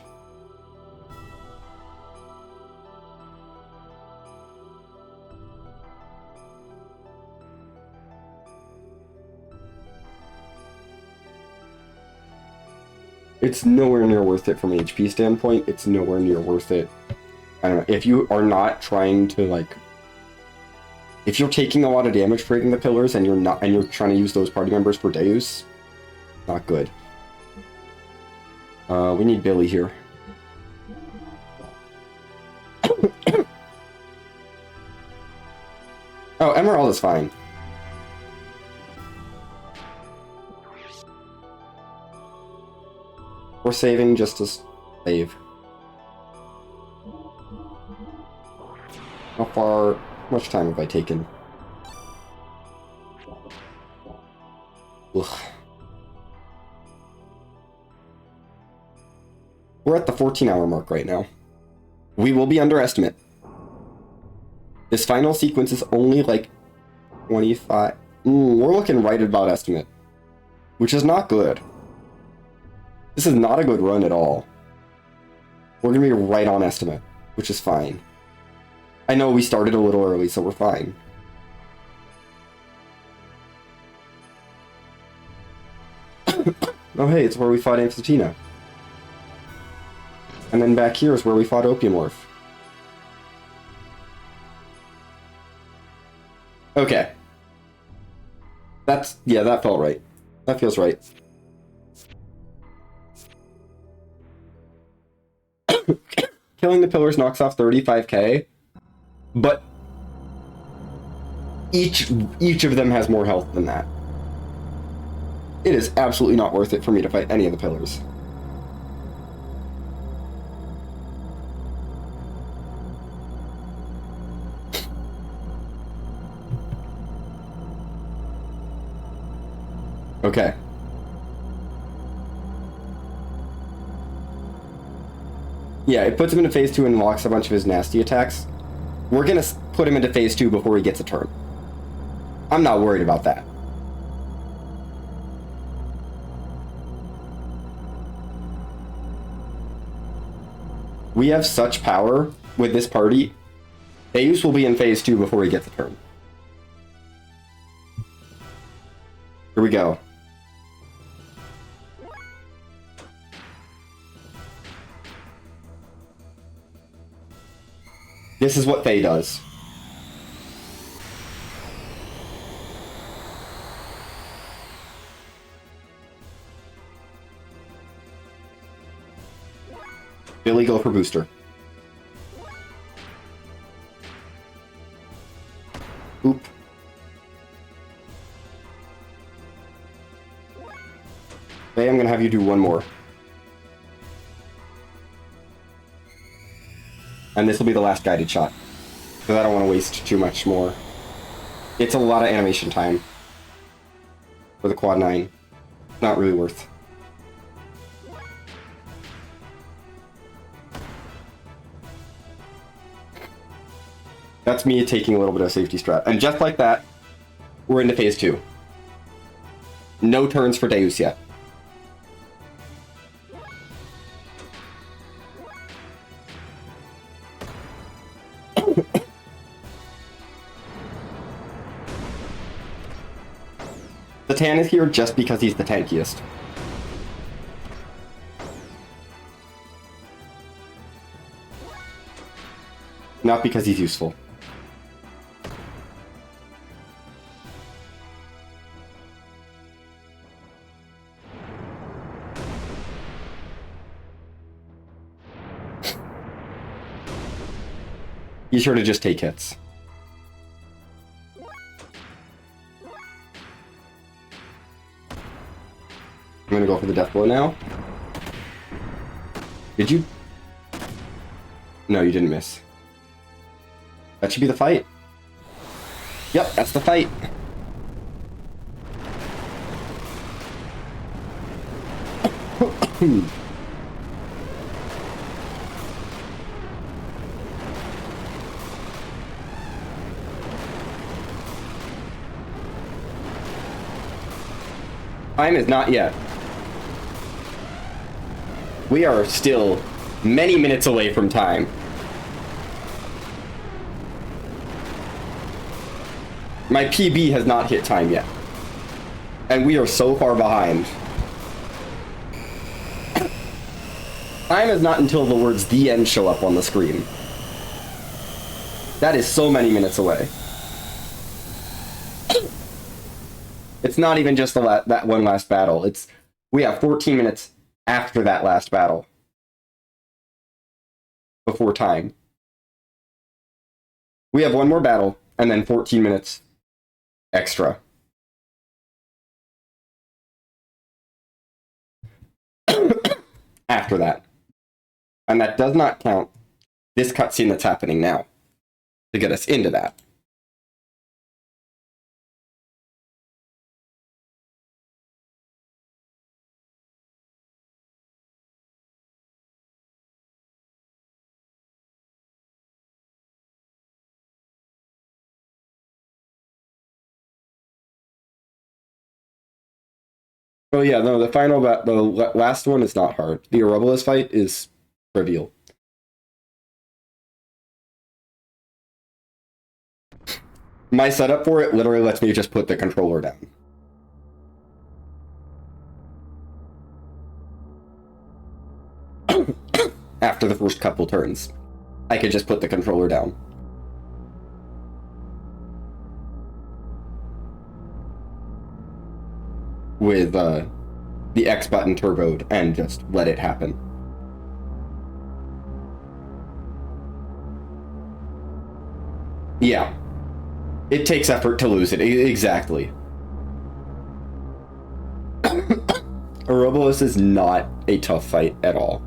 Speaker 1: It's nowhere near worth it from an HP standpoint. It's nowhere near worth it. I don't know. If you are not trying to like, if you're taking a lot of damage for hitting the pillars and you're trying to use those party members for Deus, not good. We need Billy here. Oh, Emerald is fine. We're saving just to save. How much time have I taken? Ugh. We're at the 14-hour mark right now. We will be under estimate. This final sequence is only like 25. We're looking right about estimate, which is not good. This is not a good run at all. We're gonna be right on estimate, which is fine. I know we started a little early, so we're fine. Oh hey, it's where we fought Amphitina. And then back here is where we fought Opiumorph. Okay. Yeah, that felt right. That feels right. Killing the pillars knocks off 35k, but each of them has more health than that. It is absolutely not worth it for me to fight any of the pillars. Okay. Yeah, it puts him into phase 2 and locks a bunch of his nasty attacks. We're gonna put him into phase 2 before he gets a turn. I'm not worried about that. We have such power with this party. Deus will be in phase 2 before he gets a turn. Here we go. This is what Faye does. Billy, go for booster. Oop. Faye, I'm gonna have you do one more. And this will be the last guided shot. Because I don't want to waste too much more. It's a lot of animation time. For the quad 9. Not really worth. That's me taking a little bit of safety strat. And just like that, we're into phase 2. No turns for Deus yet. The Tan is here just because he's the tankiest. Not because he's useful. He's sure to just take hits. I'm gonna go for the death blow now. Did you? No, you didn't miss. That should be the fight. Yep, that's the fight. Time is not yet. We are still many minutes away from time. My PB has not hit time yet. And we are so far behind. Time is not until the words "the end" show up on the screen. That is so many minutes away. It's not even just that one last battle. We have 14 minutes after that last battle. Before time. We have one more battle, and then 14 minutes extra. After that. And that does not count this cutscene that's happening now to get us into that. Oh yeah, no, the last one is not hard. The Ouroboros fight is trivial. My setup for it literally lets me just put the controller down. After the first couple turns, I could just put the controller down. With the X button turboed and just let it happen. Yeah. It takes effort to lose it. Exactly. Ouroboros is not a tough fight at all.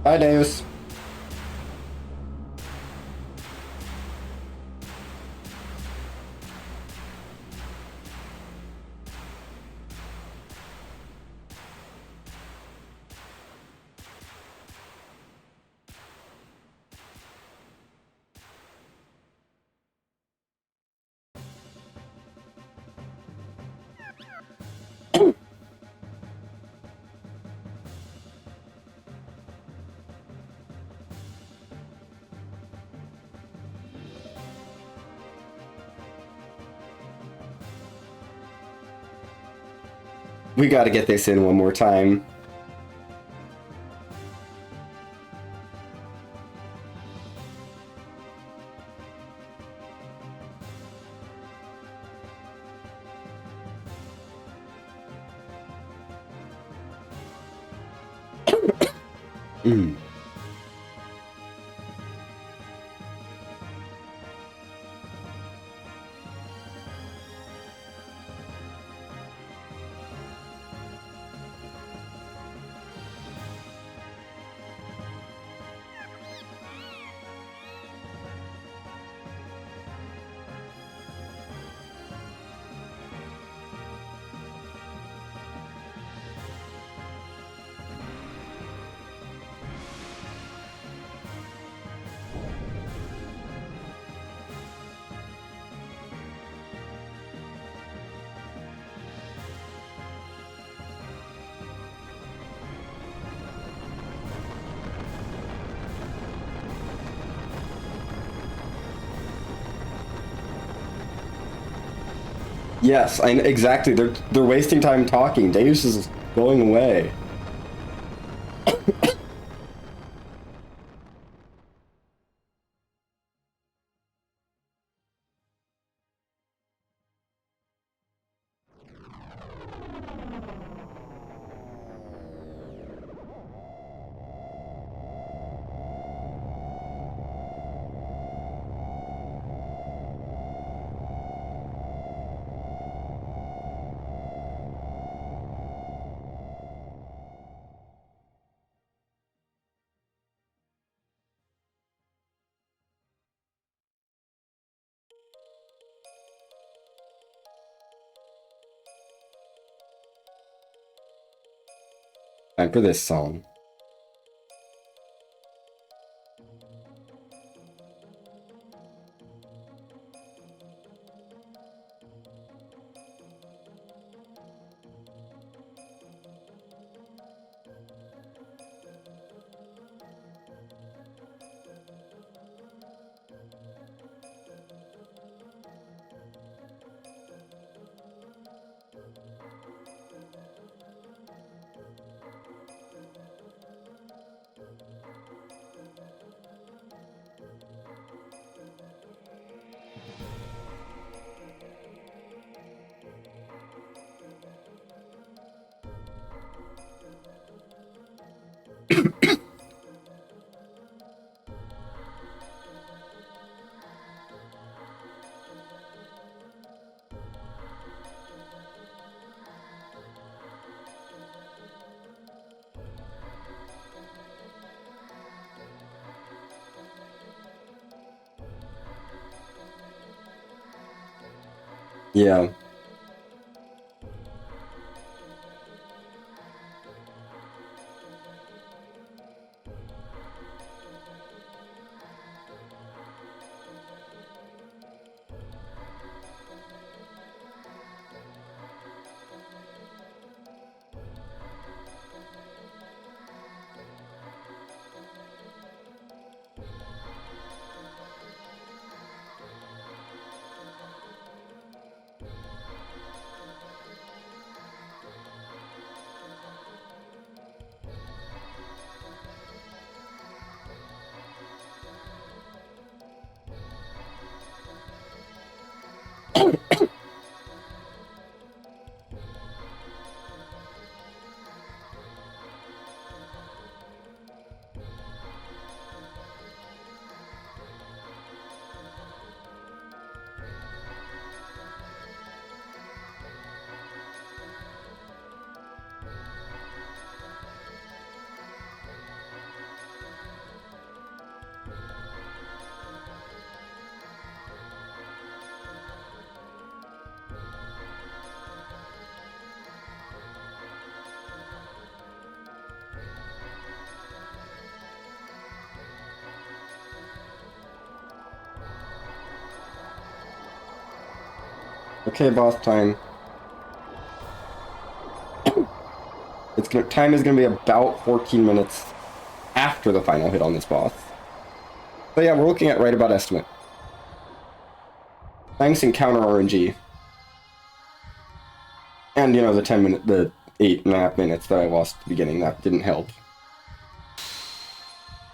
Speaker 1: Bye, Deus. We gotta get this in one more time. Mm. Yes, exactly. They're wasting time talking. Deus is going away. Time for this song. Yeah. Okay, boss time. Time is gonna be about 14 minutes after the final hit on this boss. So yeah, we're looking at right about estimate. Thanks and counter RNG. And you know the 8.5 minutes that I lost at the beginning. That didn't help.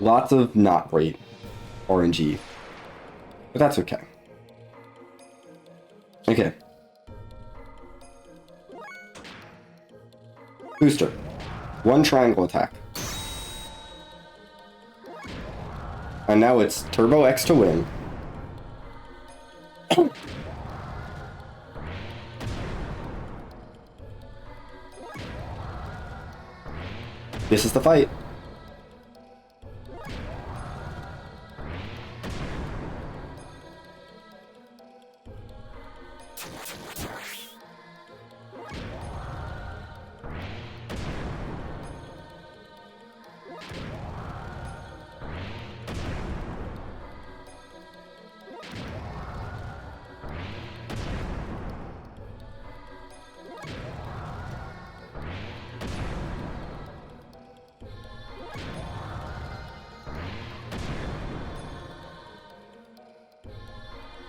Speaker 1: Lots of not great RNG. But that's okay. Okay. Booster. 1 triangle attack. And now it's Turbo X to win. This is the fight.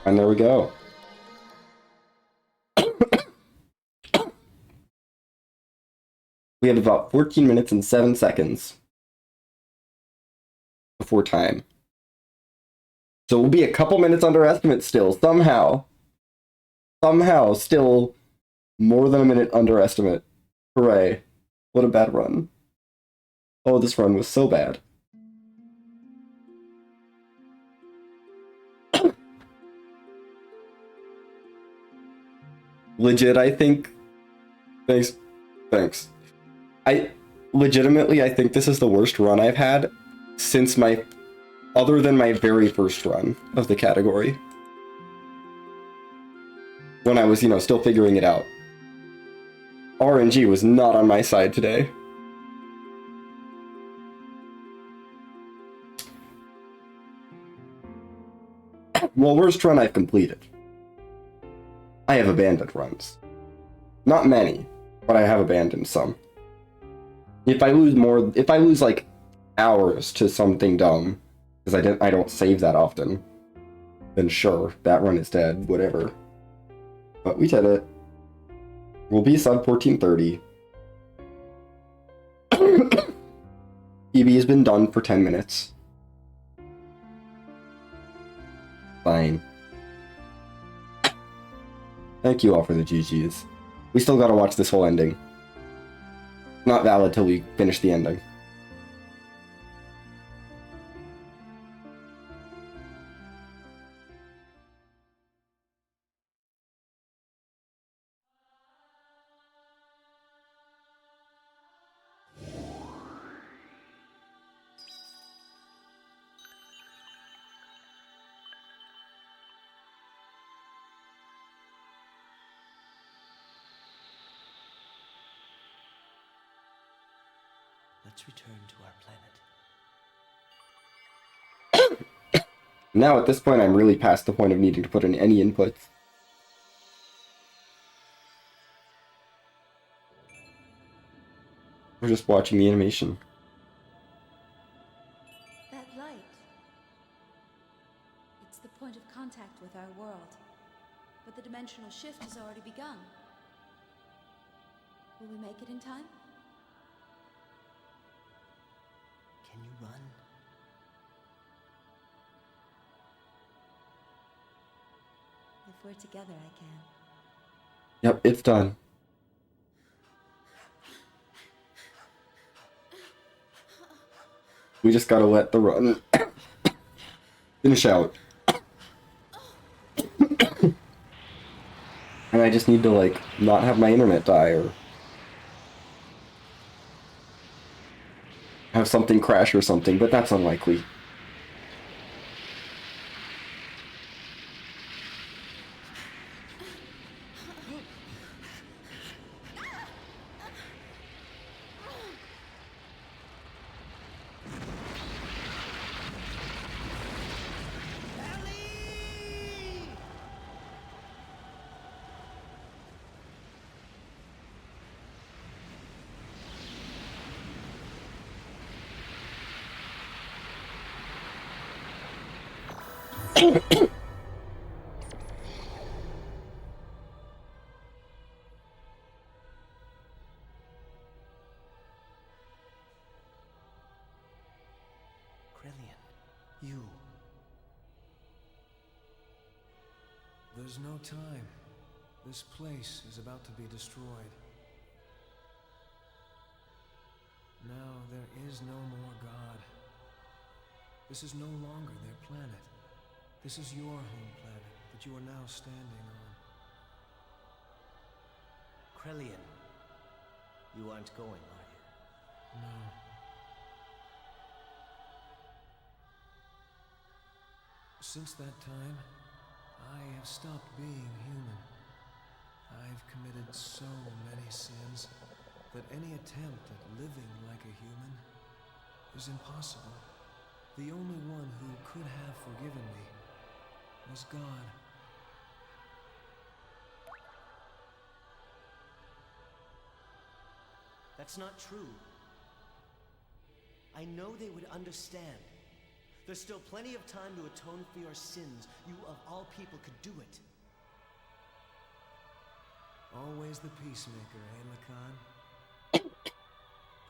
Speaker 1: And there we go. We have about 14 minutes and 7 seconds before time. So we'll be a couple minutes under estimate still, somehow. Somehow, still more than a minute under estimate. Hooray. What a bad run. Oh, this run was so bad. Legit, I think... Thanks. I think this is the worst run I've had since other than my very first run of the category. When I was, still figuring it out. RNG was not on my side today. Well, worst run I've completed. I have abandoned runs. Not many, but I have abandoned some. If I lose like hours to something dumb, because I don't save that often, then sure, that run is dead, whatever. But we did it. We'll be sub 1430. EB has been done for 10 minutes. Fine. Thank you all for the GGs. We still gotta watch this whole ending. Not valid till we finish the ending.
Speaker 2: Let's return to our planet.
Speaker 1: Now at this point I'm really past the point of needing to put in any inputs. We're just watching the animation.
Speaker 3: That light. It's the point of contact with our world. But the dimensional shift has already begun. Will we make it in time?
Speaker 2: Can you run?
Speaker 3: If we're together, I can.
Speaker 1: Yep, it's done. We just gotta let the run finish out. And I just need to, like, not have my internet die or have something crash or something, but that's unlikely.
Speaker 2: Krelian, you.
Speaker 4: There's no time. This place is about to be destroyed. Now there is no more God. This is no longer their planet. This is your home planet that you are now standing on.
Speaker 2: Krelian, you aren't going, are you?
Speaker 4: No. Since that time, I have stopped being human. I've committed so many sins that any attempt at living like a human is impossible. The only one who could have forgiven me was God.
Speaker 2: That's not true. I know they would understand. There's still plenty of time to atone for your sins. You, of all people, could do it.
Speaker 4: Always the peacemaker, eh, Lacan?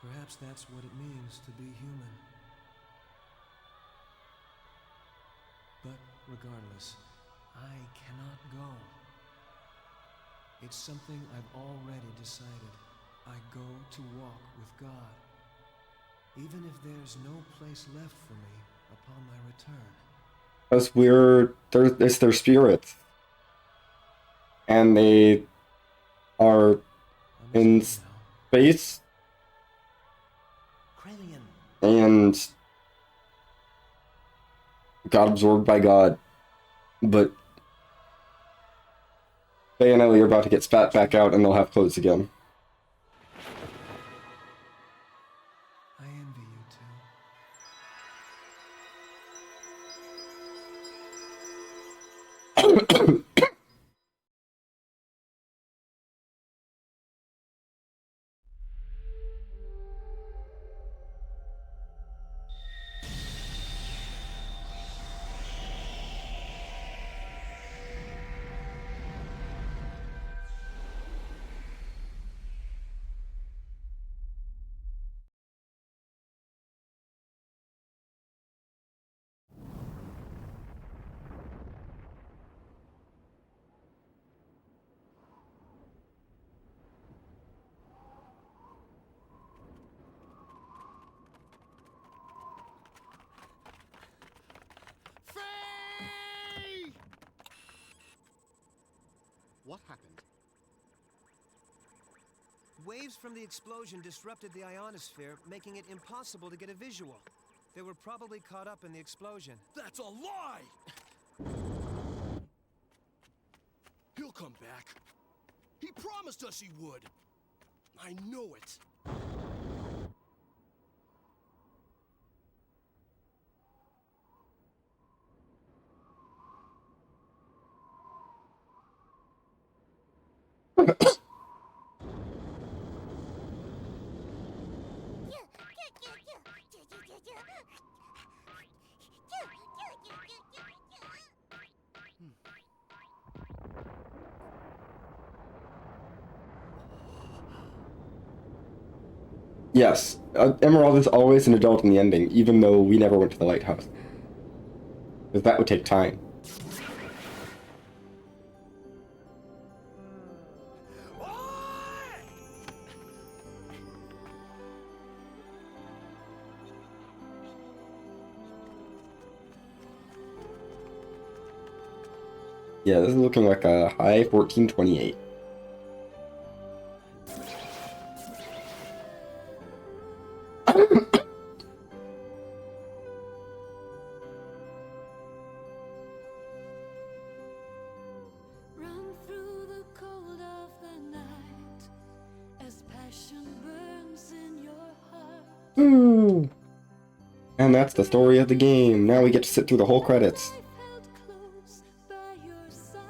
Speaker 4: Perhaps that's what it means to be human. But regardless, I cannot go. It's something I've already decided. I go to walk with God, even if there's no place left for me upon my return.
Speaker 1: Because it's their spirits. And they are in space
Speaker 2: Krelian.
Speaker 1: and got absorbed by God. But they and Ellie are about to get spat back out and they'll have clothes again.
Speaker 4: I envy you two.
Speaker 5: What happened?
Speaker 6: Waves from the explosion disrupted the ionosphere, making it impossible to get a visual. They were probably caught up in the explosion.
Speaker 5: That's a lie! He'll come back. He promised us he would. I know it.
Speaker 1: Yes, Emerald is always an adult in the ending, even though we never went to the lighthouse. Because that would take time. Yeah, this is looking like a high 1428.
Speaker 3: Run through the cold of the night as passion burns in your heart.
Speaker 1: Ooh. And that's the story of the game. Now we get to sit through the whole credits.
Speaker 3: Life held close by your side,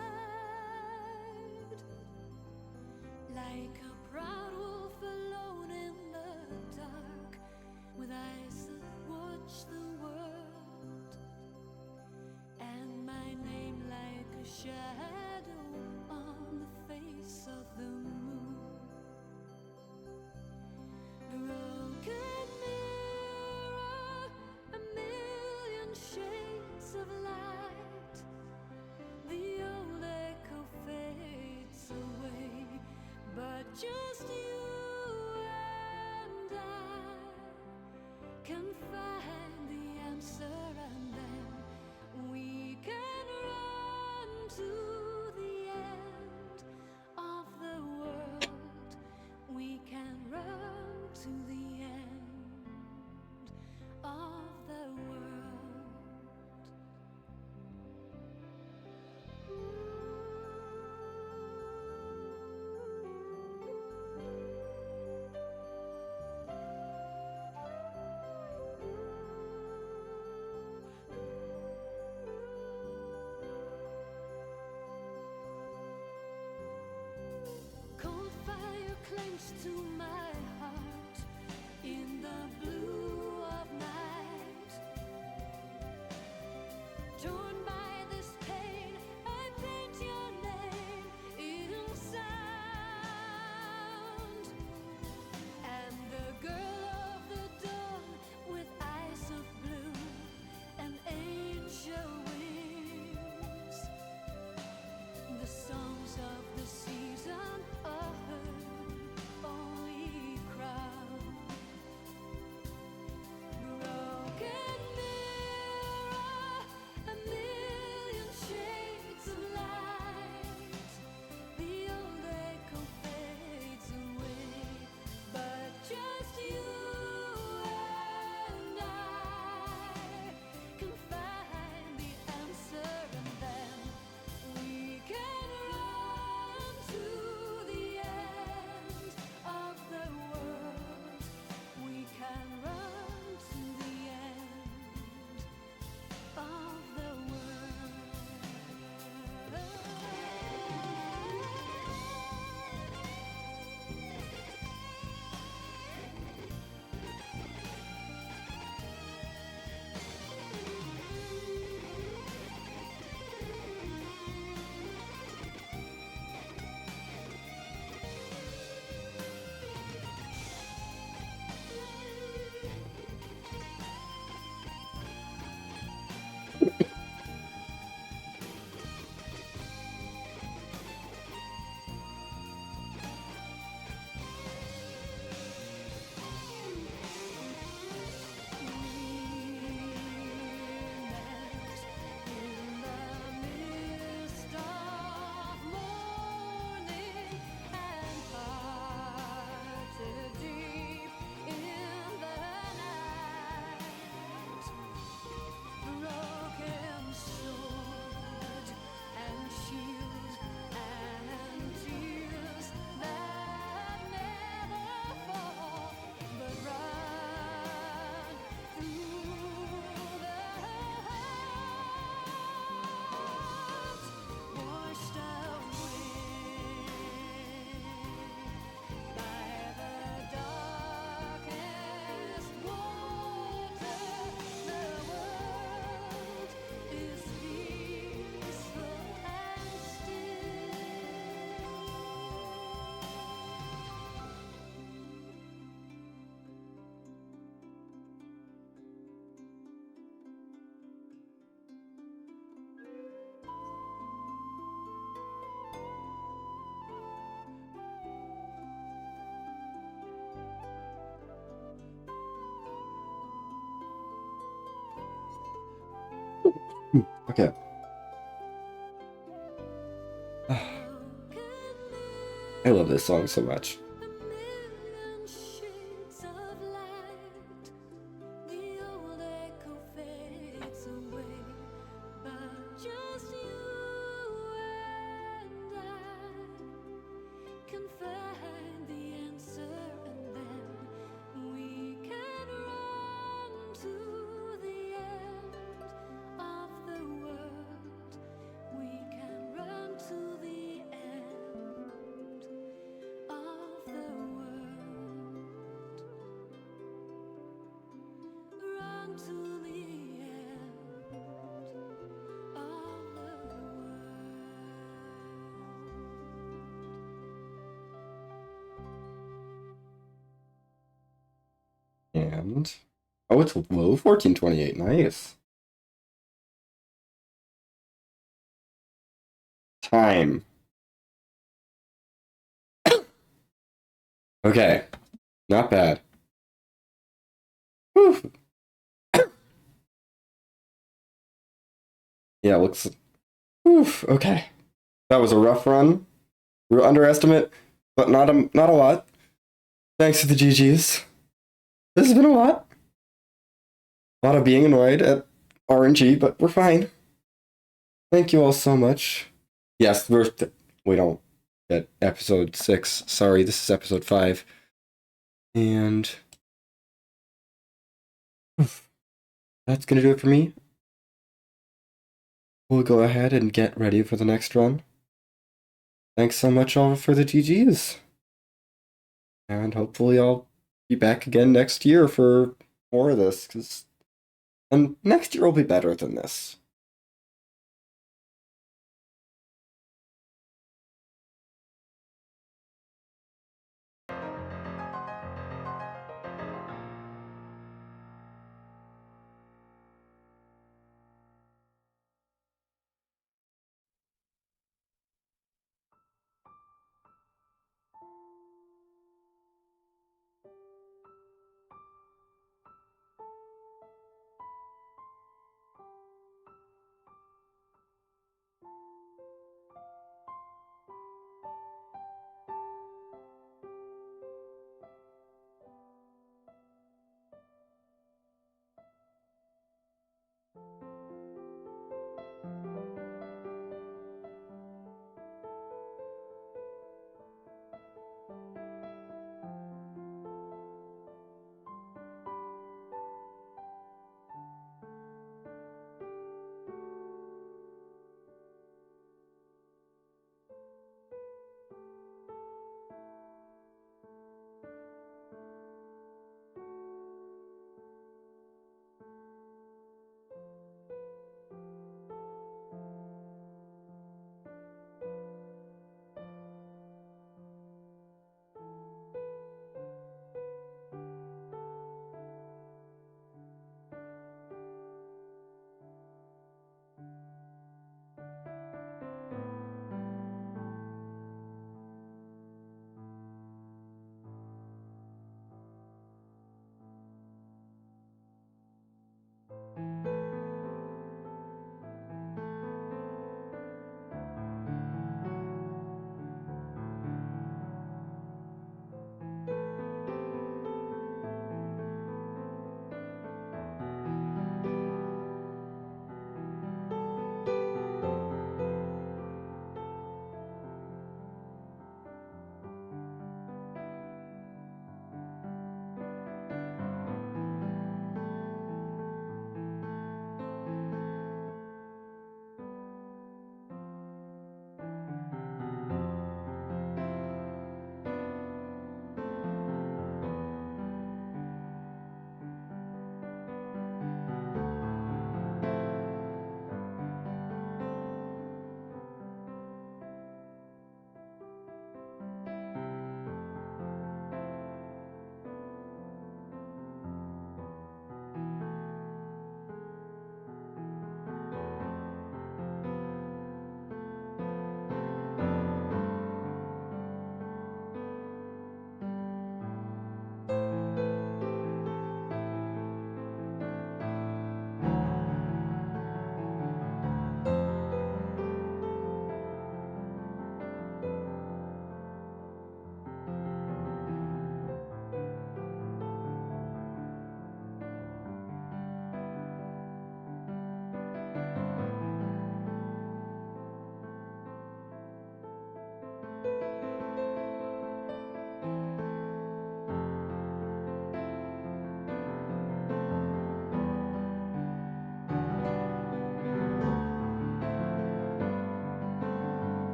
Speaker 3: like a proud wolf alone in the dark, with eyes that watch the world, and my name like a shadow on the face of the moon. Broken mirror, a mirror
Speaker 1: Okay. I love this song so much.
Speaker 3: A million shades of light. The old echo fades away, but just you and I can find the answer, and then we can run to the end of the world. We can run to the end of the world. Run to the end of the world.
Speaker 1: And oh, it's low 1428. Nice. Time. Okay. Not bad. Whew. Yeah, looks. Oof. Okay. That was a rough run. Real underestimate, but not a lot. Thanks to the GGs. This has been a lot. A lot of being annoyed at RNG, but we're fine. Thank you all so much. Yes, we don't at episode 6. Sorry, this is episode 5. And that's gonna do it for me. We'll go ahead and get ready for the next run. Thanks so much all for the GGs. And hopefully I'll be back again next year for more of this, and next year will be better than this.